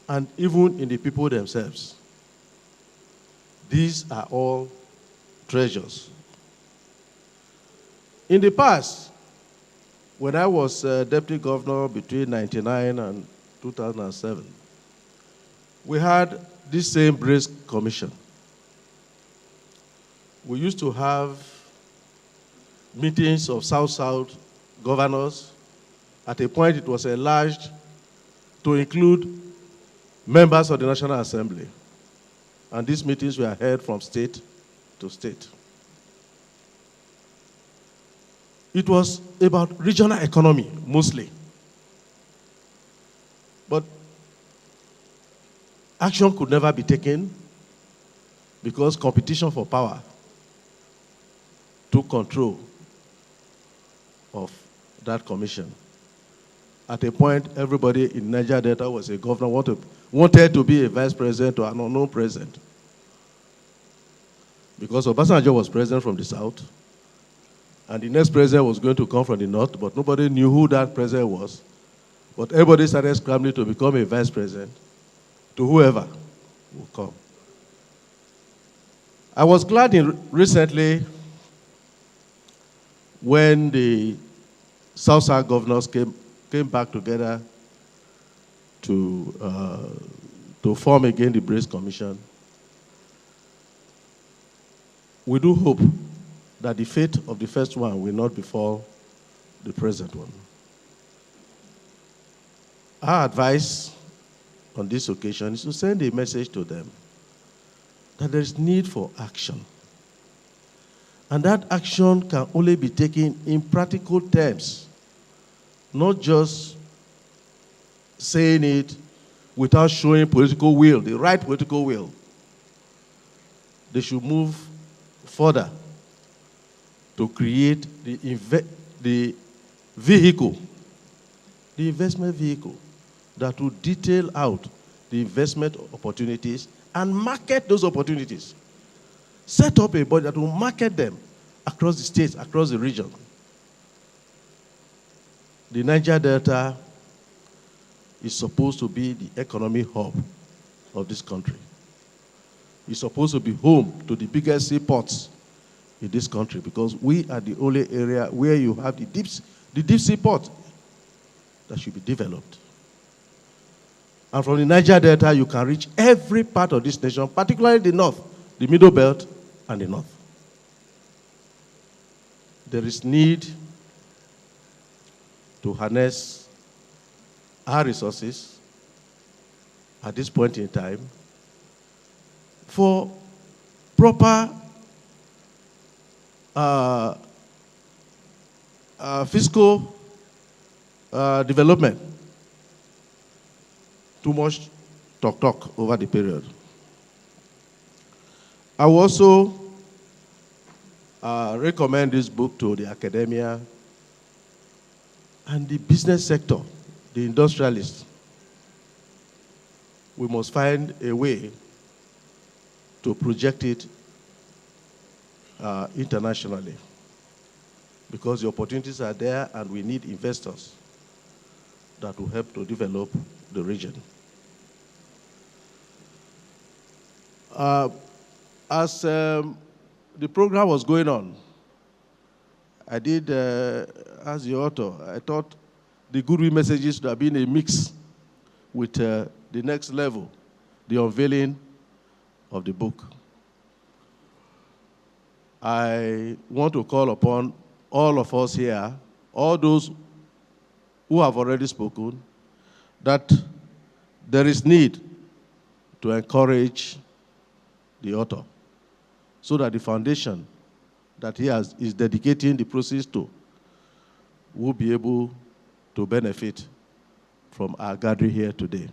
and even in the people themselves. These are all treasures. In the past, when I was deputy governor between 1999 and 2007, we had this same Brace Commission. We used to have meetings of South-South governors. At a point, it was enlarged to include members of the National Assembly. And these meetings were held from state to state. It was about regional economy, mostly. But action could never be taken because competition for power took control of that commission. At a point, everybody in Niger Delta was a governor, wanted to be a vice president or an unknown president. because Obasanjo was president from the south, and the next president was going to come from the north, but nobody knew who that president was. But everybody started scrambling to become a vice president to whoever will come. I was glad recently when the South governors came back together to form again the Brace Commission. We do hope that the fate of the first one will not befall the present one. Our advice on this occasion is to send a message to them that there is need for action. And that action can only be taken in practical terms, not just saying it without showing political will, the right political will. They should move further to create the vehicle, the investment vehicle that will detail out the investment opportunities and market those opportunities. Set up a body that will market them across the states, across the region. The Niger Delta is supposed to be the economic hub of this country. It's supposed to be home to the biggest seaports in this country because we are the only area where you have the deep sea port that should be developed. And from the Niger Delta, you can reach every part of this nation, particularly the north, the middle belt, and the north. There is need to harness our resources at this point in time for proper fiscal development. Too much talk over the period. I will also recommend this book to the academia and the business sector, the industrialists. We must find a way to project it internationally because the opportunities are there and we need investors that will help to develop the region. As the program was going on, I did, as the author, I thought the goodwill messages should have been a mix with the next level, the unveiling of the book. I want to call upon all of us here, all those who have already spoken, that there is need to encourage the author so that the foundation that he is dedicating the process to will be able to benefit from our gathering here today.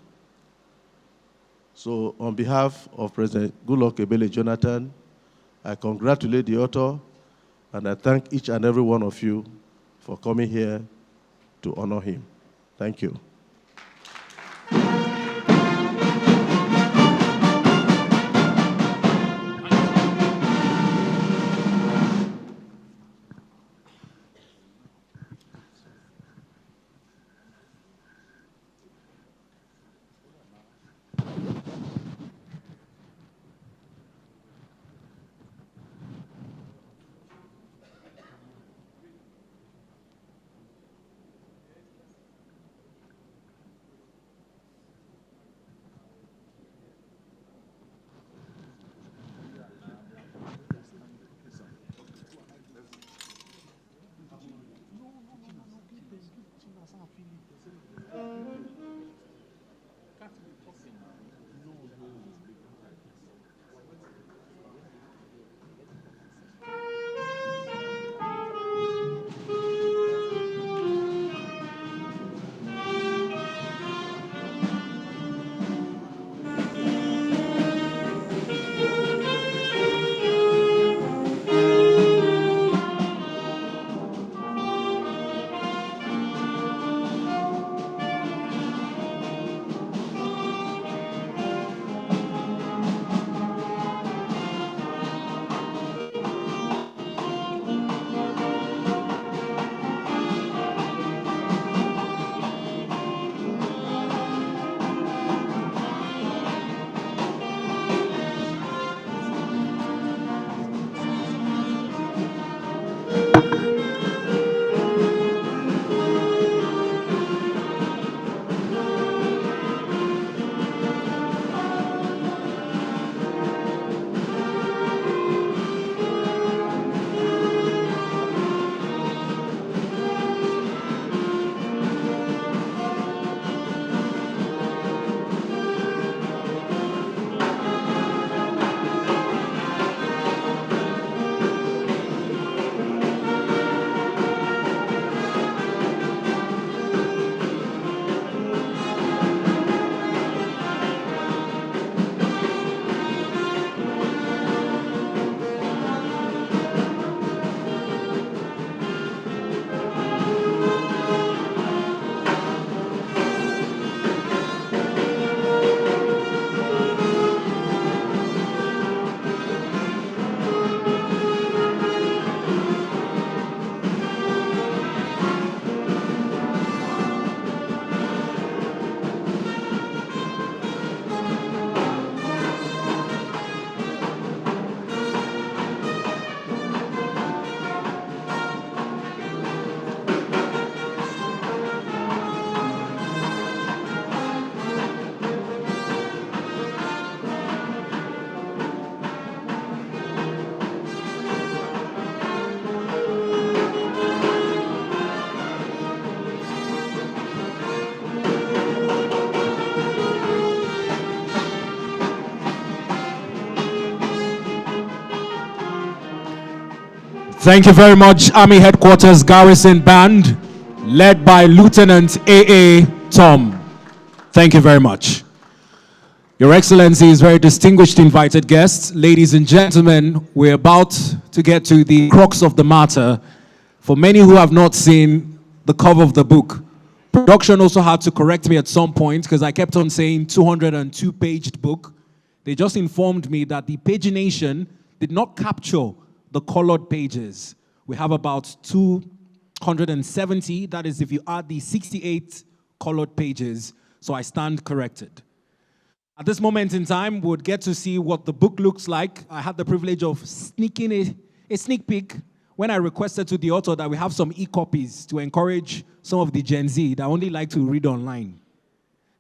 So on behalf of President Goodluck Ebele Jonathan, I congratulate the author and I thank each and every one of you for coming here to honor him. Thank you. Thank you very much, Army Headquarters Garrison Band, led by Lieutenant A.A. Tom. Thank you very much. Your Excellencies, very distinguished invited guests, ladies and gentlemen, we're about to get to the crux of the matter. For many who have not seen the cover of the book, production also had to correct me at some point because I kept on saying 202-paged book. They just informed me that the pagination did not capture the colored pages. We have about 270, that is if you add the 68 colored pages, so I stand corrected. At this moment in time, we'll get to see what the book looks like. I had the privilege of sneaking a sneak peek when I requested to the author that we have some e-copies to encourage some of the Gen Z that only like to read online.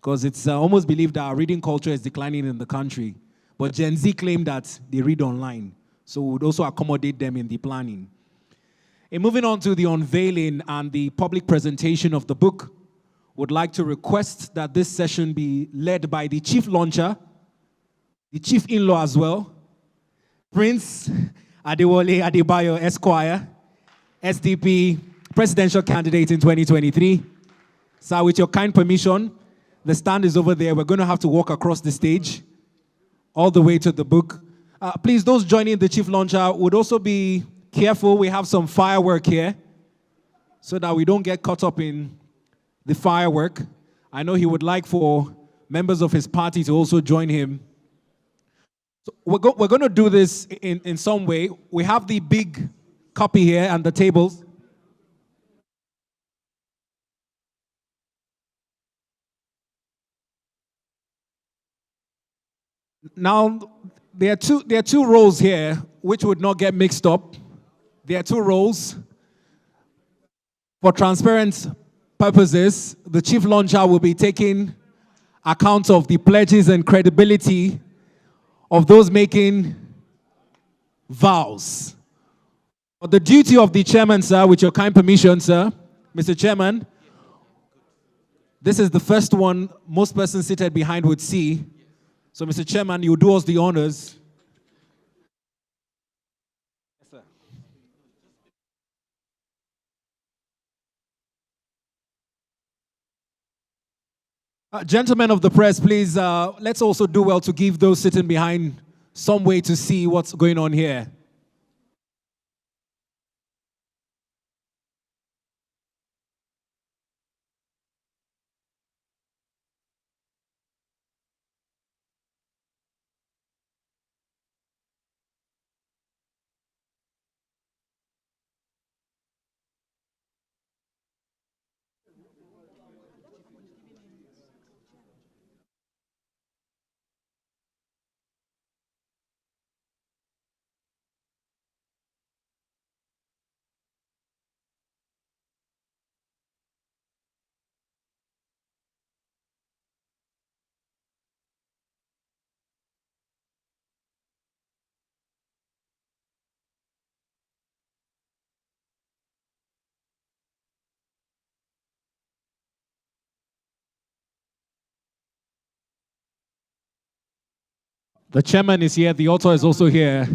Because it's almost believed that our reading culture is declining in the country. But Gen Z claim that they read online. So we would also accommodate them in the planning. In moving on to the unveiling and the public presentation of the book, would like to request that this session be led by the chief launcher, the chief in-law as well, Prince Adewale Adebayo Esquire, SDP presidential candidate in 2023. Sir, with your kind permission, the stand is over there. We're going to have to walk across the stage all the way to the book. Please, those joining the chief launcher would also be careful. We have some firework here so that we don't get caught up in the firework. I know he would like for members of his party to also join him. So we're going to do this in some way. We have the big copy here and the tables. Now, there are two roles here which would not get mixed up. There are two roles. For transparent purposes, the chief launcher will be taking account of the pledges and credibility of those making vows. For the duty of the chairman, sir, with your kind permission, sir, Mr. Chairman, this is the first one most persons seated behind would see. So, Mr. Chairman, you do us the honors. Yes, sir. Gentlemen of the press, please, let's also do well to give those sitting behind some way to see what's going on here. The chairman is here, the author is also here,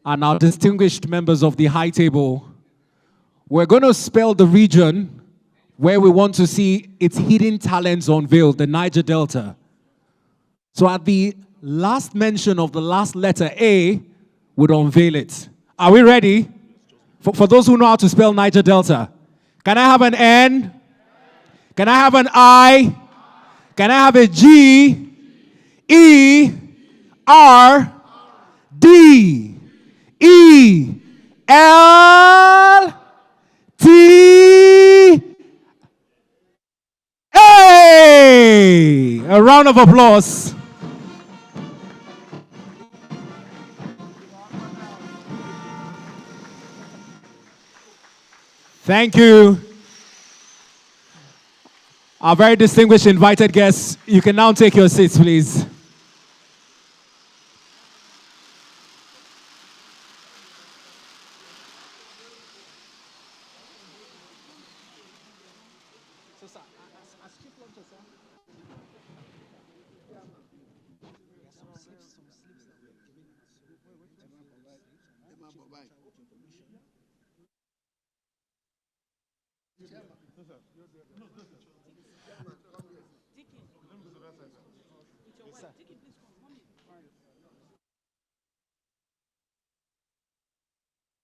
and our distinguished members of the high table. We're going to spell the region where we want to see its hidden talents unveiled, the Niger Delta. So at the last mention of the last letter A, would unveil it. Are we ready? For those who know how to spell Niger Delta. Can I have an N? Can I have an I? Can I have a G? E? R? D? E? L? T? A! A round of applause. Thank you. Our very distinguished invited guests, you can now take your seats, please.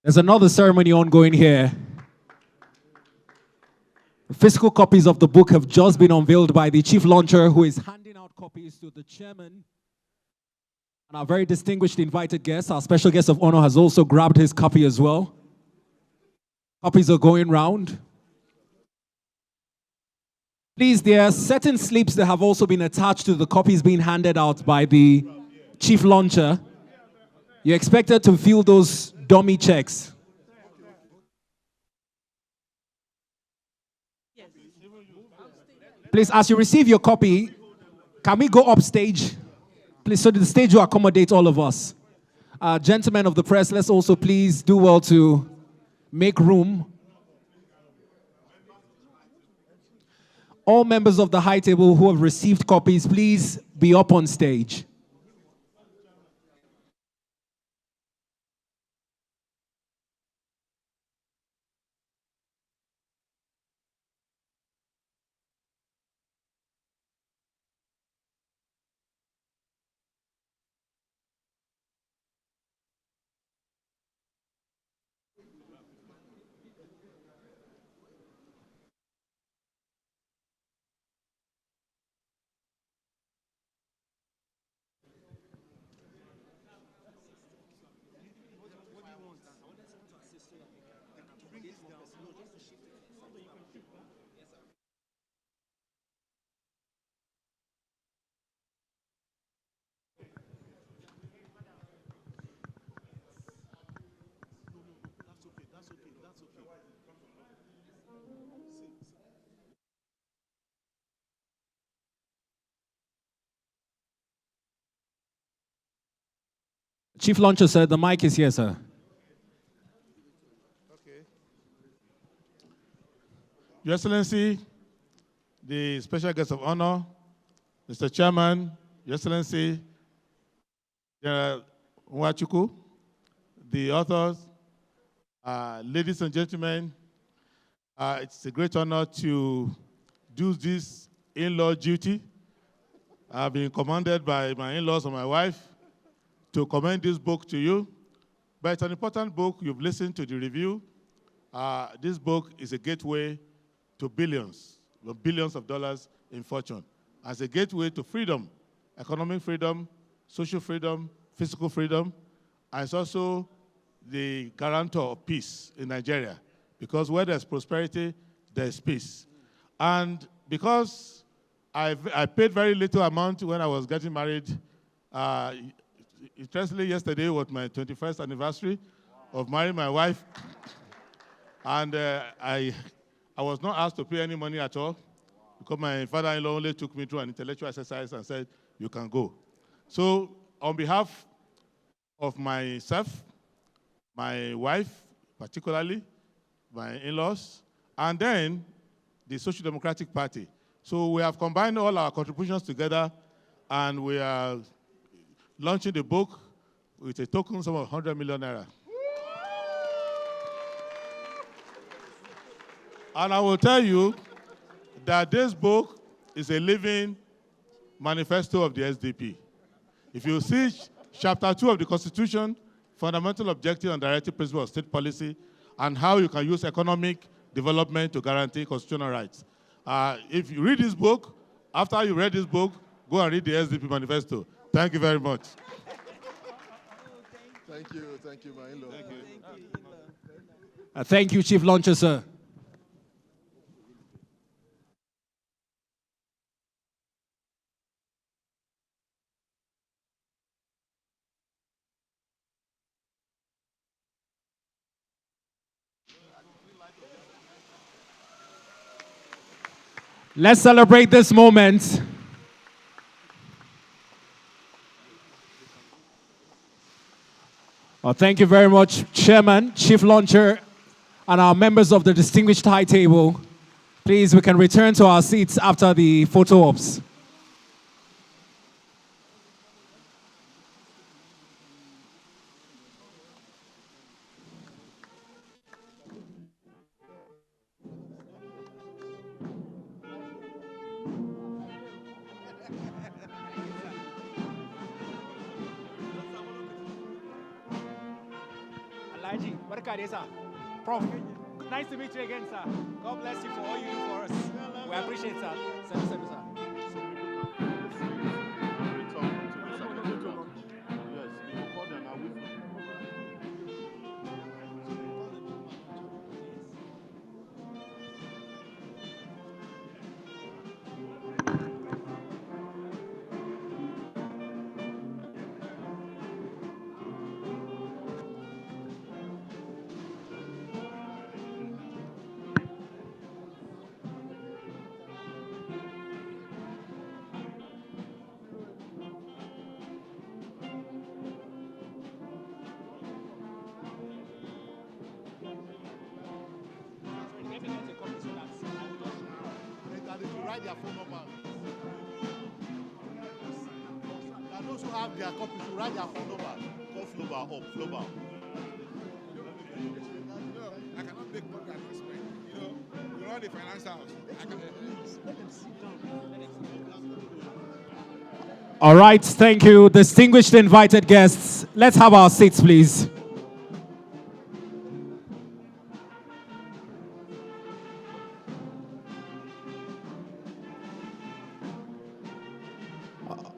There's another ceremony ongoing here. Physical copies of the book have just been unveiled by the chief launcher, who is handing out copies to the chairman. And our very distinguished invited guest, our special guest of honor, has also grabbed his copy as well. Copies are going round. Please, there are certain slips that have also been attached to the copies being handed out by the chief launcher. You're expected to fill those dummy checks. Please, as you receive your copy, can we go upstage? Please, so that the stage will accommodate all of us. Gentlemen of the press, let's also please do well to make room. All members of the high table who have received copies, please be up on stage. Chief launcher, sir, the mic is here, sir. Okay. Your Excellency, the special guest of honor, Mr. Chairman, Your Excellency, General Nwachukwu, the authors, ladies and gentlemen, it's a great honor to do this in-law duty. I've been commanded by my in-laws and my wife to commend this book to you. But it's an important book. You've listened to the review. This book is a gateway to billions of dollars in fortune. As a gateway to freedom, economic freedom, social freedom, physical freedom, and it's also the guarantor of peace in Nigeria. Because where there's prosperity, there's peace. And because I paid very little amount when I was getting married, interestingly, yesterday was my 21st anniversary of marrying my wife. And I was not asked to pay any money at all because my father-in-law only took me through an intellectual exercise and said, you can go. So on behalf of myself, my wife, particularly, my in-laws, and then the Social Democratic Party. So we have combined all our contributions together, and we are launching the book with a token sum of 100 million naira. And I will tell you that this book is a living manifesto of the SDP. If you see chapter 2 of the Constitution, fundamental objective and directive principle of state policy, and how you can use economic development to guarantee constitutional rights. If you read this book, after you read this book, go and read the SDP manifesto. Thank you very much. Thank you, my in-law. Thank you. Thank you, Chief Launcher, sir. Let's celebrate this moment. Well, thank you very much, Chairman, Chief Launcher, and our members of the distinguished high table. Please, we can return to our seats after the photo ops. Alhaji, barka dai, sir. Prof, nice to meet you again, sir. God bless you for all you do for us. We appreciate it, sir. Sir. Write their phone number. Those who have their copies should write their phone number. Call Floba up, Floba. I cannot make public announcement. We run the finance house. Let them sit down. All right, thank you, distinguished invited guests. Let's have our seats, please.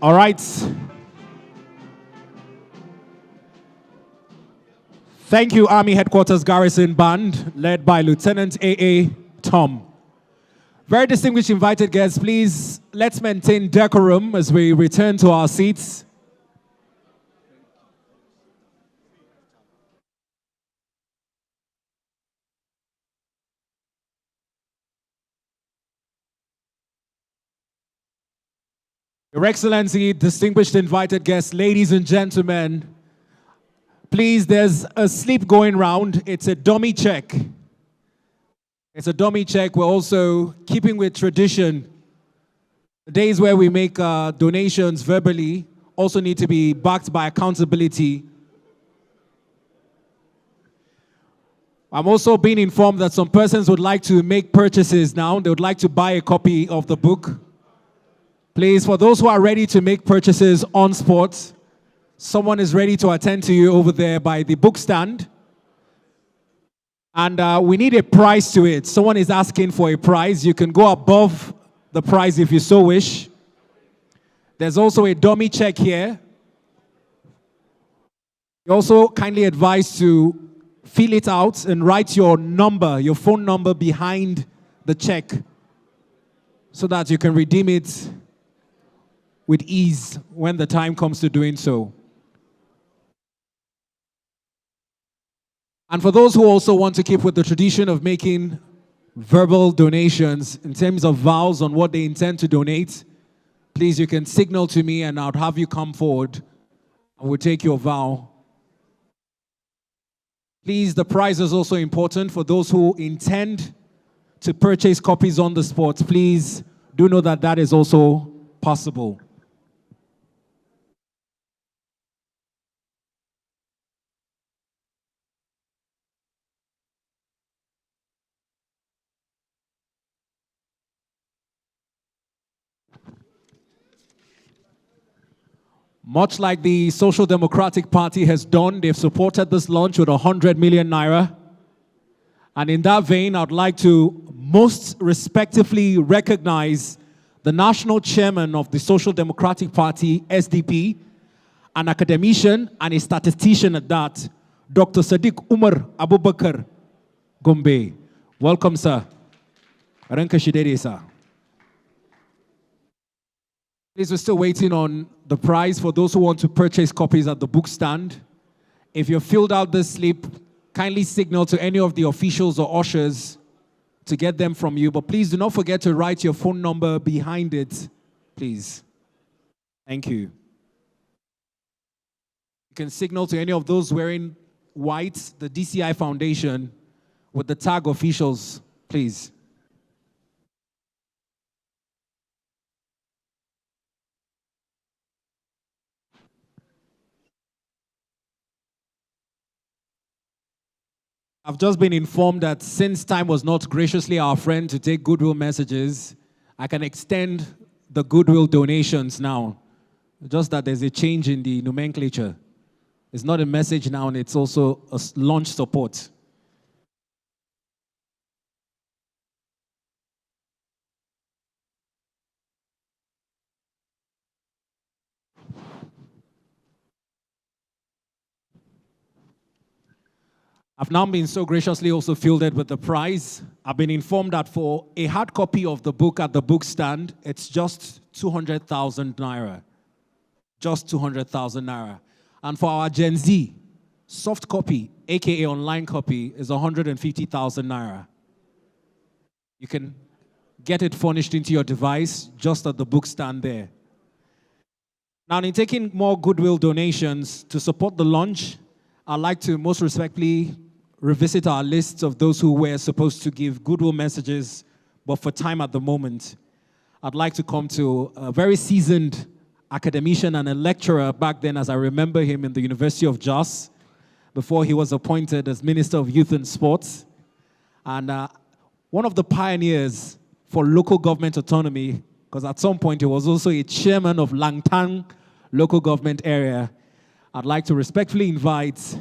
All right. Thank you, Army Headquarters Garrison Band, led by Lieutenant A.A. Tom. Very distinguished invited guests, please, let's maintain decorum as we return to our seats. Your Excellency, distinguished invited guests, ladies and gentlemen, please, there's a slip going round. It's a dummy check. It's a dummy check. We're also keeping with tradition. The days where we make donations verbally also need to be backed by accountability. I'm also being informed that some persons would like to make purchases now. They would like to buy a copy of the book. Please, for those who are ready to make purchases on spot, someone is ready to attend to you over there by the book stand. And we need a price to it. Someone is asking for a price. You can go above the price if you so wish. There's also a dummy check here. You're also kindly advised to fill it out and write your number, your phone number behind the check so that you can redeem it with ease when the time comes to doing so. And for those who also want to keep with the tradition of making verbal donations in terms of vows on what they intend to donate, please, you can signal to me and I'll have you come forward and we'll take your vow. Please, the prize is also important for those who intend to purchase copies on the spot. Please do know that that is also possible. Much like the Social Democratic Party has done, they've supported this launch with 100 million naira. And in that vein, I'd like to most respectfully recognize the national chairman of the Social Democratic Party, SDP, an academician and a statistician at that, Dr. Sadiq Umar Abubakar Gombe. Welcome, sir. Ranka Shidere, sir. Please, we're still waiting on the prize for those who want to purchase copies at the book stand. If you've filled out this slip, kindly signal to any of the officials or ushers to get them from you. But please do not forget to write your phone number behind it, please. Thank you. You can signal to any of those wearing white, the DCI Foundation, with the tag officials, please. I've just been informed that since time was not graciously our friend to take goodwill messages, I can extend the goodwill donations now. Just that there's a change in the nomenclature. It's not a message now, and it's also a launch support. I've now been so graciously also fielded with the prize. I've been informed that for a hard copy of the book at the book stand, it's just 200,000 naira. Just 200,000 naira. And for our Gen Z, soft copy, aka online copy, is 150,000 naira. You can get it furnished into your device just at the book stand there. Now, in taking more goodwill donations to support the launch, I'd like to most respectfully revisit our lists of those who were supposed to give goodwill messages, but for time at the moment, I'd like to come to a very seasoned academician and a lecturer back then, as I remember him in the University of Jos, before he was appointed as Minister of Youth and Sports, and one of the pioneers for local government autonomy, because at some point he was also a chairman of Langtang local government area. I'd like to respectfully invite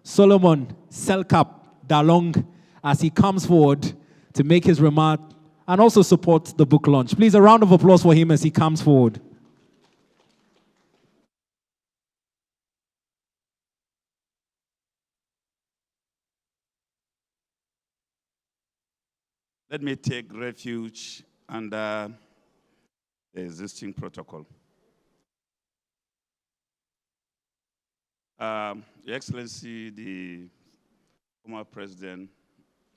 Solomon Selkap Dalong as he comes forward to make his remark and also support the book launch. Please, a round of applause for him as he comes forward. Let me take refuge under the existing protocol. Your Excellency, the former President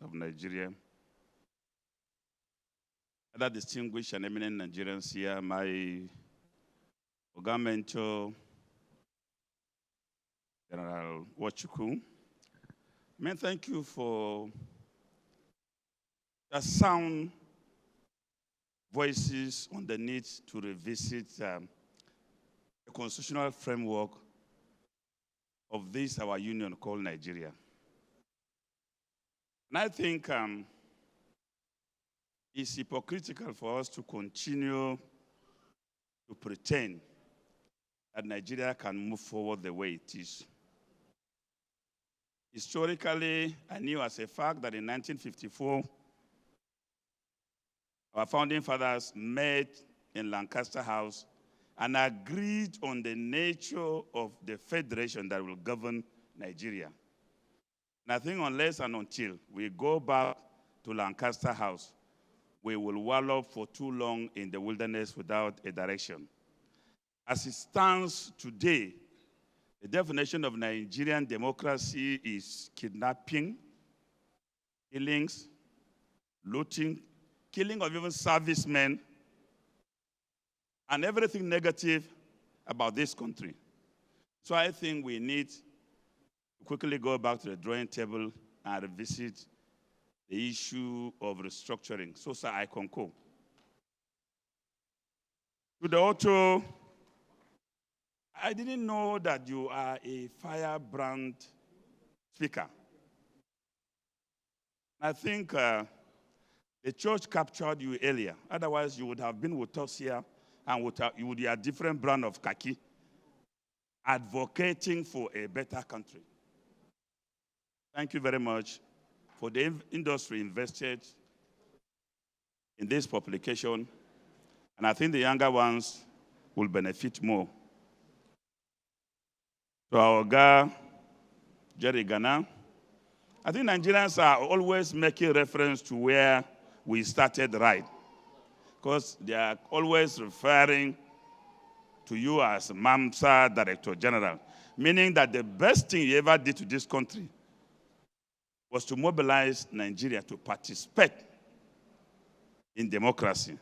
of Nigeria, other distinguished and eminent Nigerians here, my Ogamento, General Nwachukwu, thank you for the sound voices on the need to revisit the constitutional framework of this, our union called Nigeria. And I think it's hypocritical for us to continue to pretend that Nigeria can move forward the way it is. Historically, I knew as a fact that in 1954, our founding fathers met in Lancaster House and agreed on the nature of the federation that will govern Nigeria. And I think unless and until we go back to Lancaster House, we will wallow for too long in the wilderness without a direction. As it stands today, the definition of Nigerian democracy is kidnapping, killings, looting, killing of even servicemen, and everything negative about this country. So I think we need to quickly go back to the drawing table and revisit the issue of restructuring. So, sir, I concur. To the author, I didn't know that you are a firebrand speaker. I think the church captured you earlier. Otherwise, you would have been with us here and you would be a different brand of khaki, advocating for a better country. Thank you very much for the industry invested in this publication, and I think the younger ones will benefit more. To our guy, Jerry Ghana, I think Nigerians are always making reference to where we started right, because they are always referring to you as MAMSA Director General, meaning that the best thing you ever did to this country was to mobilize Nigeria to participate in democracy.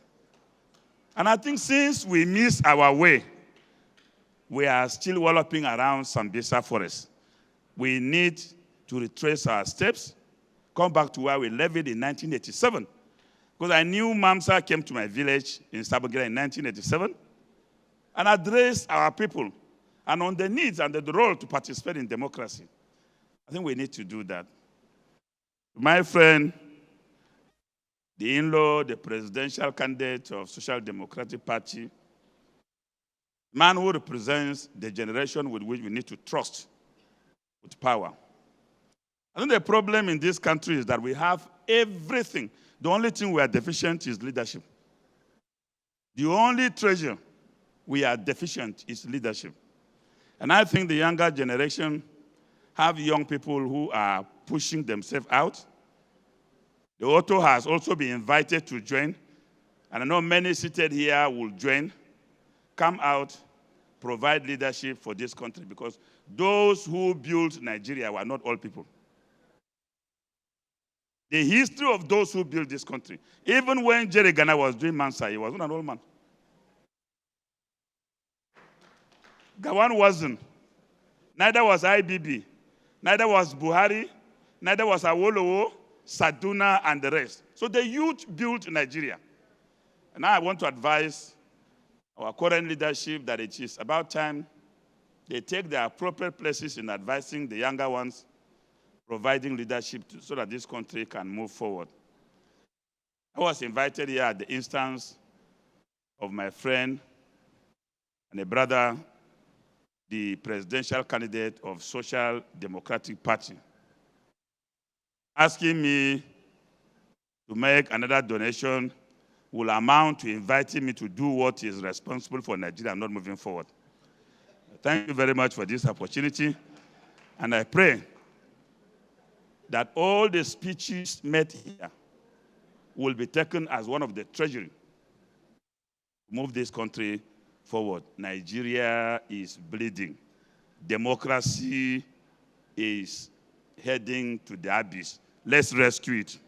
And I think since we missed our way, we are still walloping around Sambisa Forest. We need to retrace our steps, come back to where we levied in 1987. Because I knew MAMSA came to my village in Sabogila in 1987 and addressed our people and on the needs and the role to participate in democracy. I think we need to do that. My friend, the in-law, the presidential candidate of Social Democratic Party, man who represents the generation with which we need to trust with power. I think the problem in this country is that we have everything. The only thing we are deficient is leadership. The only treasure we are deficient is leadership. And I think the younger generation have young people who are pushing themselves out. The author has also been invited to join. And I know many seated here will join, come out, provide leadership for this country, because those who built Nigeria were not all people. The history of those who built this country, even when Jerry Ghana was doing Mansa, he was not an old man. Gawan wasn't. Neither was IBB. Neither was Buhari. Neither was Awolowo, Saduna, and the rest. So the youth built Nigeria. And now I want to advise our current leadership that it is about time they take their appropriate places in advising the younger ones, providing leadership so that this country can move forward. I was invited here at the instance of my friend and a brother, the presidential candidate of Social Democratic Party, asking me to make another donation will amount to inviting me to do what is responsible for Nigeria not moving forward. Thank you very much for this opportunity, and I pray that all the speeches made here will be taken as one of the treasury to move this country forward. Nigeria is bleeding. Democracy is heading to the abyss. Let's rescue it.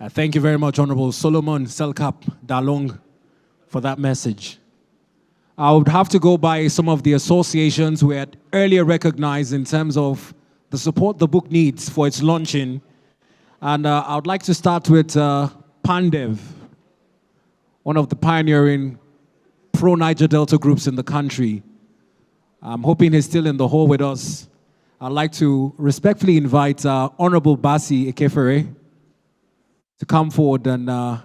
Thank you very much, Honorable Solomon Selkap Dalong, for that message. I would have to go by some of the associations we had earlier recognized in terms of the support the book needs for its launching. And I would like to start with Pandev, one of the pioneering pro-Niger Delta groups in the country. I'm hoping he's still in the hall with us. I'd like to respectfully invite Honorable Basi Ekefere to come forward and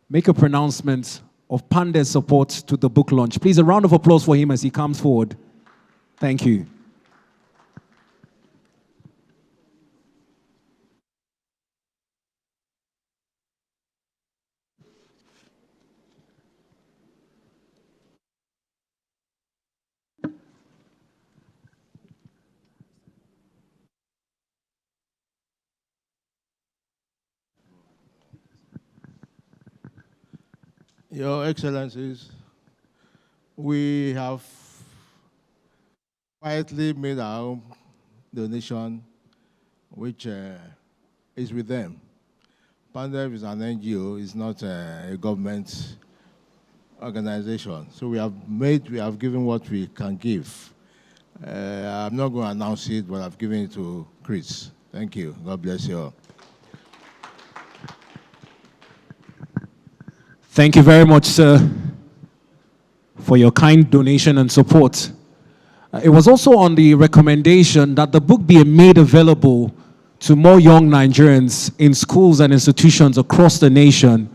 make a pronouncement of Pandev's support to the book launch. Please, a round of applause for him as he comes forward. Thank you. Your Excellencies, we have quietly made our own donation, which is with them. Pandev is an NGO, it's not a government organization. So we have given what we can give. I'm not going to announce it, but I've given it to Chris. Thank you. God bless you all. Thank you very much, sir, for your kind donation and support. It was also on the recommendation that the book be made available to more young Nigerians in schools and institutions across the nation.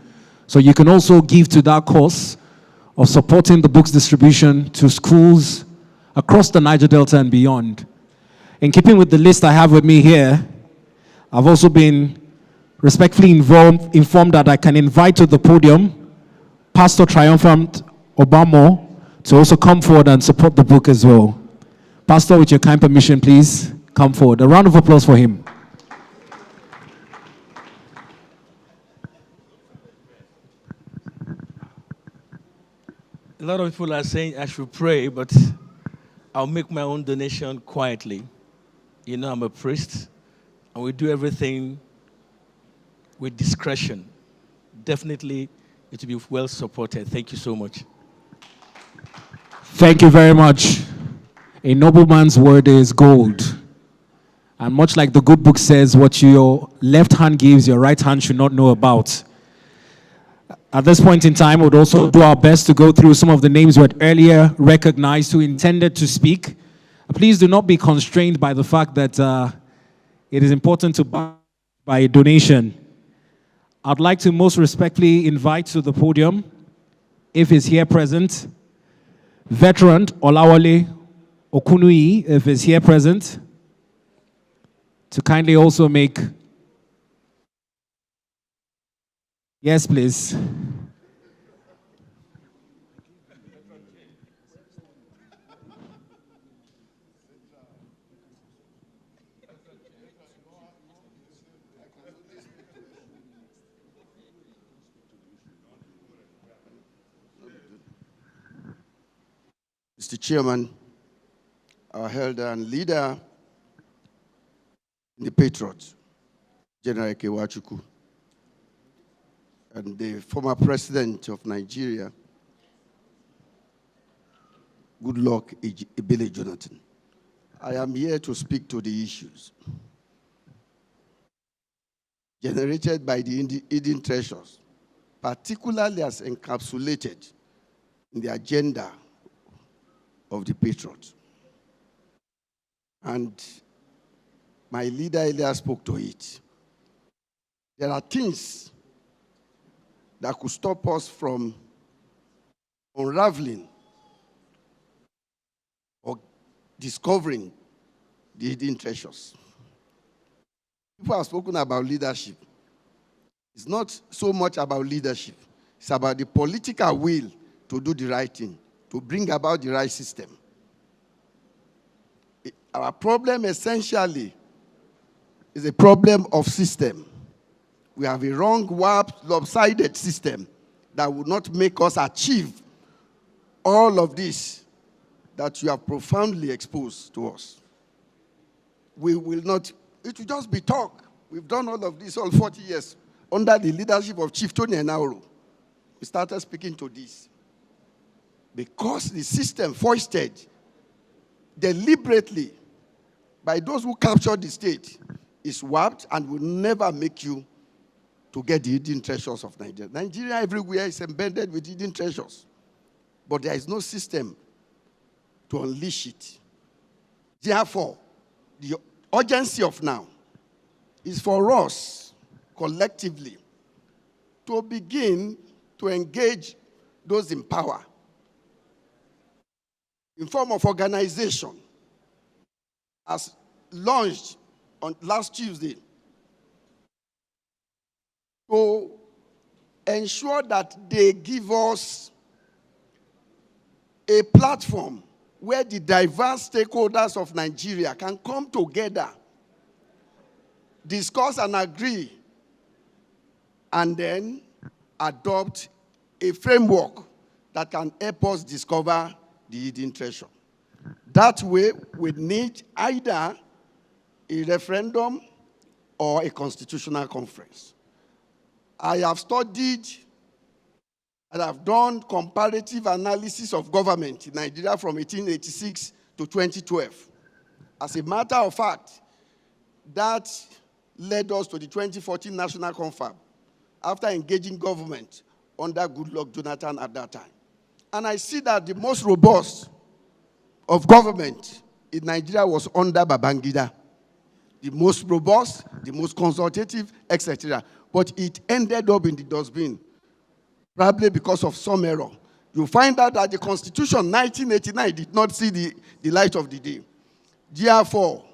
So you can also give to that cause of supporting the book's distribution to schools across the Niger Delta and beyond. In keeping with the list I have with me here, I've also been respectfully informed that I can invite to the podium Pastor Triumphant Obama to also come forward and support the book as well. Pastor, with your kind permission, please come forward. A round of applause for him. A lot of people are saying I should pray, but I'll make my own donation quietly. You know, I'm a priest, and we do everything with discretion. Definitely, it will be well supported. Thank you so much. Thank you very much. A nobleman's word is gold. And much like the good book says, what your left hand gives, your right hand should not know about. At this point in time, we would also do our best to go through some of the names we had earlier recognized who intended to speak. Please do not be constrained by the fact that it is important to buy a donation. I'd like to most respectfully invite to the podium, if he's here present, Veteran Olawale Okunui, if is here present, to kindly also make... Yes, please. Mr. Chairman, our elder and leader in the Patriots, General Nwachukwu, and the former president of Nigeria, Goodluck Ebele Jonathan. I am here to speak to the issues generated by the hidden treasures, particularly as encapsulated in the agenda of the Patriots. And my leader earlier spoke to it. There are things that could stop us from unraveling or discovering the hidden treasures. People have spoken about leadership. It's not so much about leadership. It's about the political will to do the right thing, to bring about the right system. Our problem essentially is a problem of system. We have a wrong, warped, lopsided system that will not make us achieve all of this that you have profoundly exposed to us. We will not, it will just be talk. We've done all of this all 40 years under the leadership of Chief Tony Enauro. We started speaking to this. Because the system foisted deliberately by those who captured the state is warped and will never make you to get the hidden treasures of Nigeria. Nigeria everywhere is embedded with hidden treasures, but there is no system to unleash it. Therefore, the urgency of now is for us collectively to begin to engage those in power in form of organization as launched on last Tuesday to ensure that they give us a platform where the diverse stakeholders of Nigeria can come together, discuss and agree, and then adopt a framework that can help us discover the hidden treasure. That way, we need either a referendum or a constitutional conference. I have studied and I've done comparative analysis of government in Nigeria from 1886 to 2012. As a matter of fact, that led us to the 2014 National Confab after engaging government under Goodluck Jonathan at that time. And I see that the most robust of government in Nigeria was under Babangida. The most robust, the most consultative, etc. But it ended up in the dustbin, probably because of some error. You find out that the Constitution 1989 did not see the light of the day. Therefore,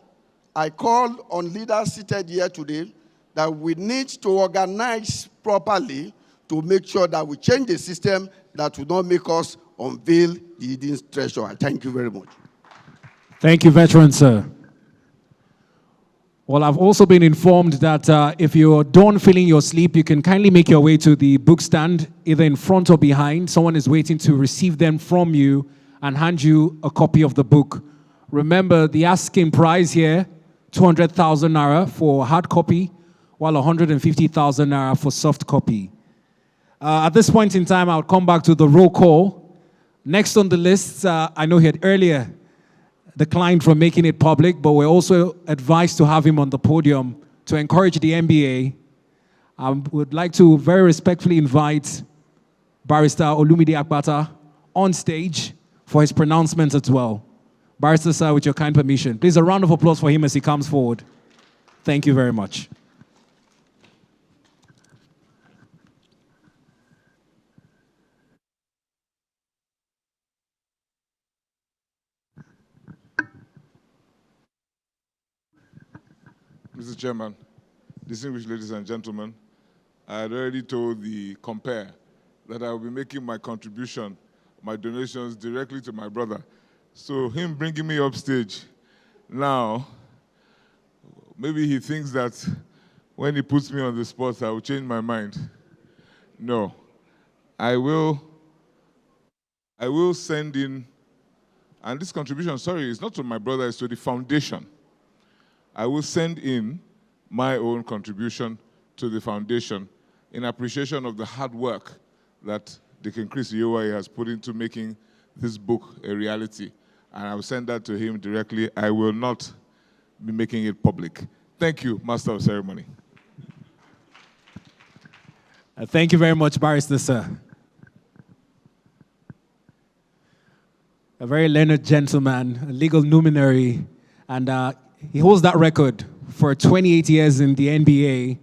I call on leaders seated here today that we need to organize properly to make sure that we change the system that will not make us unveil the hidden treasure. Thank you very much. Thank you, veteran, sir. Well, I've also been informed that if you're done filling your sleep, you can kindly make your way to the book stand, either in front or behind. Someone is waiting to receive them from you and hand you a copy of the book. Remember, the asking price here, 200,000 naira for hard copy, while 150,000 naira for soft copy. At this point in time, I'll come back to the roll call. Next on the list, I know he had earlier declined from making it public, but we're also advised to have him on the podium to encourage the NBA. I would like to very respectfully invite Barrister Olumide Akpata on stage for his pronouncement as well. Barrister, sir, with your kind permission. Please, a round of applause for him as he comes forward. Thank you very much. Mr. Chairman, distinguished ladies and gentlemen, I had already told the compare that I will be making my contribution, my donations directly to my brother. So him bringing me upstage now, maybe he thinks that when he puts me on the spot, I will change my mind. No, I will send in, and this contribution, sorry, it's not to my brother, it's to the foundation. I will send in my own contribution to the foundation in appreciation of the hard work that Deacon Chris Iyovwaye has put into making this book a reality. And I will send that to him directly. I will not be making it public. Thank you, Master of Ceremony. Thank you very much, Barrister, sir. A very learned gentleman, a legal luminary, and he holds that record for 28 years in the NBA.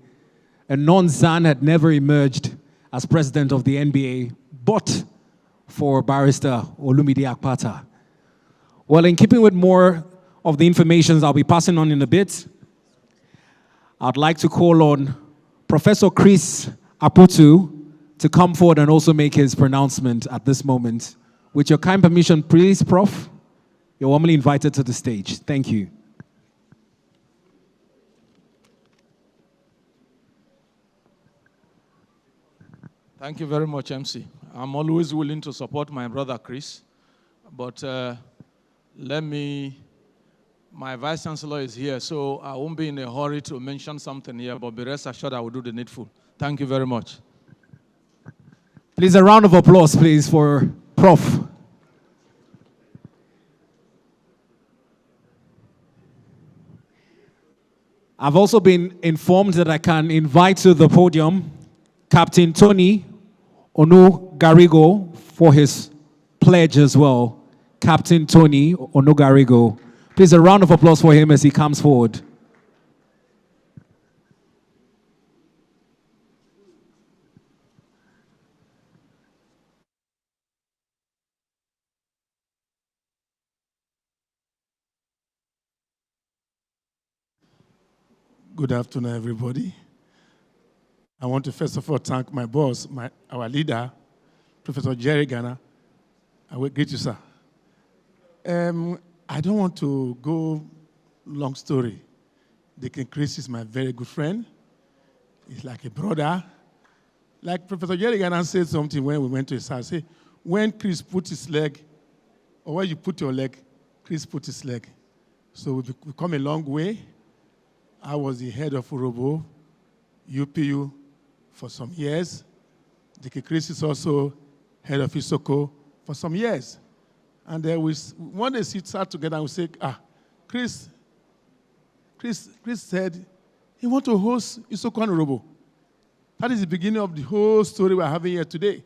A non-Zan had never emerged as president of the NBA, but for Barrister Olumide Akpata. Well, in keeping with more of the information I'll be passing on in a bit, I'd like to call on Professor Chris Aputu to come forward and also make his pronouncement at this moment. With your kind permission, please, Prof, you're warmly invited to the stage. Thank you. Thank you very much, MC. I'm always willing to support my brother Chris, but my Vice Chancellor is here, so I won't be in a hurry to mention something here, but be rest assured I will do the needful. Thank you very much. Please, a round of applause, please, for Prof. I've also been informed that I can invite to the podium Captain Tony Onugarigo for his pledge as well. Captain Tony Onugarigo. Please, a round of applause for him as he comes forward. Good afternoon, everybody. I want to first of all thank my boss, our leader, Professor Jerry Ghana. I will greet you, sir. I don't want to go long story. Deacon Chris is my very good friend. He's like a brother. Like Professor Jerry Ghana said something when we went to his house. Say, when Chris put his leg, or where you put your leg, Chris put his leg. So we've come a long way. I was the head of Urobo, UPU, for some years. Deacon Chris is also head of Isoko for some years. And one day we sat together and we said, Chris said he wants to host Isoko and Urobo. That is the beginning of the whole story we're having here today.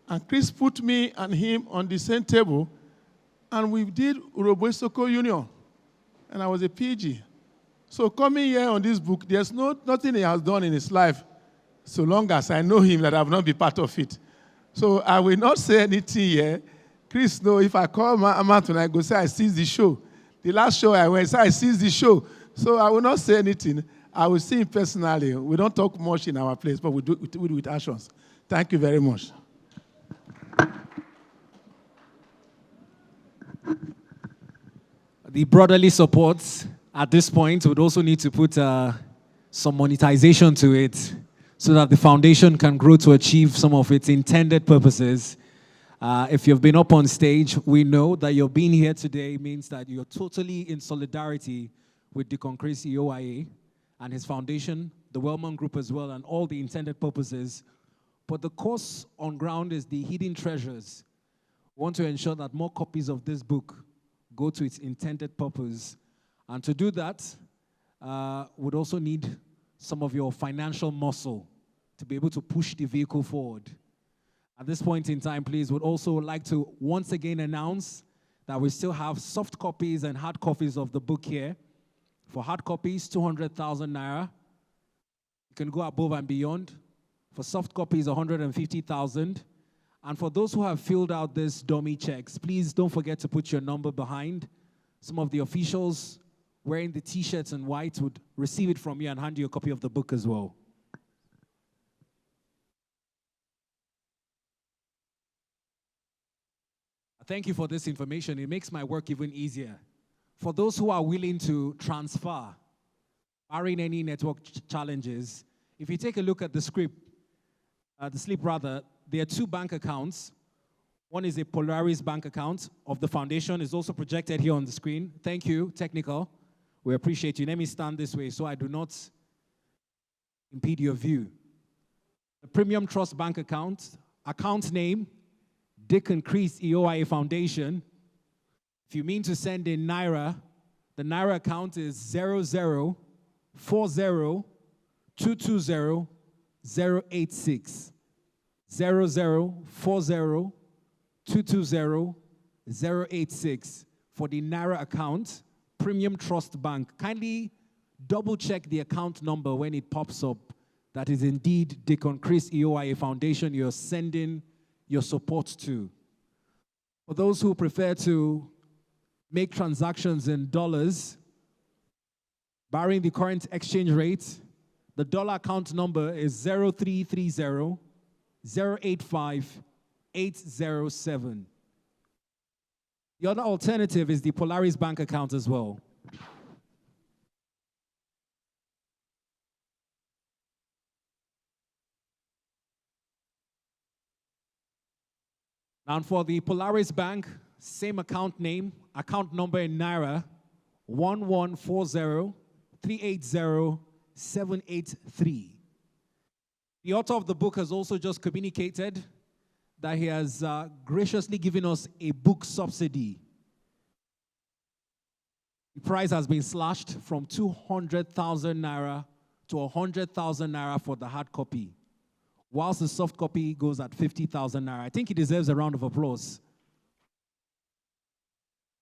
And Chris put me and him on the same table, and we did Urobo Isoko Union. And I was a PG. So coming here on this book, there's nothing he has done in his life, so long as I know him, that I have not been part of it. So I will not say anything here. Chris, no, if I call Omar tonight, I go say I seized the show. The last show I went, say I seized the show. So I will not say anything. I will see him personally. We don't talk much in our place, but we do it with actions. Thank you very much. The brotherly support at this point would also need to put some monetization to it so that the foundation can grow to achieve some of its intended purposes. If you've been up on stage, we know that your being here today means that you're totally in solidarity with Deacon Chris Iyovwaye and his foundation, the Wellman Group as well, and all the intended purposes. But the course on ground is the hidden treasures. We want to ensure that more copies of this book go to its intended purpose. And to do that, would also need some of your financial muscle to be able to push the vehicle forward. At this point in time, please, would also like to once again announce that we still have soft copies and hard copies of the book here. For hard copies, 200,000 naira. You can go above and beyond. For soft copies, 150,000. And for those who have filled out this dummy checks, please don't forget to put your number behind. Some of the officials wearing the T-shirts in white would receive it from you and hand you a copy of the book as well. Thank you for this information. It makes my work even easier. For those who are willing to transfer, barring any network challenges, if you take a look at the slip, there are 2 bank accounts. One is a Polaris bank account of the foundation. It's also projected here on the screen. Thank you, technical. We appreciate you. Let me stand this way so I do not impede your view. The Premium Trust bank account name, Deacon Chris Iyovwaye Foundation. If you mean to send in Naira, the Naira account is 0040220086. 0040220086 for the Naira account, Premium Trust Bank. Kindly double check the account number when it pops up. That is indeed Deacon Chris Iyovwaye Foundation you're sending your support to. For those who prefer to make transactions in dollars, barring the current exchange rate, the dollar account number is 0330-085-807. The other alternative is the Polaris bank account as well. And for the Polaris Bank, same account name, account number in Naira, 1140-380-783. The author of the book has also just communicated that he has graciously given us a book subsidy. The price has been slashed from 200,000 Naira to 100,000 Naira for the hard copy, whilst the soft copy goes at 50,000 Naira. I think he deserves a round of applause.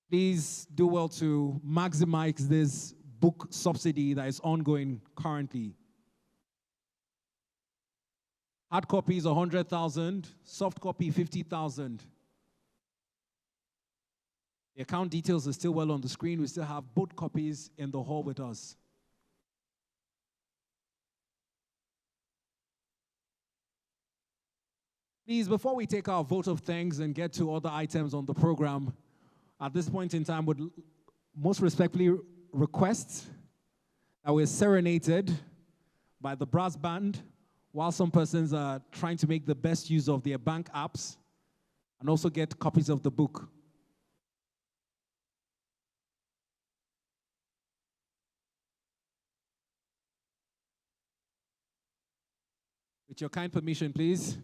Please do well to maximize this book subsidy that is ongoing currently. Hard copy is 100,000, soft copy 50,000. The account details are still well on the screen. We still have both copies in the hall with us. Please, before we take our vote of thanks and get to other items on the program, at this point in time, would most respectfully request that we're serenaded by the brass band while some persons are trying to make the best use of their bank apps and also get copies of the book. With your kind permission, please.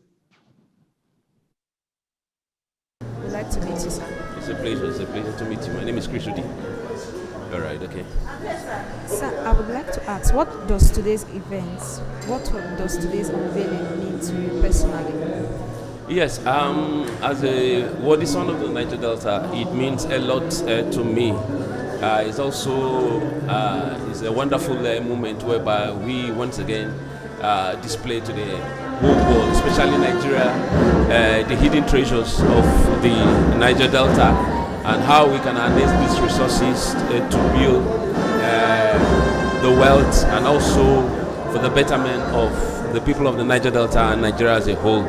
We'd like to meet you, sir. It's a pleasure to meet you. My name is Chris Iyovwaye. All right, okay. Sir, I would like to ask, what does today's unveiling mean to you personally? Yes, as a worthy son of the Niger Delta, it means a lot to me. It's also it's a wonderful moment whereby we once again display to the whole world, especially Nigeria, the hidden treasures of the Niger Delta and how we can harness these resources to build the wealth and also for the betterment of the people of the Niger Delta and Nigeria as a whole.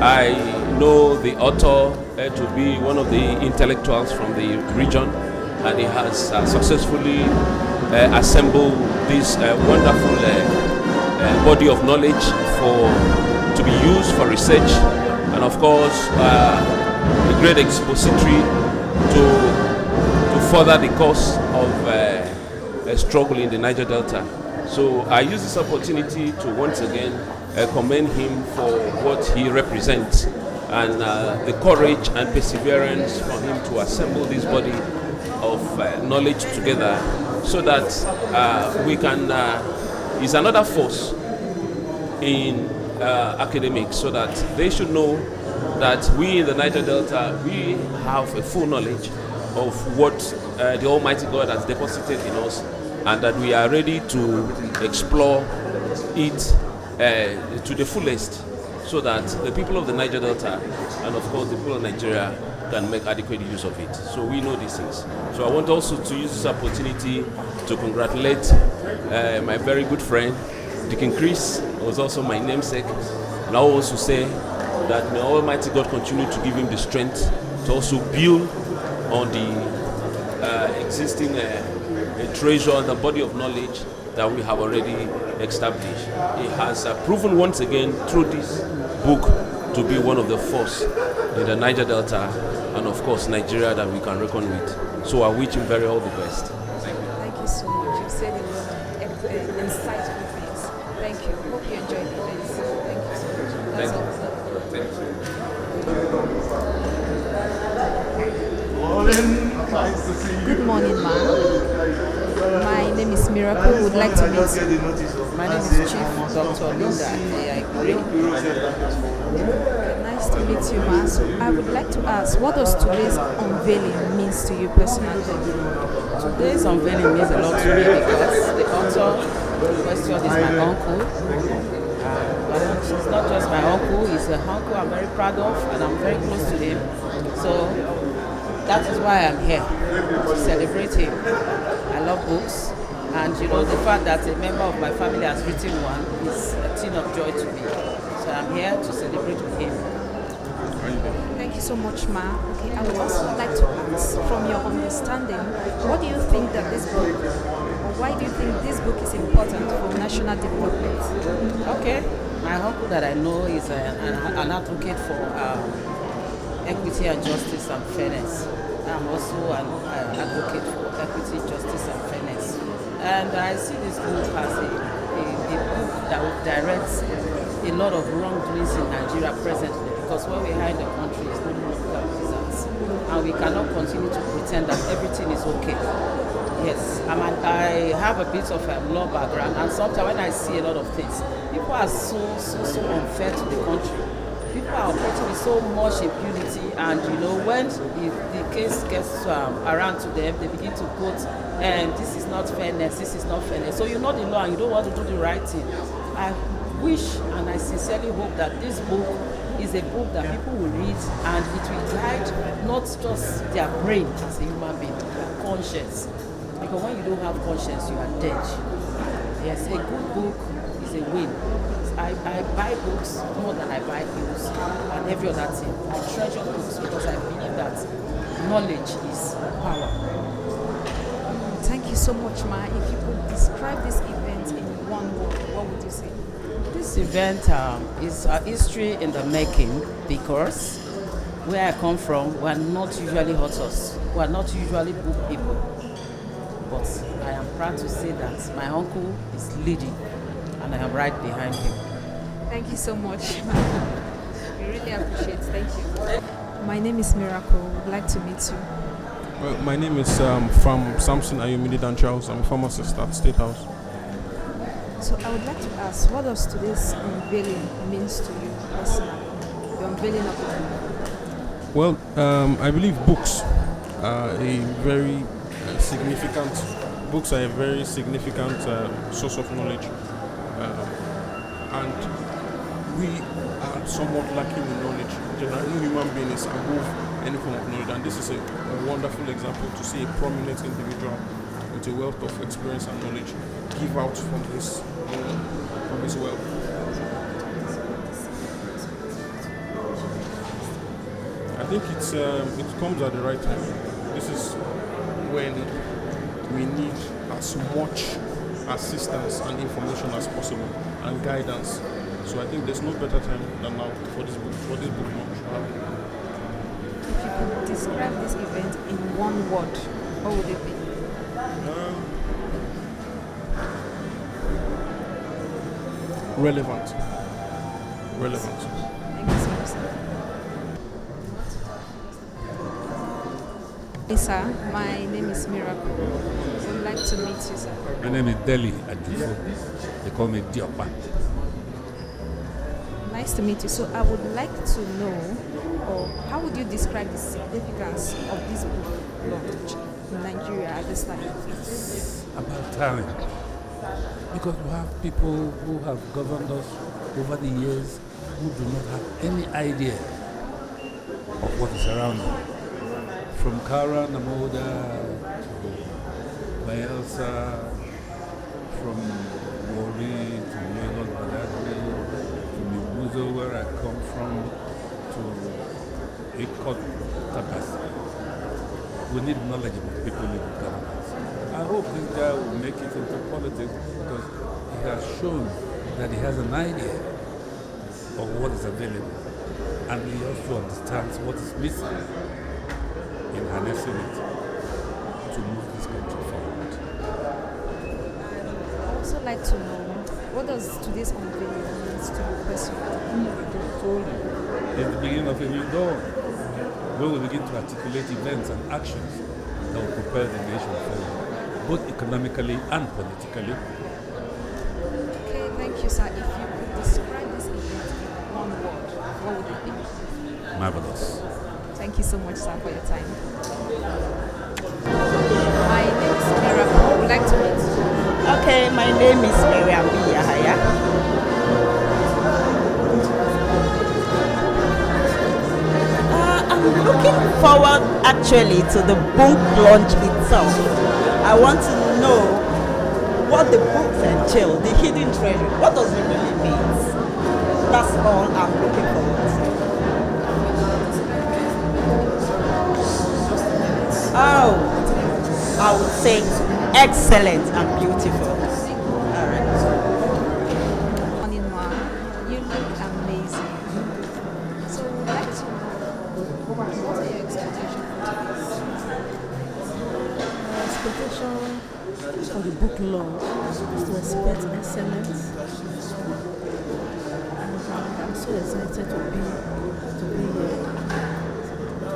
I know the author to be one of the intellectuals from the region, and he has successfully assembled this wonderful body of knowledge to be used for research, and of course a great expository to further the cause of struggle in the Niger Delta. So I use this opportunity to once again commend him for what he represents and the courage and perseverance for him to assemble this body of knowledge together so that we can, is another force in academics so that they should know that we in the Niger Delta, we have a full knowledge of what the Almighty God has deposited in us and that we are ready to explore it to the fullest so that the people of the Niger Delta and of course the people of Nigeria can make adequate use of it. So we know these things. So I want also to use this opportunity to congratulate my very good friend, Deacon Chris, who was also my namesake. And I also say that may Almighty God continue to give him the strength to also build on the existing treasure, the body of knowledge that we have already established. He has proven once again through this book to be one of the force in the Niger Delta and of course Nigeria that we can reckon with. So I wish him very all the best. Thank you. Thank you so much. You've said a lot of insightful things. Thank you. Hope you enjoyed the events. Thank you so much. That's all. Good morning, ma'am. My name is Miracle. Would like to meet you. My name is Chief Dr. Linda Ebele. Nice to meet you, ma'am. So I would like to ask, what does today's unveiling means to you personally? Today's unveiling means a lot to me because the author in question is my uncle. But he's not just my uncle, he's an uncle I'm very proud of and I'm very close to him. So that is why I'm here, to celebrate him. I love books, and you know, the fact that a member of my family has written one is a thing of joy to me. So I'm here to celebrate with him. Thank you so much, Ma. Okay, I would also like to ask, from your understanding, what do you think that this book, or why do you think this book is important for national development? Okay, my uncle that I know is an advocate for equity and justice and fairness. I'm also an advocate for equity, justice and fairness. And I see this book as a book that will direct a lot of wrongdoings in Nigeria presently, because where we are in the country is no longer peasants. And we cannot continue to pretend that everything is okay. Yes, I have a bit of a law background, and sometimes when I see a lot of things, people are so unfair to the country. People are operating with so much impunity, and you know, when the case gets around to them, they begin to quote, this is not fairness, this is not fairness. So you know the law and you don't want to do the right thing. I wish and I sincerely hope that this book is a book that people will read, and it will guide not just their brain as a human being, but their conscience. Because when you don't have conscience, you are dead. Yes, a good book is a win. I buy books more than I buy bills and every other thing. I treasure books because I believe that knowledge is power. Thank you so much, Ma. If you could describe this event in one word, what would you say? This event is a history in the making, because where I come from, we are not usually authors. We are not usually book people. But I am proud to say that my uncle is leading, and I am right behind him. Thank you so much. We really appreciate it. Thank you. My name is Miracle. Would like to meet you. Well, my name is from Samson Ayomide Dan Charles. I'm a pharmacist at State House. So I would like to ask, what does today's unveiling means to you personally? The unveiling of the book. Well, I believe books are a very significant source of knowledge, and we are somewhat lacking in knowledge. Generally, no human being is above any form of knowledge, and this is a wonderful example to see a prominent individual with a wealth of experience and knowledge give out from his wealth. I think it comes at the right time. This is when we need as much assistance and information as possible, and guidance. So I think there's no better time than now for this book launch. If you could describe this event in one word, what would it be? Relevant. Thank you so much, sir. Hey, sir. My name is Miracle. I would like to meet you, sir. My name is Deli Adifo. They call me Diopa. Nice to meet you. So I would like to know, or how would you describe the significance of this book launch in Nigeria at this time? It's about talent. Because we have people who have governed us over the years who do not have any idea of what is around them. from Kara Namoda to Bayelsa, from Wari to Lagos Badagry, from Ibuzo, where I come from, to Ikot Tabasi. We need knowledgeable people in governance. I hope this guy will make it into politics because he has shown that he has an idea of what is available, and he also understands what is missing in harnessing it to move this country forward. I'd also like to know, what does today's unveiling mean to the person? I just told you, it's the beginning of a new dawn, where we begin to articulate events and actions that will propel the nation forward, both economically and politically. Okay, thank you, sir. If you could describe this event in one word, what would it be? Marvelous. Thank you so much, sir, for your time. My name is Miriam. I would like to meet you. Okay, my name is Miriam Yahaya. I'm looking forward actually to the book launch itself. I want to know what the books entail, the hidden treasure. What does it really mean? That's all I'm looking forward to. Oh, I would say excellent and beautiful. All right. You look amazing. So we'd like to know, what are your expectations My expectation for the book launch is to expect excellence. And I'm so excited to be here.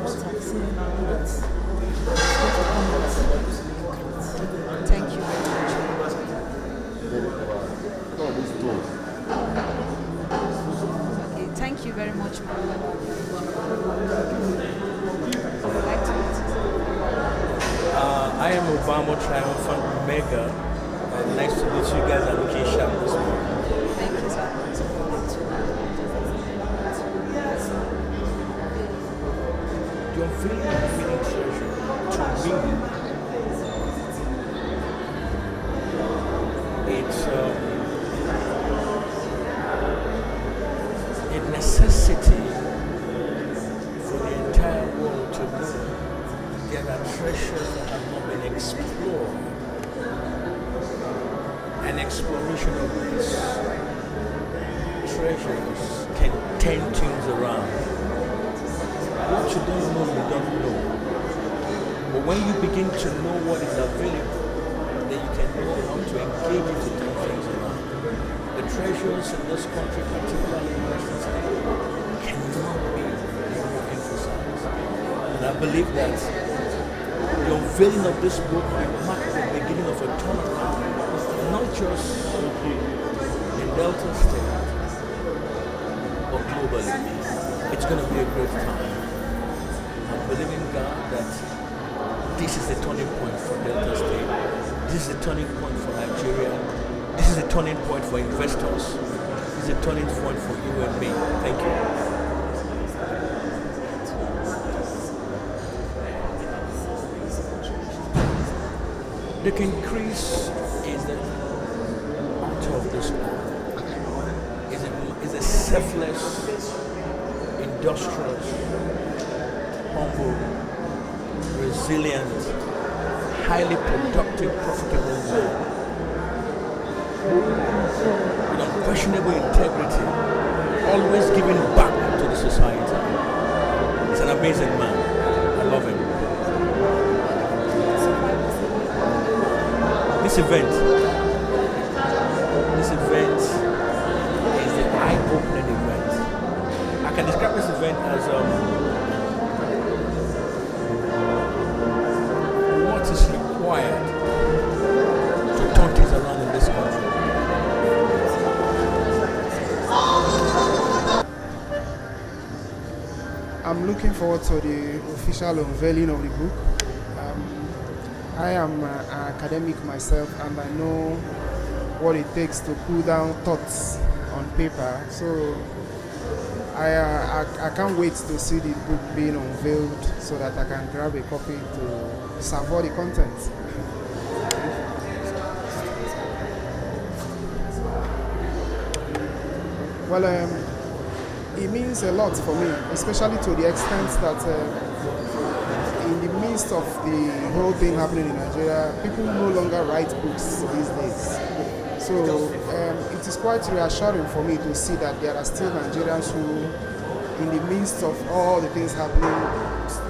What I'm saying now, it's going to come out. Thank you very much. Okay, thank you very much, ma'am. I am Obama Triumphant Mega. Nice to meet you guys. I'm looking sharp this morning. Thank you, sir. The unveiling of hidden treasure to me, it's a necessity for the entire world to know there are treasures that have not been explored. An exploration of these treasures can turn things around. What you don't know, you don't know. But when you begin to know what is available, then you can know how to engage it to turn things around. The treasures in this country, particularly in Western State, cannot be emphasized. And I believe that the unveiling of this book will mark the beginning of a turnaround, not just in Delta State, but globally. It's going to be a great time. I'm believing God that this is the turning point for Delta State. This is the turning point for Nigeria. This is the turning point for investors. This is the turning point for you and me. Thank you. Deacon Chris is the author of this book. Is a selfless, industrious, humble, resilient, highly productive, profitable man. With unquestionable integrity, always giving back to the society. He's an amazing man. I love him. This event is an eye-opening event. I can describe this event as what is required to turn things around in this country. I'm looking forward to the official unveiling of the book. I am an academic myself, and I know what it takes to pull down thoughts on paper. So I can't wait to see the book being unveiled so that I can grab a copy to savor the contents. Well, it means a lot for me, especially to the extent that in the midst of the whole thing happening in Nigeria, people no longer write books these days. So it is quite reassuring for me to see that there are still Nigerians who, in the midst of all the things happening,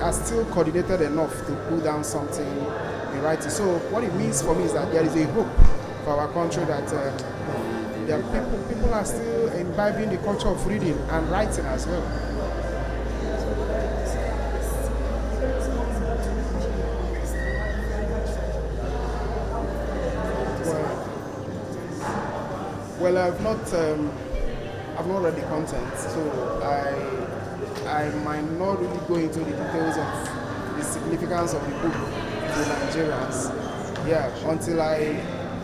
are still coordinated enough to put down something in writing. So what it means for me is that there is a hope for our country that there are people are still imbibing the culture of reading and writing as well. Well, I've not read the content, so I might not really go into the details of the significance of the book to Nigerians, until I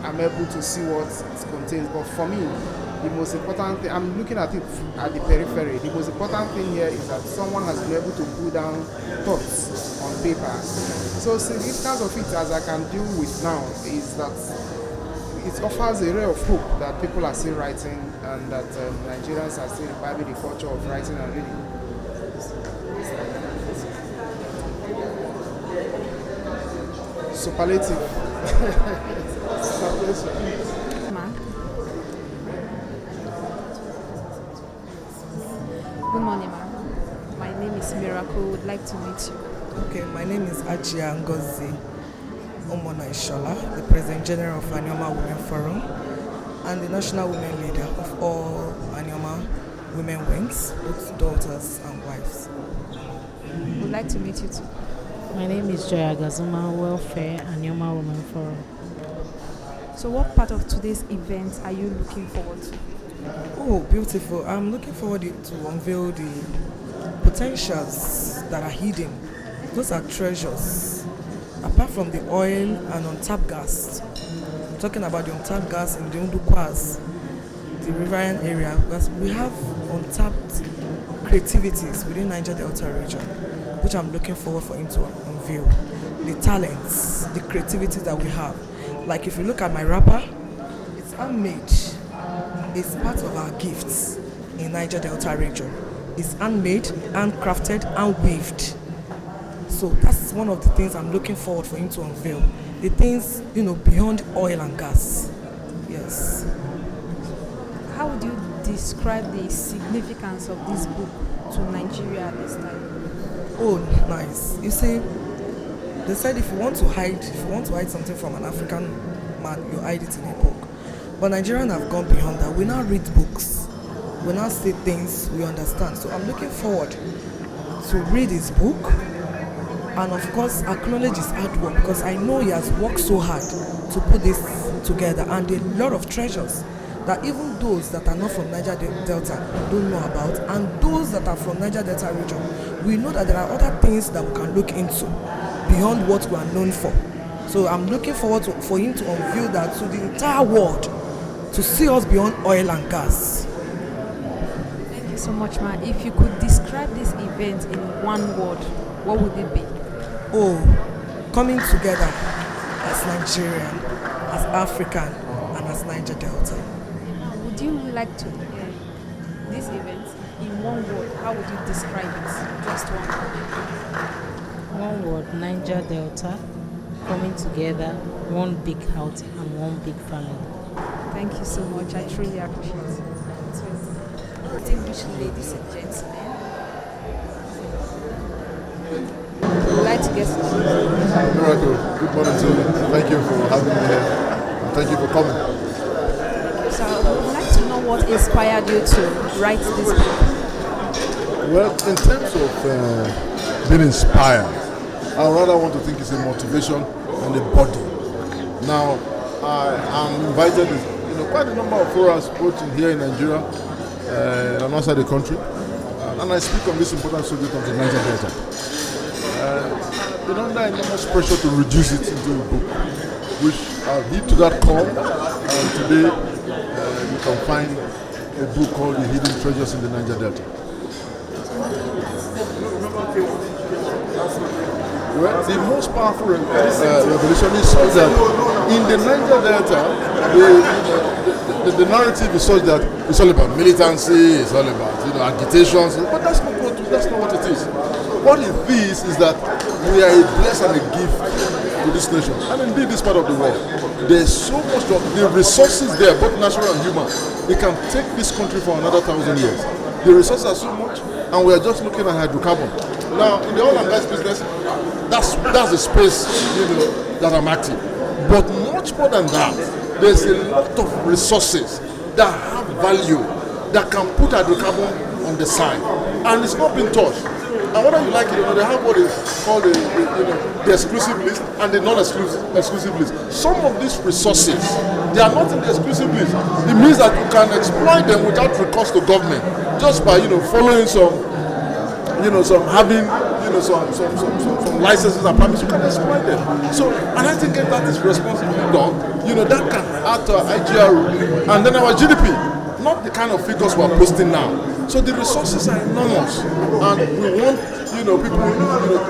am able to see what it contains. But for me, the most important thing, I'm looking at it at the periphery. The most important thing here is that someone has been able to put down thoughts on paper. So significance of it, as I can deal with now, is that it offers a ray of hope that people are still writing and that Nigerians are still imbibing the culture of writing and reading. Superlative. Good morning, ma'am. My name is Miracle. Would like to meet you. Okay, my name is Ajia Ngozi Omonaishola, the President General of Anioma Women Forum and the National Women Leader of all Anioma Women Wings, both daughters and wives. Would like to meet you too. My name is Joya Gazuma, Welfare Anioma Women Forum. So what part of today's event are you looking forward to? Oh, beautiful. I'm looking forward to unveil the potentials that are hidden. Those are treasures. Apart from the oil and untapped gas, I'm talking about the untapped gas in the Undukwas, the riverine area, because we have untapped creativities within Niger Delta region, which I'm looking forward for him to unveil. The talents, the creativity that we have. Like if you look at my wrapper, it's handmade. It's part of our gifts in Niger Delta region. It's handmade, handcrafted, and weaved. So that's one of the things I'm looking forward for him to unveil. The things, beyond oil and gas. Yes. How would you describe the significance of this book to Nigeria at this time? Oh, nice. You see, they said if you want to hide something from an African man, you hide it in a book. But Nigerians have gone beyond that. We now read books. We now see things we understand. So I'm looking forward to read his book and of course acknowledge his hard work, because I know he has worked so hard to put this together, and a lot of treasures that even those that are not from Niger Delta don't know about, and those that are from Niger Delta region, we know that there are other things that we can look into beyond what we are known for. So I'm looking forward for him to unveil that to the entire world, to see us beyond oil and gas. Thank you so much, ma. If you could describe this event in one word, what would it be? Oh, coming together as Nigerian, as African, and as Niger Delta. Would you like to this event in one word? How would you describe it? Just one word. One word, Niger Delta, coming together, one big house and one big family. Thank you so much. I truly appreciate it. Distinguished ladies and gentlemen, we'd like to get started. Miracle, good morning to you. Thank you for having me here. And thank you for coming. So I would like to know what inspired you to write this book. Well, in terms of being inspired, I rather want to think it's a motivation and a body. Now, I am invited to quite a number of forums, both here in Nigeria and outside the country, and I speak on this important subject of the Niger Delta. Been under enormous pressure to reduce it into a book, which I'll heed to that call, and today you can find a book called The Hidden Treasures in the Niger Delta. Well, the most powerful revolution is such that in the Niger Delta, the narrative is such that it's all about militancy, it's all about agitations, but that's not what it is. What it is that we are a blessing and a gift to this nation, and indeed this part of the world. There's so much of the resources there, both natural and human. They can take this country for another 1,000 years. The resources are so much, and we are just looking at hydrocarbon. Now, in the oil and gas business, that's the space that I'm active. But much more than that, there's a lot of resources that have value that can put hydrocarbon on the side, and it's not been touched. And whether you like it or not, they have what is called the exclusive list and the non-exclusive list. Some of these resources, they are not in the exclusive list. It means that you can exploit them without recourse to government, just by following some licenses and permits. You can exploit them. So, and I think that is responsibly done. That can add to our IGR and then our GDP. Not the kind of figures we are posting now. So the resources are enormous, and we want people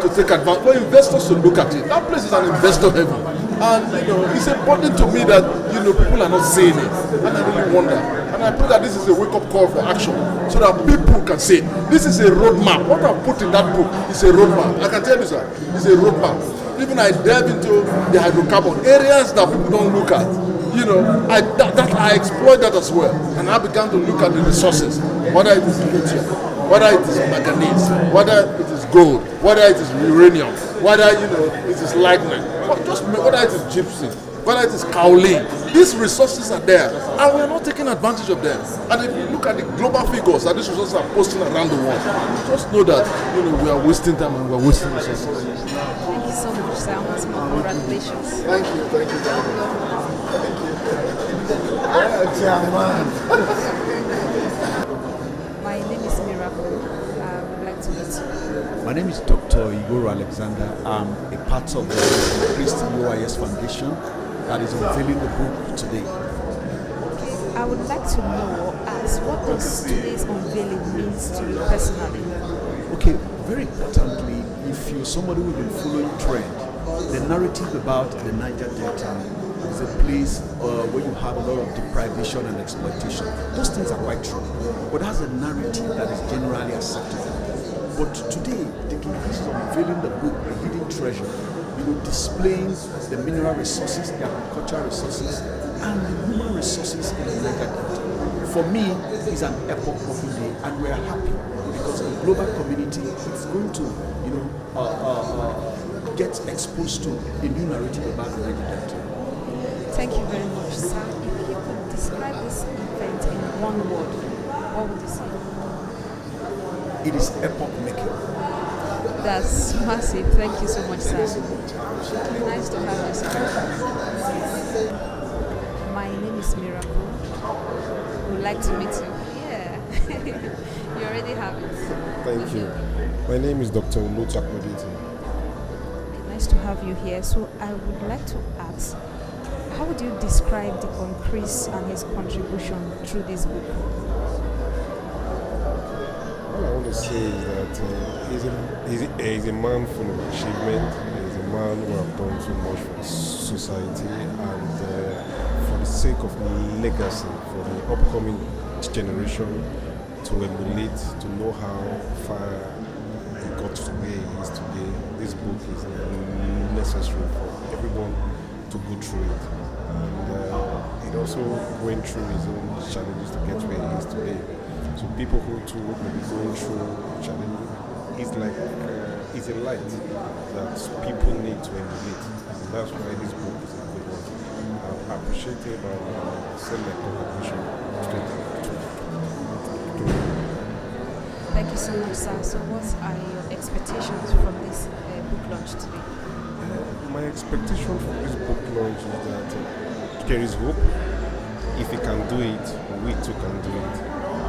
to take advantage. For investors to look at it. That place is an investor heaven, and it's important to me that people are not saying it, and I really wonder. And I pray that this is a wake-up call for action, so that people can say this is a roadmap. What I've put in that book is a roadmap. I can tell you, sir, it's a roadmap. Even I delve into the hydrocarbon areas that people don't look at. I exploit that as well, and I began to look at the resources, whether it is lithium, whether it is manganese, whether it is gold, whether it is uranium, whether it is lignite, whether it is gypsum, whether it is kaolin. These resources are there, and we are not taking advantage of them. And if you look at the global figures that these resources are posting around the world, just know that we are wasting time and we are wasting resources. Thank you so much, sir. Congratulations. Thank you. My name is Miracle. I would like to meet you. My name is Dr. Igoro Alexander. I'm a part of the Chris Iyovwaye Foundation that is unveiling the book today. I would like to know what does today's unveiling means to you personally? Okay, very importantly, if you're somebody who's been following trend, the narrative about the Niger Delta is a place where you have a lot of deprivation and exploitation. Those things are quite true, but that's a narrative that is generally accepted. But today, Deacon Chris is unveiling the book, The Hidden Treasure, displaying the mineral resources, the agricultural resources, and the human resources in the Niger Delta. For me, it's an epoch-making day, and we're happy because the global community is going to, get exposed to a new narrative about the Niger Delta. Thank you very much, sir. If you could describe this event in one word, what would you say? It is epoch-making. That's massive. Thank you so much, sir. Nice to have you, sir. My name is Miracle. Would like to meet you. Yeah. You already have it. Thank you. My name is Dr. Nwachukwu. Nice to have you here. So I would like to ask, how would you describe Deacon Chris and his contribution through this book? All I want to say is that he's a man full of achievement. He's a man who has done so much for society and for the sake of legacy, for the upcoming generation to emulate, to know how far he got to where he is today. This book is necessary for everyone to go through it. And it also went through his own challenges to get where he is today. So people who too may be going through challenges, it's like it's a light that people need to emulate. And that's why this book is a good one. I appreciate it and send my congratulations straight to Thank you so much, sir. So what are your expectations from this book launch today? My expectation from this book launch is that there is hope. If he can do it, we too can do it.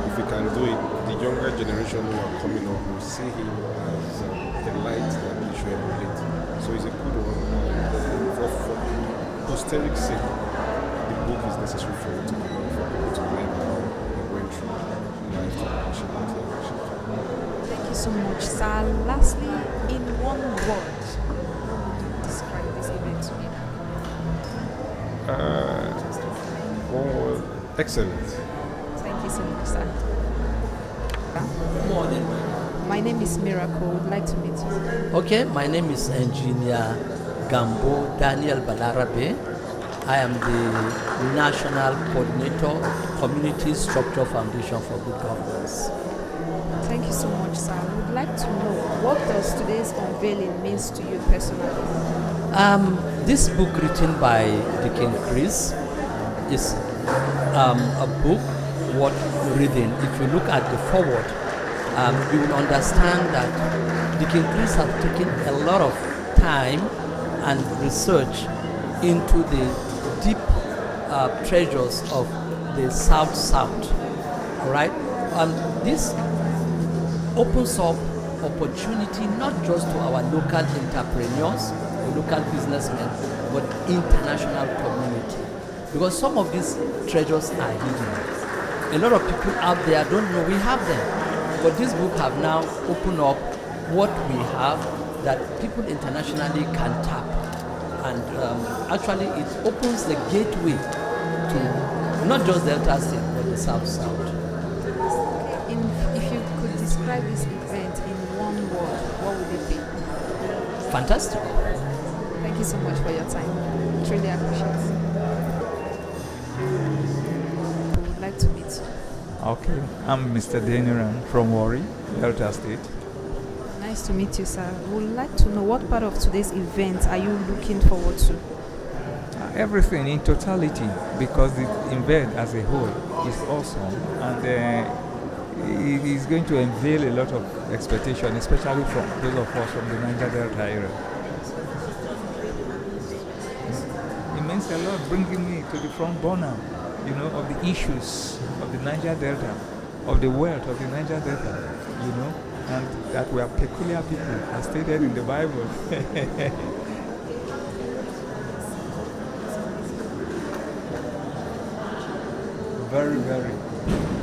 If we can do it, the younger generation who are coming up will see him as the light that we should emulate. So it's a good one. And for posterity's sake, the book is necessary for it to be known, for people to learn how he went through life to achieve Thank you so much, sir. Lastly, in one word, Excellent. Thank you so much, sir. My name is Miracle. Would like to meet you. Okay, my name is Engineer Gambo Daniel Balarabe. I am the National Coordinator of Community Structure Foundation for Good Governance. Thank you so much, sir. I would like to know, what does today's unveiling means to you personally? This book written by Deacon Chris is a book worth reading. If you look at the foreword, you will understand that Deacon Chris has taken a lot of time and research into the deep treasures of the South. All right? This opens up opportunity not just to our local entrepreneurs or local businessmen, but international community. Because some of these treasures are hidden. A lot of people out there don't know we have them. But this book have now opened up what we have that people internationally can tap. And actually it opens the gateway to not just Delta State, but the South. If you could describe this event in one word, what would it be? Fantastic. Thank you so much for your time. Truly appreciate it. I would like to meet you. Okay, I'm Mr. Deniran from Warri, Delta State. Nice to meet you, sir. I would like to know, what part of today's event are you looking forward to? Everything in totality, because the event as a whole is awesome, and it is going to unveil a lot of expectation, especially from those of us from the Niger Delta area. It means a lot, bringing me to the front burner, of the issues of the Niger Delta, of the wealth of the Niger Delta, and that we are peculiar people, as stated in the Bible. Very, very.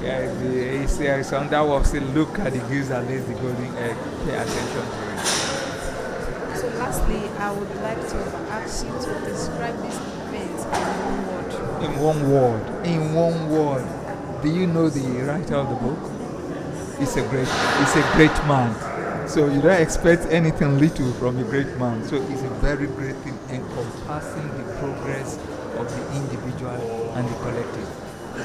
Yeah, it's on that word, say, look at the goose and lays the golden egg. Pay attention to it. So lastly, I would like to ask you to describe this event in one word. In one word. Do you know the writer of the book? He's a great man. So you don't expect anything little from a great man. So it's a very great thing, encompassing the progress of the individual and the collective. I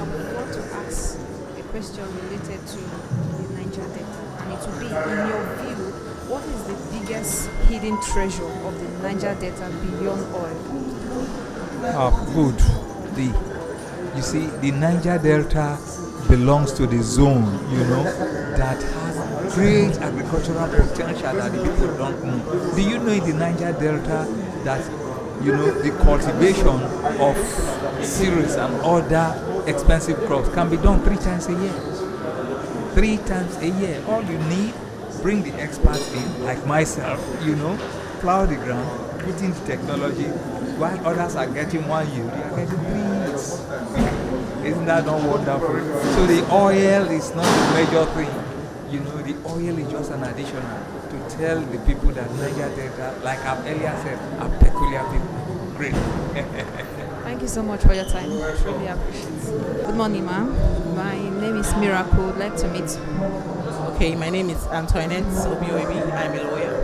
would want to ask a question related to the Niger Delta, and it would be, in your view, what is the biggest hidden treasure of the Niger Delta beyond oil? Good. You see, the Niger Delta belongs to the zone, that has great agricultural potential that the people don't know. Do you know in the Niger Delta that, the cultivation of cereals and other expensive crops can be done 3 times a year? 3 times a year. All you need, bring the experts in, like myself, plow the ground, put in the technology, while others are getting 1 yield, you are getting 3 yields. Isn't that not wonderful? So the oil is not the major thing. The oil is just an additional to tell the people that Niger Delta, like I've earlier said, are peculiar people. Great. Thank you so much for your time. Truly appreciate it. Good morning, ma'am. My name is Miracle. I'd like to meet you. Okay, my name is Antoinette Obiobi. I'm a lawyer.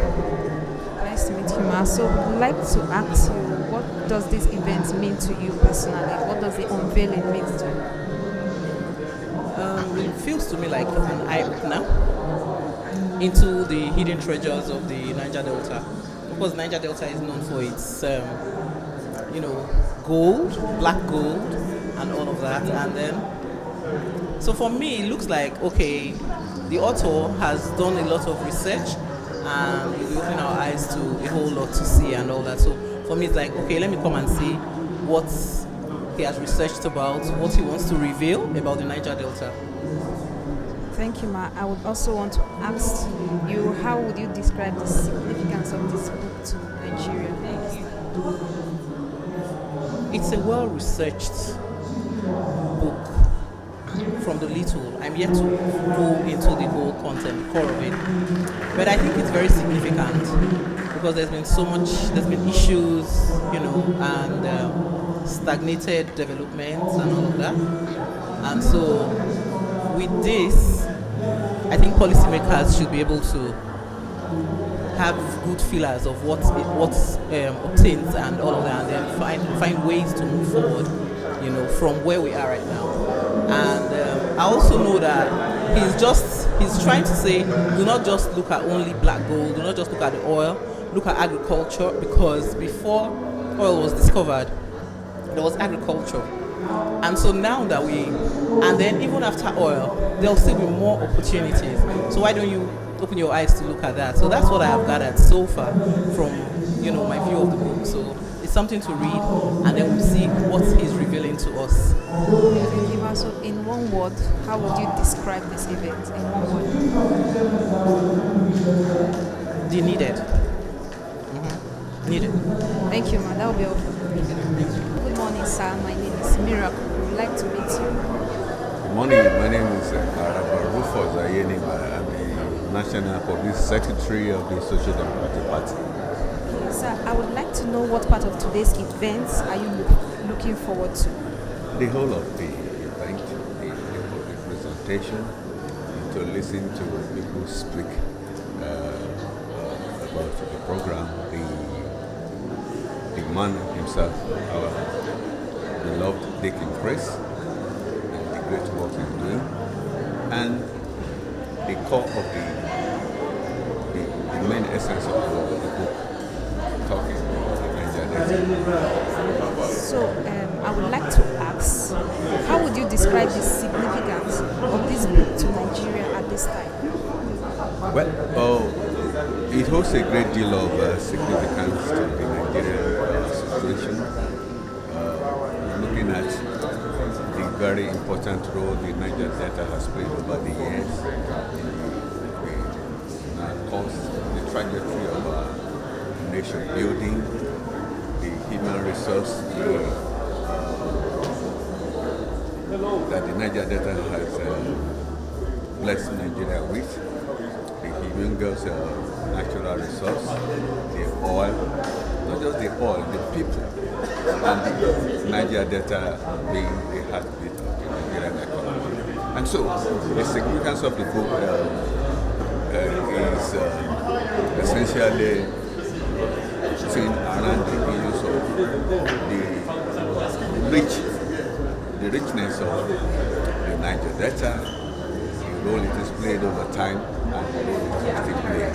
Nice to meet you, ma'am. So I'd like to ask you, what does this event mean to you personally? What does the unveiling mean to you? It feels to me like an eye-opener into the hidden treasures of the Niger Delta. Of course, Niger Delta is known for its, gold, black gold, and all of that. And then, so for me, it looks like, okay, the author has done a lot of research, and we open our eyes to a whole lot to see and all that. So for me, it's like, okay, let me come and see what he has researched about, what he wants to reveal about the Niger Delta. Thank you, Ma. I would also want to ask you, how would you describe the significance of this book to Nigeria? It's a well-researched book from the little. I'm yet to go into the whole content, the core of it. But I think it's very significant because there's been issues, and stagnated development and all of that. And so with this, I think policymakers should be able to have good feelers of what's obtained and all of that, and then find ways to move forward, from where we are right now. And I also know that he's trying to say, do not just look at only black gold, do not just look at the oil, look at agriculture, because before oil was discovered, there was agriculture. And so now that and then even after oil, there'll still be more opportunities. So why don't you open your eyes to look at that? So that's what I have gathered so far from, my view of the book. So it's something to read, and then we'll see what he's revealing to us. So in one word, how would you describe this event in one word? The needed. Needed. Thank you, man. That will be all for me. Good morning, sir. My name is Miracle. We would like to meet you. Good morning. My name is El-Rufai. I'm the National Public Secretary of the Social Democratic Party. Sir, I would like to know what part of today's events are you looking forward to? The whole of the event, the public presentation, to listen to people speak about the program, the man himself, our beloved Deacon Chris, and the great work he's doing, and the core of the main essence of the book, talking about the Niger Delta. So, I would like to ask, how would you describe the significance of this book to Nigeria at this time? Well, it holds a great deal of significance to the Nigerian situation. Looking at the very important role the Niger Delta has played over the years in our course, the trajectory of our nation building, the human resource that the Niger Delta has blessed Nigeria with, the humongous natural resource, the oil, not just the oil, the people, and the Niger Delta being the heartbeat of the Nigerian economy. And so, the significance of the book is essentially seen around the issues of the richness of the Niger Delta, the role it is played over time, and the role it will still play in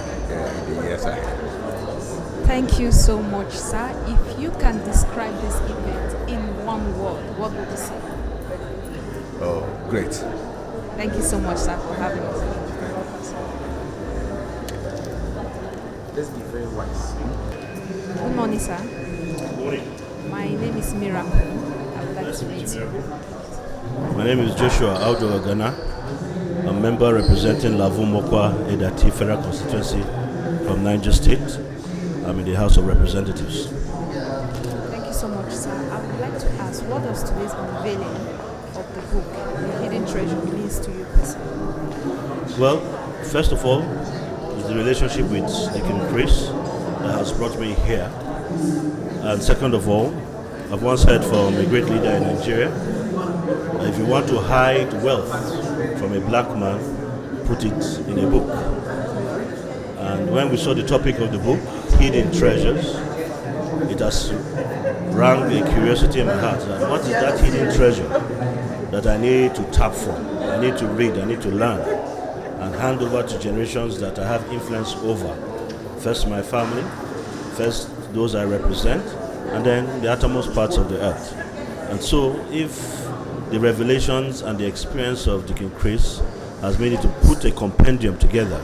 the years ahead. Thank you so much, sir. If you can describe this event in one word, what would you say? Oh, great. Thank you so much, sir, for having us. Let's be very wise. Good morning, sir. Good morning. My name is Miracle. I would like to meet you. My name is Joshua Audogana, a member representing Lavumokwa Edati Federal Constituency from Niger State. I'm in the House of Representatives. Thank you so much, sir. I would like to ask, what does today's unveiling of the book, The Hidden Treasure, means to you personally? Well, first of all, it's the relationship with Deacon Chris that has brought me here. And second of all, I've once heard from a great leader in Nigeria, that if you want to hide wealth from a black man, put it in a book. And when we saw the topic of the book, Hidden Treasures, it has rang a curiosity in my heart that what is that hidden treasure that I need to tap from, I need to read, I need to learn, and hand over to generations that I have influence over. First my family, first those I represent, and then the uttermost parts of the earth. And so if the revelations and the experience of Deacon Chris has made it to put a compendium together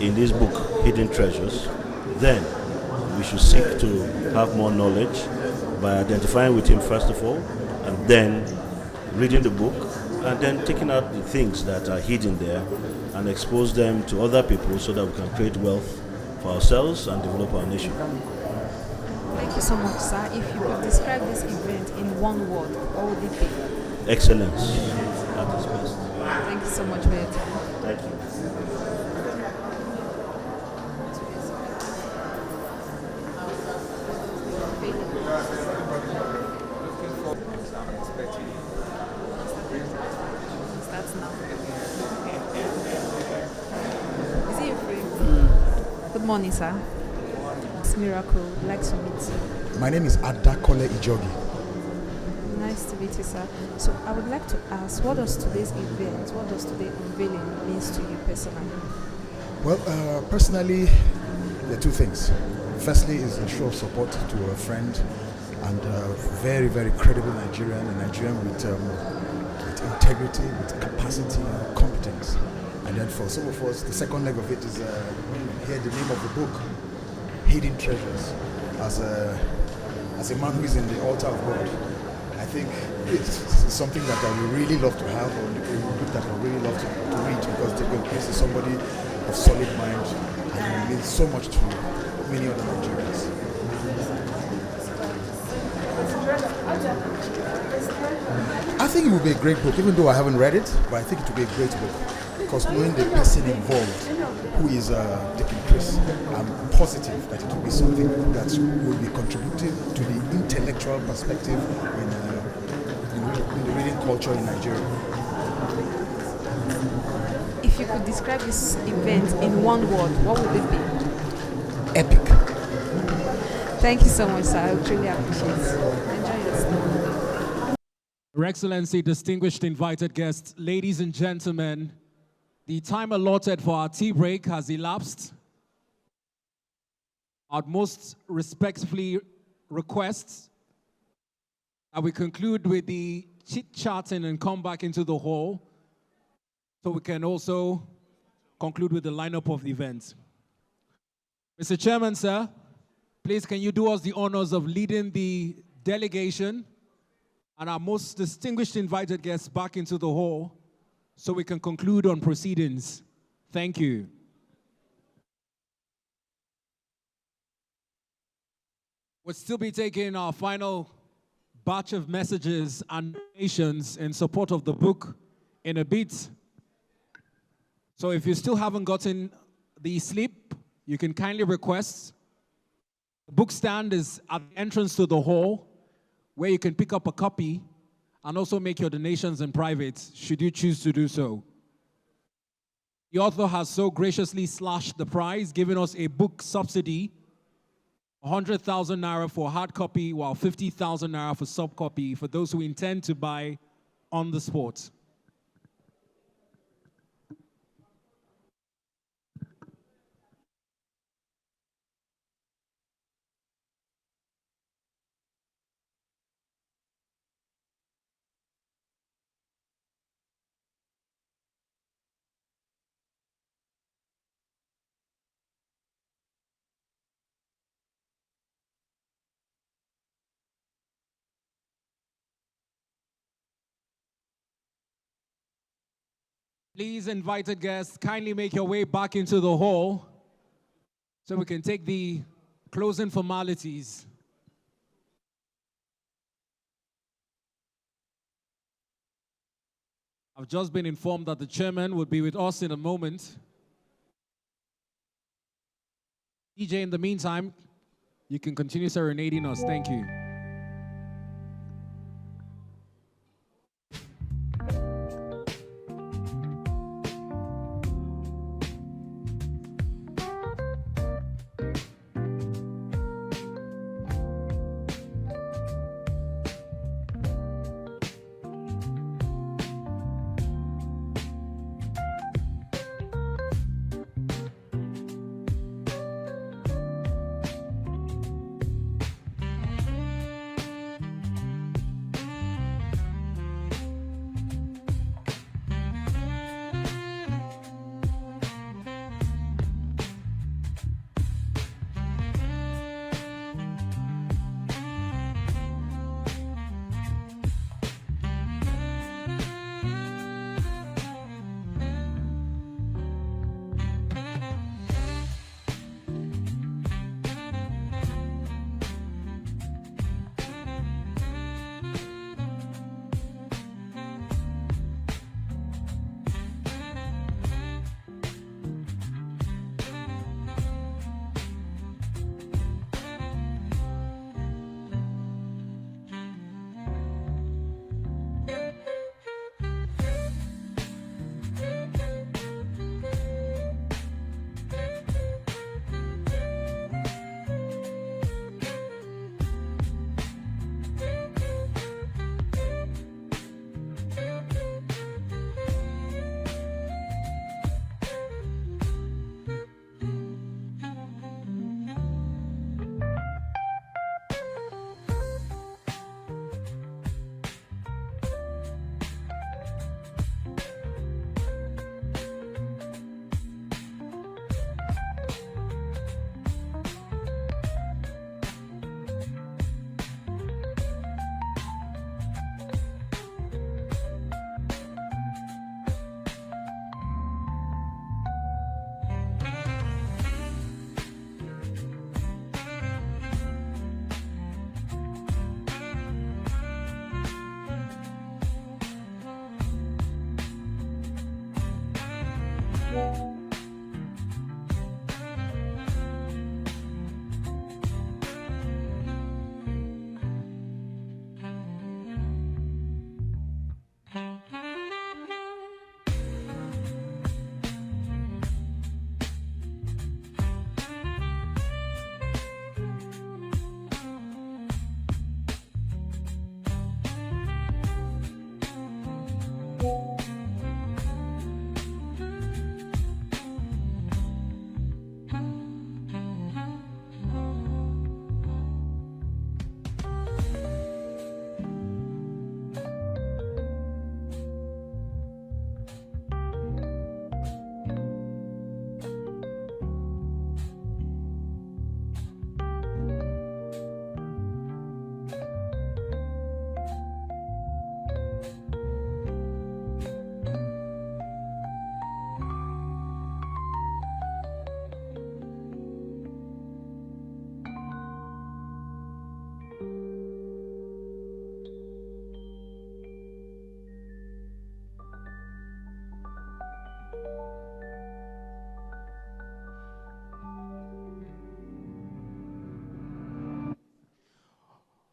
in this book, Hidden Treasures, then we should seek to have more knowledge by identifying with him first of all, and then reading the book, and then taking out the things that are hidden there and expose them to other people so that we can create wealth for ourselves and develop our nation. Thank you so much, sir. If you could describe this event in one word, what would it be? Excellence at its best. Thank you so much for your time. Thank you. Starts now. Is he free? Good morning, sir. It's Miracle. Would like to meet you. My name is Adakole Ijogi. Nice to meet you, sir. So I would like to ask, what does today's event, what does today's unveiling means to you personally? Well, personally, there are two things. Firstly is a show of support to a friend and a very, very credible Nigerian, a Nigerian with integrity, with capacity and competence. And then for some of us, the second leg of it is when you hear the name of the book, Hidden Treasures, as a man who is in the altar of God. I think it's something that I would really love to have, or a book that I would really love to read, because Deacon Chris is somebody of solid mind and he means so much to many other Nigerians. I think it would be a great book, even though I haven't read it, but I think it would be a great book, because knowing the person involved, who is Deacon Chris, I'm positive that it will be something that will be contributing to the intellectual perspective in the reading culture in Nigeria. If you could describe this event in one word, what would it be? Epic. Thank you so much, sir. I truly appreciate it. Enjoy your stay. Your Excellency, distinguished invited guests, ladies and gentlemen, the time allotted for our tea break has elapsed. I'd most respectfully request that we conclude with the chit-chatting and come back into the hall so we can also conclude with the lineup of the event. Mr. Chairman, sir, please can you do us the honors of leading the delegation and our most distinguished invited guests back into the hall so we can conclude on proceedings. Thank you. We'll still be taking our final batch of messages and donations in support of the book in a bit. So if you still haven't gotten the slip, you can kindly request. The book stand is at the entrance to the hall, where you can pick up a copy and also make your donations in private, should you choose to do so. The author has so graciously slashed the price, giving us a book subsidy, 100,000 naira for hard copy, while 50,000 naira for soft copy for those who intend to buy on the spot. Please, invited guests, kindly make your way back into the hall so we can take the closing formalities. I've just been informed that the chairman will be with us in a moment. DJ, in the meantime, you can continue serenading us. Thank you.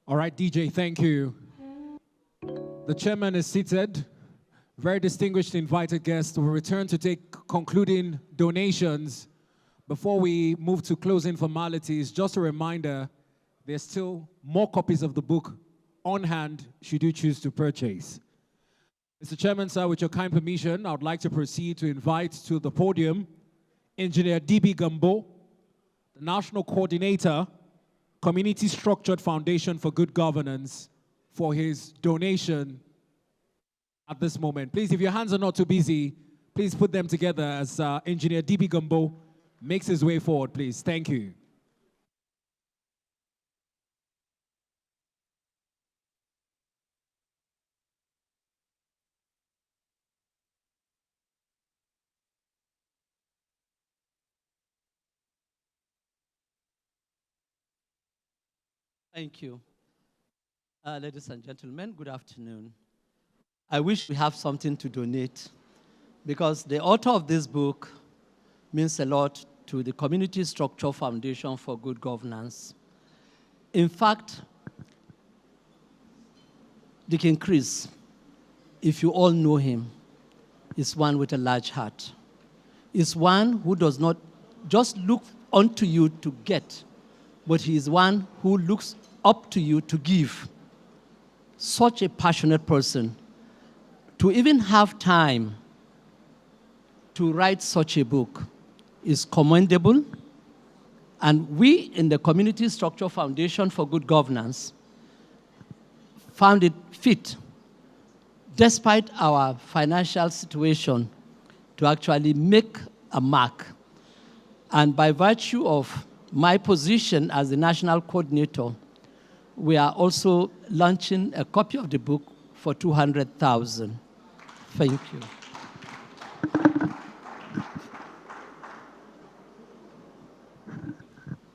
All right, DJ, thank you. The chairman is seated. Very distinguished invited guests will return to take concluding donations. Before we move to closing formalities, just a reminder, there's still more copies of the book on hand should you choose to purchase. Mr. Chairman, sir, with your kind permission, I would like to proceed to invite to the podium Engineer D.B. Gambo, the National Coordinator, Community Structured Foundation for Good Governance, for his donation at this moment. Please, if your hands are not too busy, please put them together as Engineer D.B. Gambo makes his way forward, please. Thank you. Thank you. Ladies and gentlemen, good afternoon. I wish we have something to donate because the author of this book means a lot to the Community Structure Foundation for Good Governance. In fact, Deacon Chris, if you all know him, is one with a large heart. Is one who does not just look unto you to get, but he is one who looks up to you to give. Such a passionate person. To even have time to write such a book is commendable. And we in the Community Structure Foundation for Good Governance found it fit, despite our financial situation, to actually make a mark. And by virtue of my position as the national coordinator, we are also launching a copy of the book for 200,000. Thank you.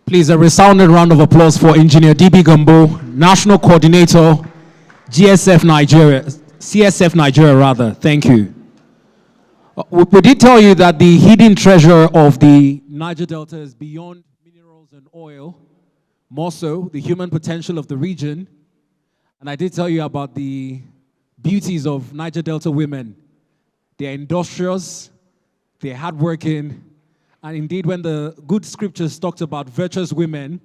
Please, a resounding round of applause for Engineer D.B. Gambo, National Coordinator, CSF Nigeria rather. Thank you. We did tell you that the hidden treasure of the Niger Delta is beyond minerals and oil, more so the human potential of the region. And I did tell you about the beauties of Niger Delta women. They're industrious, they're hardworking, and indeed when the good scriptures talked about virtuous women,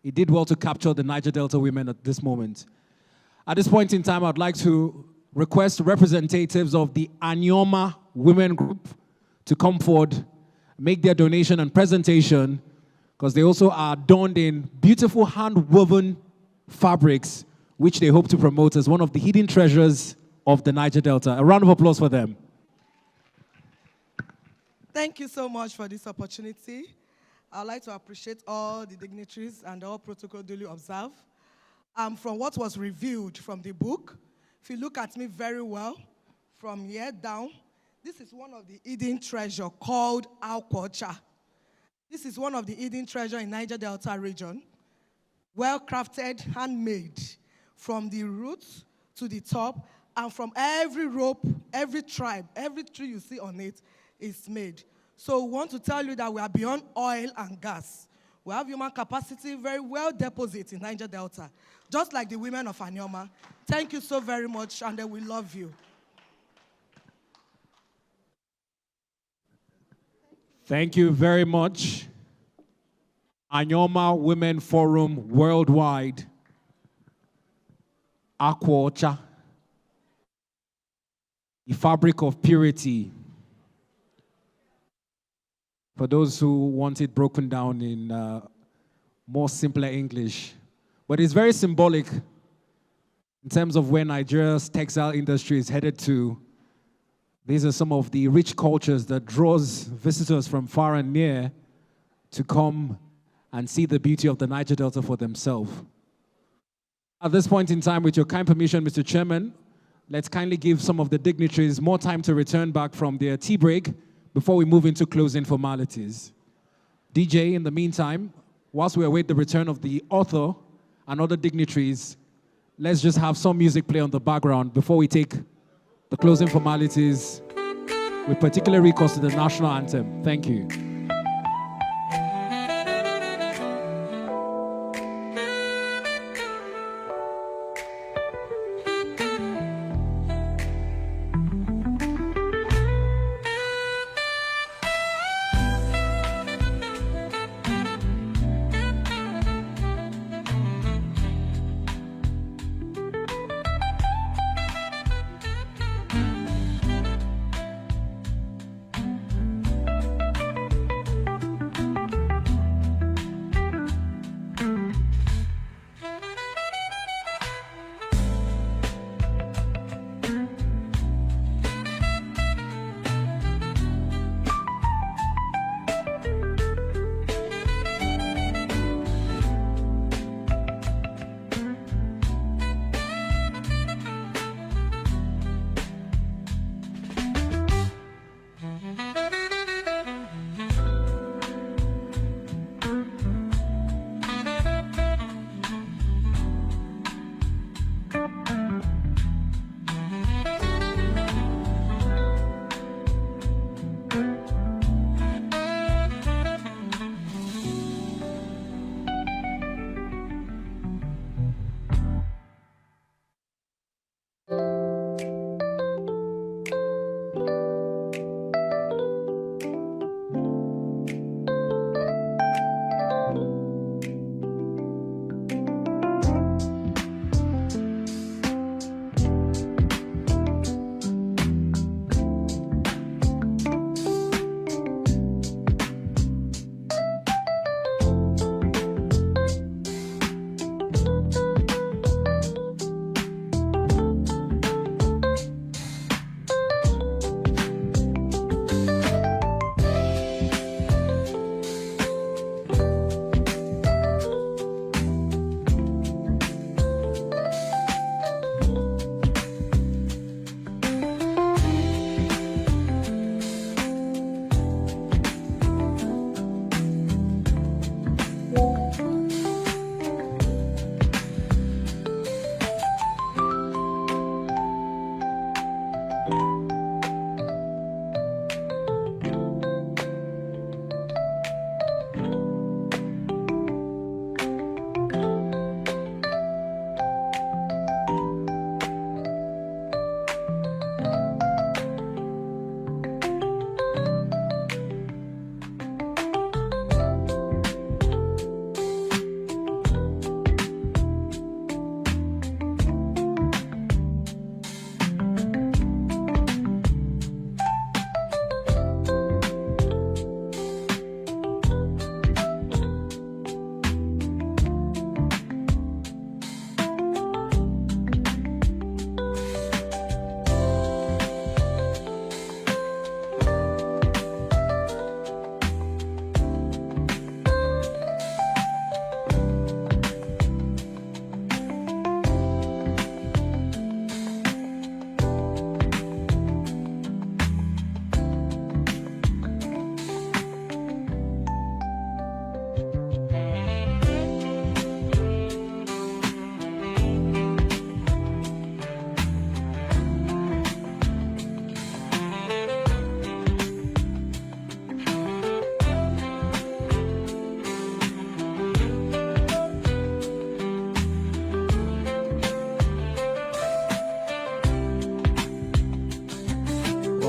it did well to capture the Niger Delta women at this moment. At this point in time, I'd like to request representatives of the Anyoma Women Group to come forward, make their donation and presentation, because they also are adorned in beautiful hand-woven fabrics, which they hope to promote as one of the hidden treasures of the Niger Delta. A round of applause for them. Thank you so much for this opportunity. I'd like to appreciate all the dignitaries and all protocol duly observed. From what was reviewed from the book, if you look at me very well, from here down, this is one of the hidden treasure called our culture. This is one of the hidden treasure in Niger Delta region. Well-crafted, handmade, from the roots to the top, and from every rope, every tribe, every tree you see on it is made. So we want to tell you that we are beyond oil and gas. We have human capacity very well deposited in Niger Delta, just like the women of Anyoma. Thank you so very much, and we love you. Thank you very much. Anyoma Women Forum Worldwide. Akwocha. The fabric of purity. For those who want it broken down in more simpler English. But it's very symbolic in terms of where Nigeria's textile industry is headed to. These are some of the rich cultures that draws visitors from far and near to come and see the beauty of the Niger Delta for themselves. At this point in time, with your kind permission, Mr. Chairman, let's kindly give some of the dignitaries more time to return back from their tea break before we move into closing formalities. DJ, in the meantime, whilst we await the return of the author and other dignitaries, let's just have some music play on the background before we take the closing formalities with particular recourse to the national anthem. Thank you.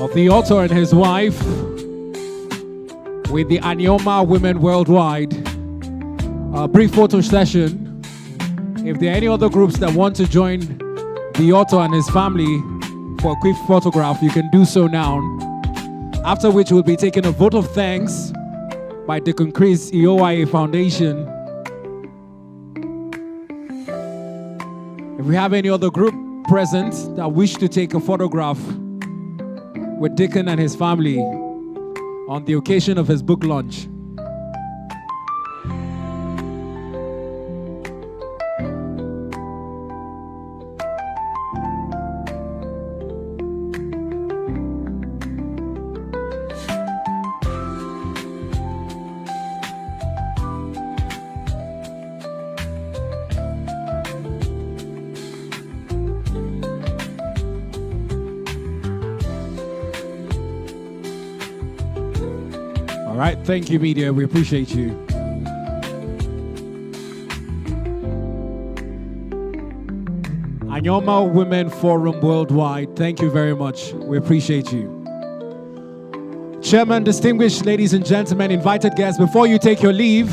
of the author and his wife with the Anioma Women Worldwide. A brief photo session. If there are any other groups that want to join the author and his family for a quick photograph, you can do so now. After which we'll be taking a vote of thanks by Deacon Chris Iyovwaye Foundation. If we have any other group present that wish to take a photograph with Deacon and his family on the occasion of his book launch. All right, thank you, media. We appreciate you. Anioma Women Forum Worldwide, thank you very much. We appreciate you. Chairman, distinguished ladies and gentlemen, invited guests, before you take your leave,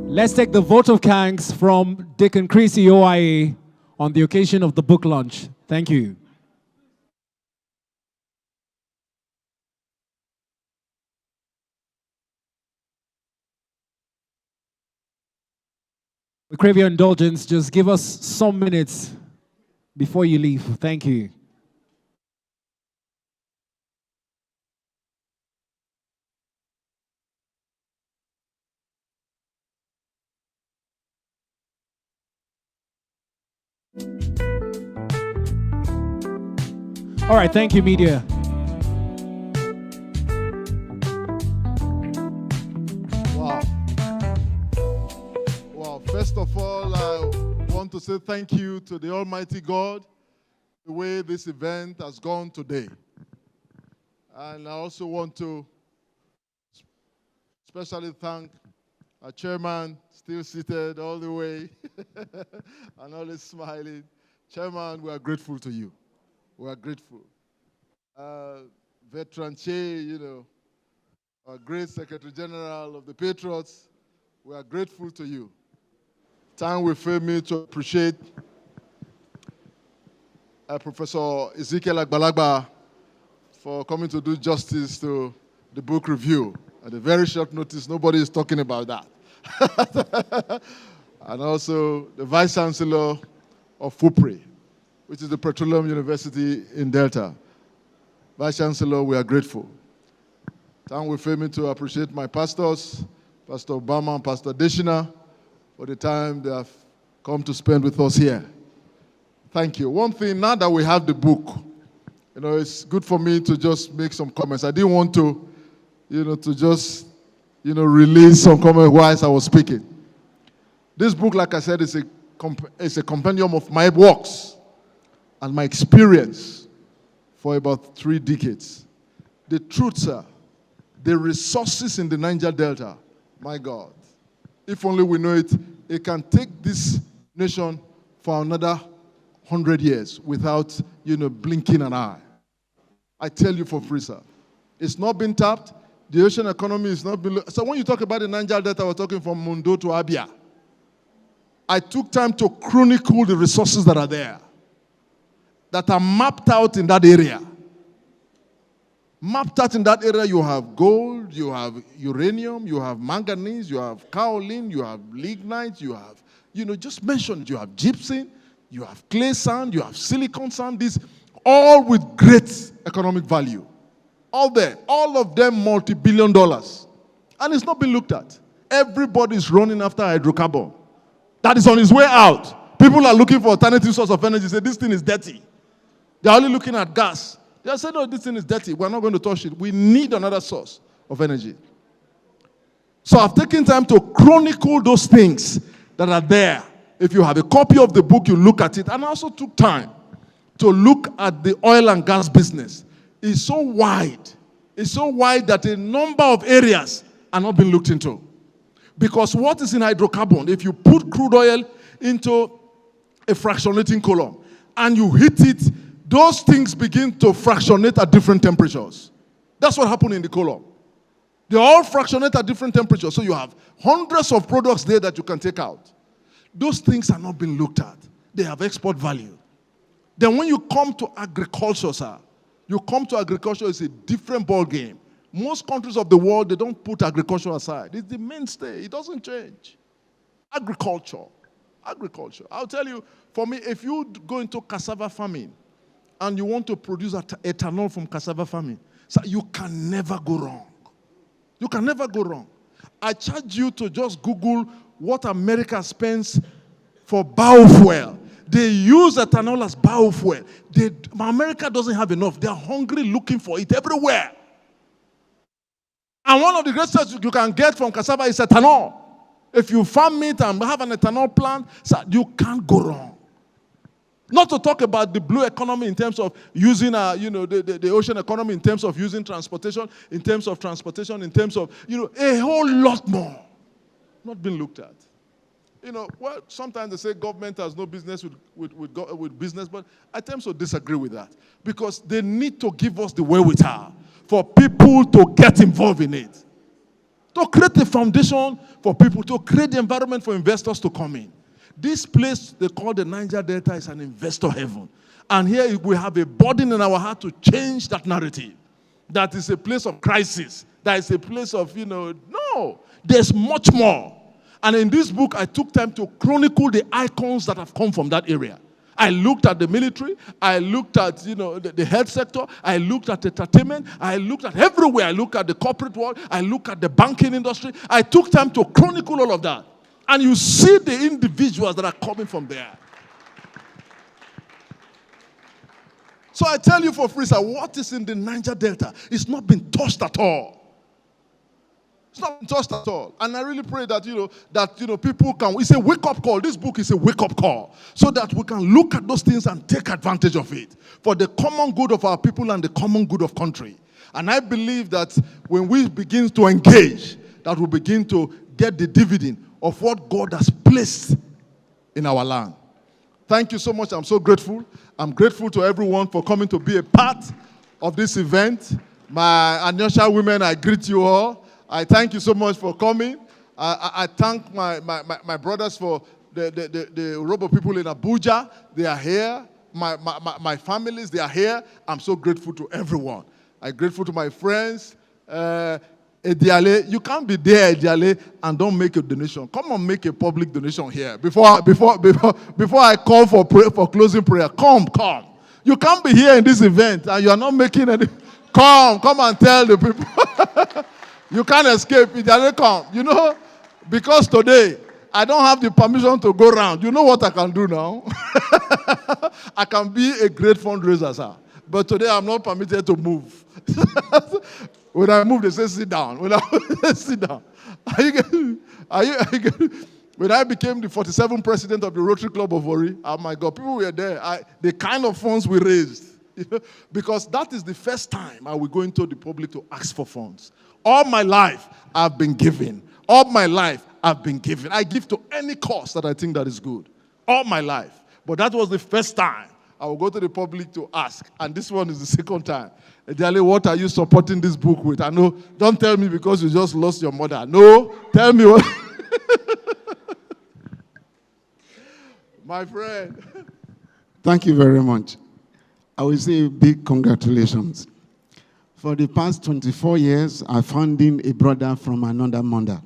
let's take the vote of thanks from Deacon Chris Iyovwaye on the occasion of the book launch. Thank you. We crave your indulgence. Just give us some minutes before you leave. Thank you. All right, thank you, media. First of all, I want to say thank you to the Almighty God, the way this event has gone today. And I also want to especially thank our chairman, still seated all the way, and always smiling. Chairman, we are grateful to you. We are grateful. Veteran Che, our great Secretary General of the Patriots, we are grateful to you. Time will fail me to appreciate Professor Ezekiel Agbalagba for coming to do justice to the book review. At a very short notice, nobody is talking about that. And also the Vice Chancellor of FUPRI, which is the Petroleum University in Delta. Vice Chancellor, we are grateful. Time will fail me to appreciate my pastors, Pastor Obama and Pastor Deshina, for the time they have come to spend with us here. Thank you. One thing, now that we have the book, it's good for me to just make some comments. I didn't want to, to just, release some comments whilst I was speaking. This book, like I said, is a compendium of my works and my experience for about 3 decades. The truth, sir, the resources in the Niger Delta, my God, if only we know it, it can take this nation for another 100 years without, blinking an eye. I tell you for free, sir. It's not been tapped. The ocean economy is not been... So when you talk about the Niger Delta, we're talking from Mundo to Abia. I took time to chronicle the resources that are there, that are mapped out in that area. Mapped out in that area, you have gold, you have uranium, you have manganese, you have kaolin, you have lignite, you have, just mentioned, you have gypsum, you have clay sand, you have silicon sand, these all with great economic value. All there, all of them multi-billion dollars. And it's not been looked at. Everybody is running after hydrocarbon. That is on its way out. People are looking for alternative source of energy, say this thing is dirty. They're only looking at gas. They said, no, this thing is dirty. We're not going to touch it. We need another source of energy. So I've taken time to chronicle those things that are there. If you have a copy of the book, you look at it. And I also took time to look at the oil and gas business. It's so wide. It's so wide that a number of areas are not being looked into. Because what is in hydrocarbon, if you put crude oil into a fractionating column and you heat it those things begin to fractionate at different temperatures. That's what happened in the column. They all fractionate at different temperatures. So you have hundreds of products there that you can take out. Those things are not being looked at. They have export value. Then when you come to agriculture, sir, you come to agriculture, it's a different ball game. Most countries of the world, they don't put agriculture aside. It's the mainstay. It doesn't change. Agriculture. I'll tell you, for me, if you go into cassava farming and you want to produce ethanol from cassava farming, so you can never go wrong. You can never go wrong. I charge you to just Google what America spends for biofuel. They use ethanol as biofuel. America doesn't have enough. They are hungry looking for it everywhere. And one of the greatest you can get from cassava is ethanol. If you farm it and have an ethanol plant, so you can't go wrong. Not to talk about the blue economy in terms of using, the ocean economy in terms of using transportation, in terms of a whole lot more. Not being looked at. Well, sometimes they say government has no business with business, but I tend to disagree with that. Because they need to give us the wherewithal for people to get involved in it. To create a foundation for people, to create the environment for investors to come in. This place they call the Niger Delta is an investor heaven. And here we have a burden in our heart to change that narrative. That is a place of crisis. That is a place of, no. There's much more. And in this book, I took time to chronicle the icons that have come from that area. I looked at the military. I looked at, the health sector. I looked at entertainment. I looked at everywhere. I looked at the corporate world. I looked at the banking industry. I took time to chronicle all of that. And you see the individuals that are coming from there. So I tell you for free, sir, what is in the Niger Delta? It's not been touched at all. It's not been touched at all. And I really pray that, people can, it's a wake-up call. This book is a wake-up call. So that we can look at those things and take advantage of it. For the common good of our people and the common good of country. And I believe that when we begin to engage, that we begin to get the dividend of what God has placed in our land. Thank you so much. I'm so grateful. I'm grateful to everyone for coming to be a part of this event. My Anyosha women, I greet you all. I thank you so much for coming. I thank my brothers for the Robo people in Abuja. They are here. My families, they are here. I'm so grateful to everyone. I'm grateful to my friends. Ediale, you can't be there, Ediale, and don't make a donation. Come on, make a public donation here. Before I call for closing prayer, come. You can't be here in this event and you are not making any. Come and tell the people. You can't escape. Ediale, come. Because today I don't have the permission to go around. You know what I can do now? I can be a great fundraiser, sir. But today I'm not permitted to move. When I move, they say, sit down. When I sit down. Are you getting? When I became the 47th president of the Rotary Club of Warri, oh my God, people were there. The kind of funds we raised. Because that is the first time I will go into the public to ask for funds. All my life, I've been giving. All my life, I've been giving. I give to any cause that I think that is good. All my life. But that was the first time I will go to the public to ask. And this one is the second time. Ediale, what are you supporting this book with? I know, don't tell me because you just lost your mother. No, tell me what. My friend. Thank you very much. I will say big congratulations. For the past 24 years, I'm funding a brother from another mother.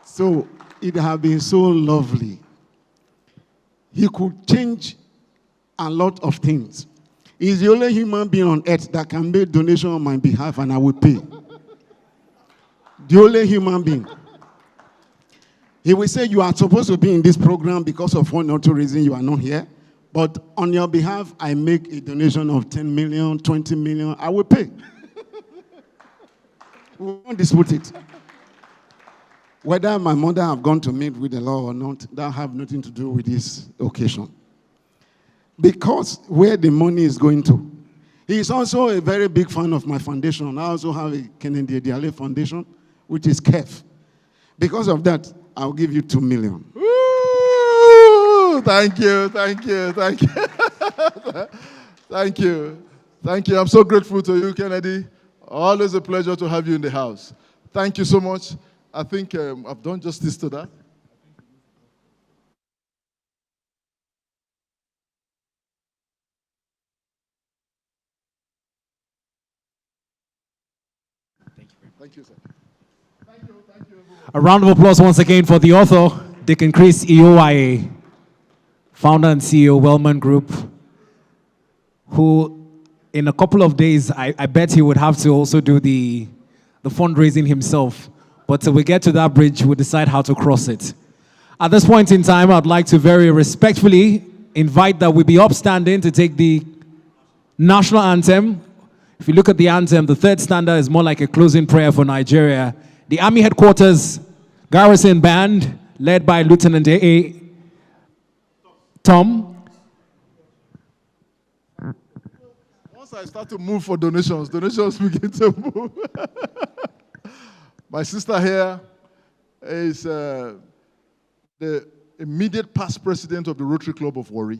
So it has been so lovely. He could change a lot of things. He's the only human being on earth that can make donation on my behalf and I will pay. The only human being. He will say you are supposed to be in this program because of one or two reasons you are not here. But on your behalf, I make a donation of 10 million, 20 million, I will pay. We won't dispute it. Whether my mother have gone to meet with the law or not, that have nothing to do with this occasion. Because where the money is going to. He is also a very big fan of my foundation. I also have a Kennedy Ediale Foundation, which is KEF. Because of that, I'll give you 2 million. Thank you. Thank you. Thank you. I'm so grateful to you, Kennedy. Always a pleasure to have you in the house. Thank you so much. I think I've done justice to that. Thank you, sir. Thank you. A round of applause once again for the author, Deacon Chris Iyovwaye, founder and CEO, Wellman Group, who in a couple of days, I bet he would have to also do the fundraising himself. But till we get to that bridge, we'll decide how to cross it. At this point in time, I'd like to very respectfully invite that we be upstanding to take the national anthem. If you look at the anthem, the third stanza is more like a closing prayer for Nigeria. The Army Headquarters Garrison Band, led by Lieutenant A.A. Tom. Once I start to move for donations begin to move. My sister here is the immediate past president of the Rotary Club of Warri.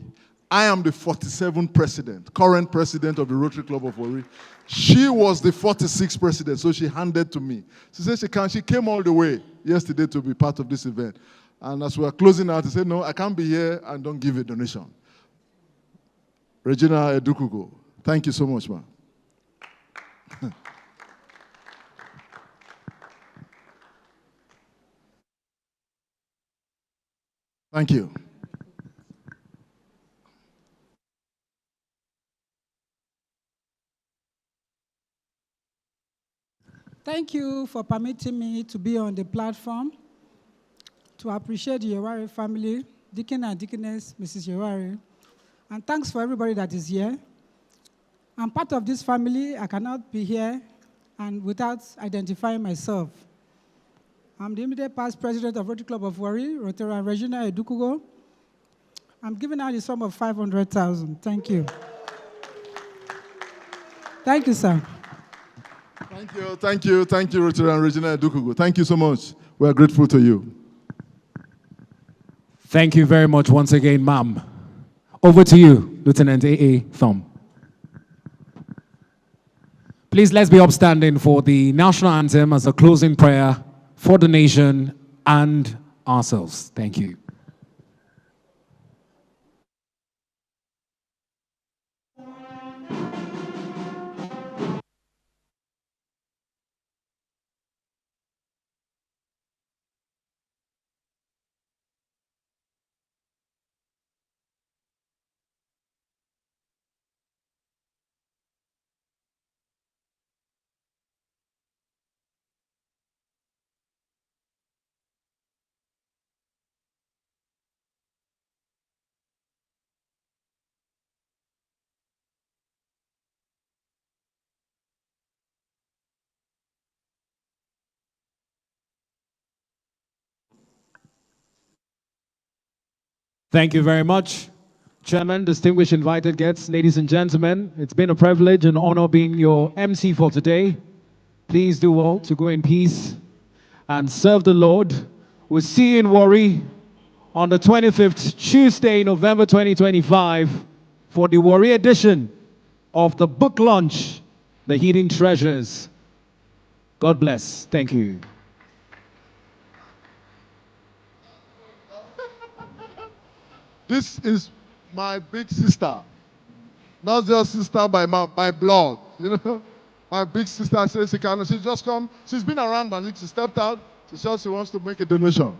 I am the 47th president, current president of the Rotary Club of Warri. She was the 46th president, so she handed to me. She said she can. She came all the way yesterday to be part of this event. And as we are closing out, she said, no, I can't be here and don't give a donation. Regina Edukugo, thank you so much, ma'am. Thank you. Thank you for permitting me to be on the platform to appreciate the Iyovwaye family, Deacon and Deaconess, Mrs. Iyovwaye, and thanks for everybody that is here. I'm part of this family. I cannot be here and without identifying myself. I'm the immediate past president of Rotary Club of Warri, Rotarian Regina Edukugo. I'm giving out the sum of 500,000. Thank you. Thank you, sir. Thank you, Rotarian Regina Edukugo. Thank you so much. We are grateful to you. Thank you very much once again, ma'am. Over to you, Lieutenant A.A. Thumb. Please, let's be upstanding for the national anthem as a closing prayer for the nation and ourselves. Thank you. Thank you very much. Chairman, distinguished invited guests, ladies and gentlemen, it's been a privilege and honor being your MC for today. Please do well to go in peace and serve the Lord. We'll see you in Warri on the 25th, Tuesday, November 2025, for the Warri edition of the book launch, The Hidden Treasures. God bless. Thank you. This is my big sister. Not just sister by my blood, you know. My big sister says she can. She's just come. She's been around, but she stepped out. She said she wants to make a donation.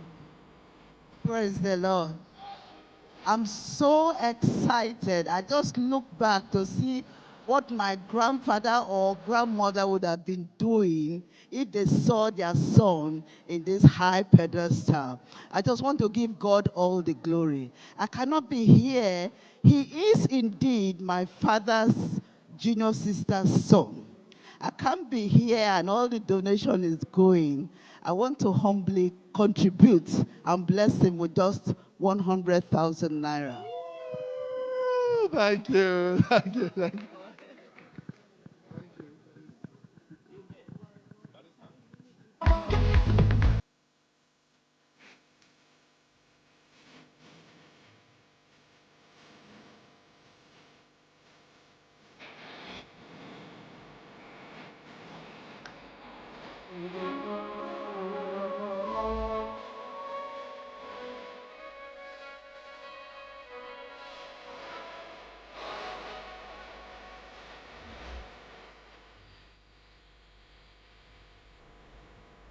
Praise the Lord. I'm so excited. I just look back to see what my grandfather or grandmother would have been doing if they saw their son in this high pedestal. I just want to give God all the glory. I cannot be here. He is indeed my father's junior sister's son. I can't be here and all the donation is going. I want to humbly contribute and bless him with just 100,000 naira. Thank you.